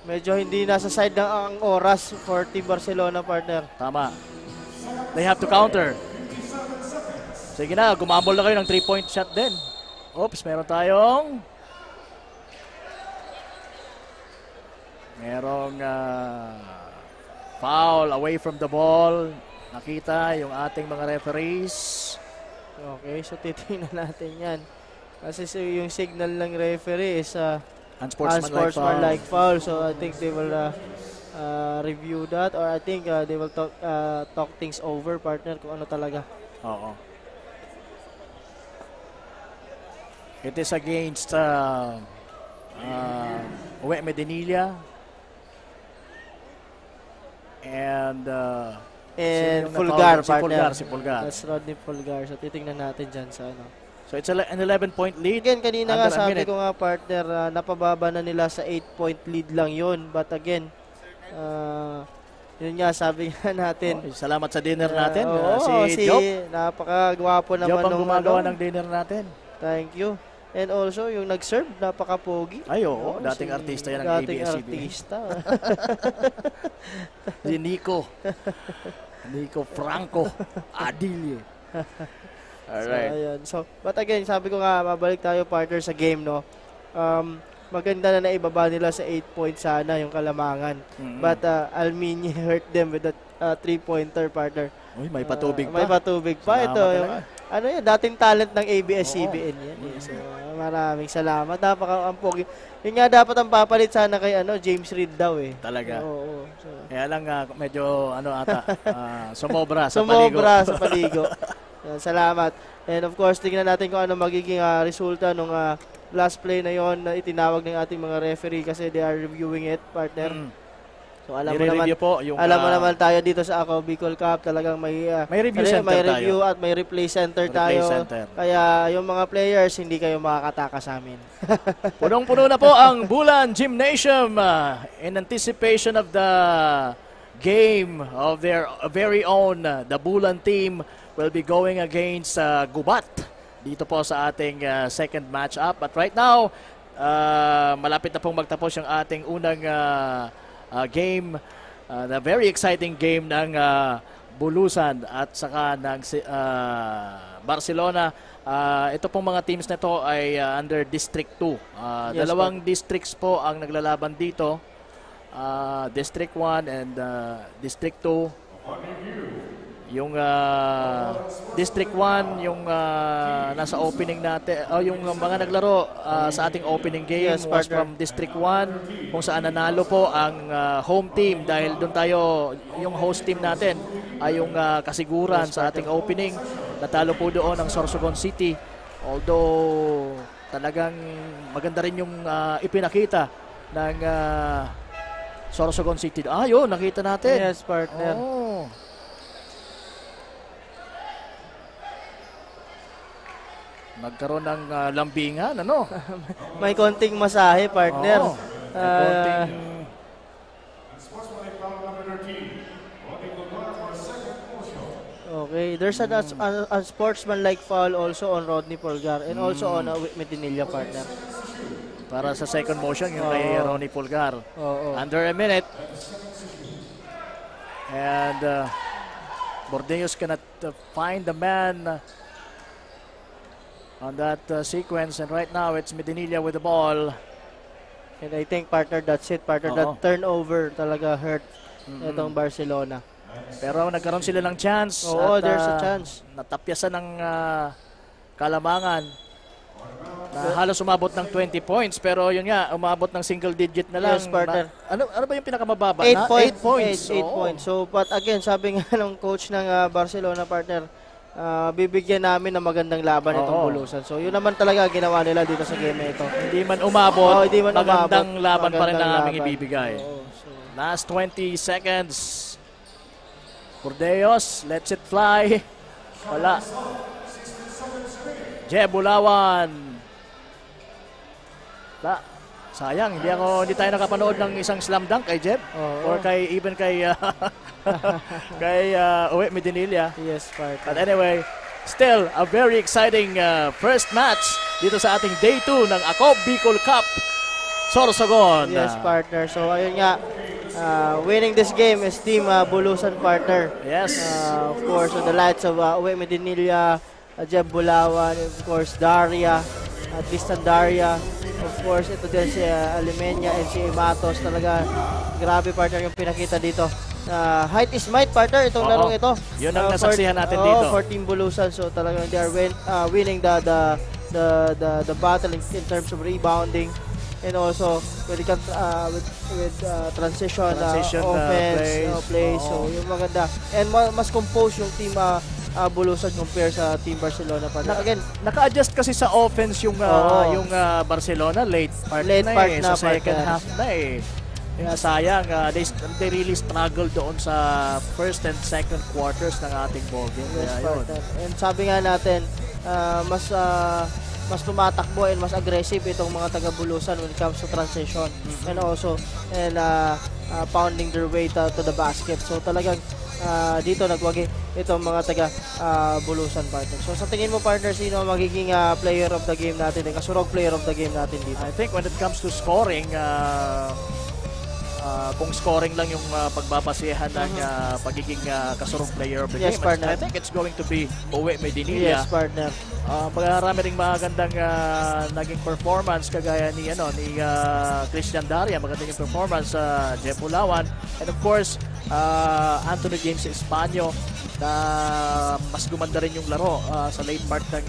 medyo hindi nasa side ng ang oras for Team Barcelona, partner. Tama. They have to counter. Sige na, gumambol na kayo ng 3-point shot din. Oops, meron tayong foul away from the ball. Nakita yung ating mga referees. Okay, so titingnan natin yan. Kasi yung signal ng referee is unsportsmanlike foul. So I think they will review that, or I think they will talk things over, partner, kung ano talaga. Oo. It is against Uwe Medinilla and Fulgar, partner. Si Fulgar. That's Rodney Fulgar. So titingnan natin dyan sa ano. So it's an 11-point lead. Again, kanina nga sabi ko nga, partner, napababa na nila sa 8-point lead lang yun. But again, yun nga, sabi nga natin. Salamat sa dinner natin. Si Job. Napakagwapo naman. Job ang gumagawa ng dinner natin. Thank you. And also, yung nag-serve, napaka-pogi. Ay, oo. Dating artista yan ng ABS-CBN. Dating artista. Si Nico Franco Adilye. Alright. So, but again, sabi ko nga, mabalik tayo, partner, sa game, no? Maganda na naibaba nila sa 8 points sana yung kalamangan. But Alminie hurt them with that 3-pointer, partner. Uy, may patubig pa. May patubig pa. Ito, ano yan, dating talent ng ABS-CBN yan. So, maraming salamat. Napaka-ampogi. Yun nga dapat ang papalit sana kay James Reed daw eh. Talaga. Oo. So, kaya lang medyo sumobra sa paligo. Salamat. And of course, tingnan natin kung ano magiging resulta nung last play na yon na itinawag ng ating mga referee kasi they are reviewing it, partner. So alam mo naman tayo dito sa Ako Bicol Cup, talagang may review at may replay center tayo. Kaya yung mga players, hindi kayo makakataka sa amin. Punong-puno na po ang Bulan Gymnasium in anticipation of the game of their very own. The Bulan team will be going against Gubat dito po sa ating second match-up. But right now, malapit na pong magtapos yung ating unang game, the very exciting game ng Bulusan at saka ng Barcelona. Ito pong mga teams na ito ay under District 2. Dalawang districts po ang naglalaban dito. District 1 and District 2. yung District 1, yung nasa opening natin, yung mga naglaro sa ating opening game was from District 1, kung saan nanalo po ang home team dahil doon tayo, yung host team natin ay yung Kasiguran sa ating opening. Natalo po doon ang Sorsogon City. Although talagang maganda rin yung ipinakita ng Sorsogon City. Yun, nakita natin. Yes, partner. Oh. Nagkaroon ng lambingan, ano? May konting masahe, partner. Oo. Konting... Okay, there's a sportsman-like foul also on Rodney Pulgar and also on Medinilla, partner. Para sa second motion, yung kay Ronnie Pulgar. Under a minute. And Bordeos cannot find the man on that sequence, and right now it's Medinilla with the ball. And I think, partner, that's it, partner. That turnover talaga hurt itong Barcelona. Pero nagkaroon sila ng chance. Oo, there's a chance. Natapyasan ng Kalamangan. Halos umabot ng 20 points, pero yun nga, umabot ng single digit na lang. Yes, partner. Ano ba yung pinakamababa? 8 points. 8 8 points. So, but again, sabi nga ng coach ng Barcelona, partner, bibigyan namin ng magandang laban itong Bulusan. So, yun naman talaga ginawa nila dito sa game na ito. Hindi man umabot, hindi man magandang laban pa rin na aming laban. ibibigay. Last 20 seconds. Bordeos, lets it fly. Wala. Jeb Bulawan. Sayang, hindi tayo nakapanood ng isang slam dunk kay Jeb. Or kay Uwe Medinilla. Yes, partner. But anyway, still a very exciting first match dito sa ating day 2 ng ACOB Bicol Cup Sorsogon. Yes, partner. So, ayun nga, winning this game is Team Bulusan, partner. Yes. Of course, the lights of Uwe Medinilla, Jeb Bulawan, of course, Daria, Tristan Daria. Of course, ito din si Alimenya and si Matos. Talaga, grabe, partner, yung pinakita dito. Height is might, partner, itong larong ito. Yun ang nasaksihan natin dito. For Team Bulusan. So, talagang they are winning the battle in terms of rebounding. And also, when it comes with transition offense, play. So, yung maganda. And mas compose yung Team Bulusan compare sa Team Barcelona. Again, naka-adjust kasi sa offense yung Barcelona late part na sa second half na eh. Kaya sayang, they really struggled doon sa first and second quarters ng ating ballgame. Yes, and sabi nga natin, mas tumatakbo and mas aggressive itong mga taga-Bulusan when it comes to transition and also pounding their way to the basket. So talagang dito nagwagi itong mga taga-Bulusan, partner. So sa tingin mo, partner, sino magiging player of the game natin, kasurog player of the game natin dito? I think when it comes to scoring, kung scoring lang yung pagbabasihan ng pagiging kasurong player of the game, I think it's going to be Uwe Medinilla. Yes, partner. Marami ring magandang naging performance kagaya ni Christian Daria, magandang yung performance sa Jeb Bulawan, and of course Anthony James Espanyo na mas gumanda rin yung laro sa late part ng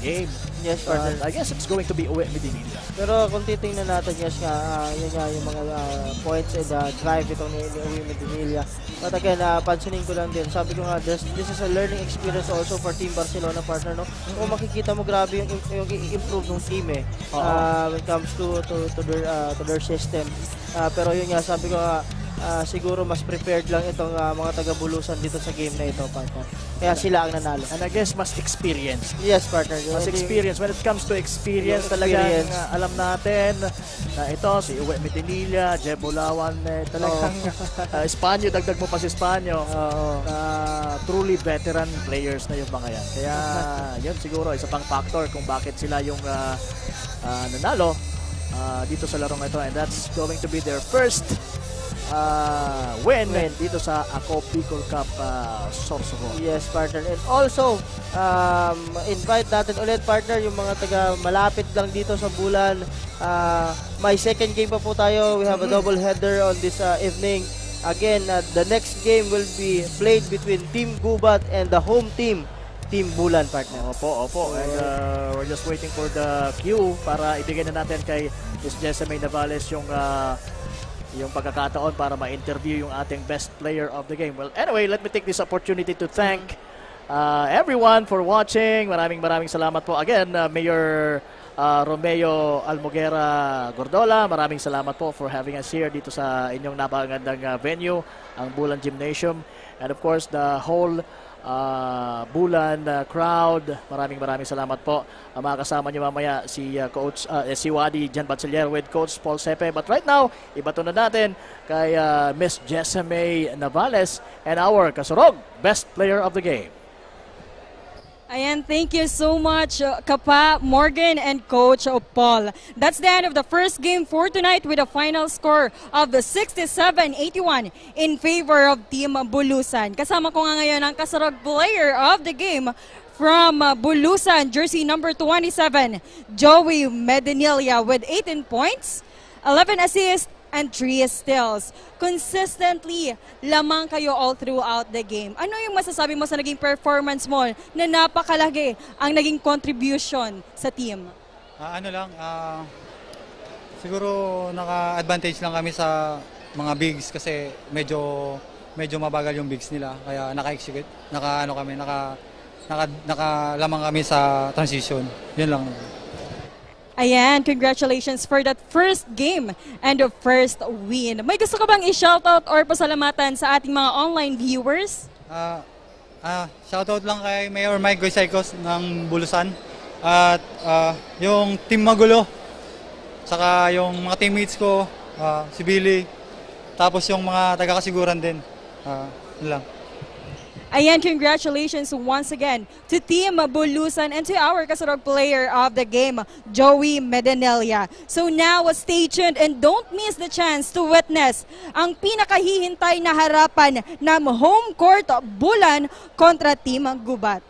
game. Yes, partner. I guess it's going to be Uwe Medinilla. Pero kung titingnan natin, yes nga, yun nga yung mga points and drive itong ni Uwe Medinilla. But again, pansinin ko lang din, sabi ko nga, this is a learning experience also for Team Barcelona, partner, no? Kung makikita mo, grabe yung improve ng team when it comes to their system. Pero yun nga, sabi ko nga, siguro mas prepared lang itong mga taga-Bulusan dito sa game na ito, partner. Kaya sila ang nanalo. And I guess mas experience. Yes, partner. Mas experience. When it comes to experience, talagang alam natin na ito, si Uwe Medinilla, Jeb Bulawan, talagang Espanyo, dagdag mo pa si Espanyo. Truly veteran players na yung mga yan. Kaya yun siguro, isa pang factor kung bakit sila yung nanalo dito sa larong ito. And that's going to be their first win dito sa ACOB Bicol Cup Sorsogon. Yes, partner. And also, invite natin ulit, partner, yung mga taga malapit lang dito sa Bulan. May second game pa po tayo. We have a double header on this evening. Again, the next game will be played between Team Gubat and the home team, Team Bulan, partner. Opo. And we're just waiting for the cue para ibigay na natin kay Miss Jessamay Navales yung pagkakataon para ma-interview yung ating best player of the game. Well, anyway, let me take this opportunity to thank everyone for watching. Maraming salamat po. Again, Mayor Romeo Almoguera Gordola, maraming salamat po for having us here dito sa inyong napakagandang venue, ang Bulan Gymnasium. And of course, the whole Bulan crowd, maraming salamat po. Makakasama niyo mamaya si Coach si Wadi Jan Bachiller with Coach Paul Sepe. But right now, ibato na natin kay Miss Jessamay Navales and our kasurog best player of the game. Ayan, thank you so much, Kapa, Morgan, and Coach Paul. That's the end of the first game for tonight with a final score of 67-81 in favor of Team Bulusan. Kasama ko nga ngayon ang kasarog player of the game from Bulusan, jersey number 27, Joey Medinilla with 18 points, 11 assists, and 3 steals. Consistently, lamang kayo all throughout the game. Ano yung masasabi mo sa naging performance mo na napakalaki ang naging contribution sa team? Siguro naka-advantage lang kami sa mga bigs kasi medyo mabagal yung bigs nila. Kaya naka-execute, nakalamang kami sa transition. Yun lang. Ayan, congratulations for that first game and the first win. May gusto ka bang i-shoutout or pasalamatan sa ating mga online viewers? Shoutout lang kay Mayor Mike Goysaicos ng Bulusan at yung Team Magulo, saka yung mga teammates ko, si Billy, tapos yung mga taga-kasiguran din. Yun lang. Ayan, congratulations once again to Team Bulusan and to our kasarog player of the game, Joey Medinilla. So now, stay tuned and don't miss the chance to witness ang pinakahihintay na harapan ng home court Bulan kontra Team Gubat.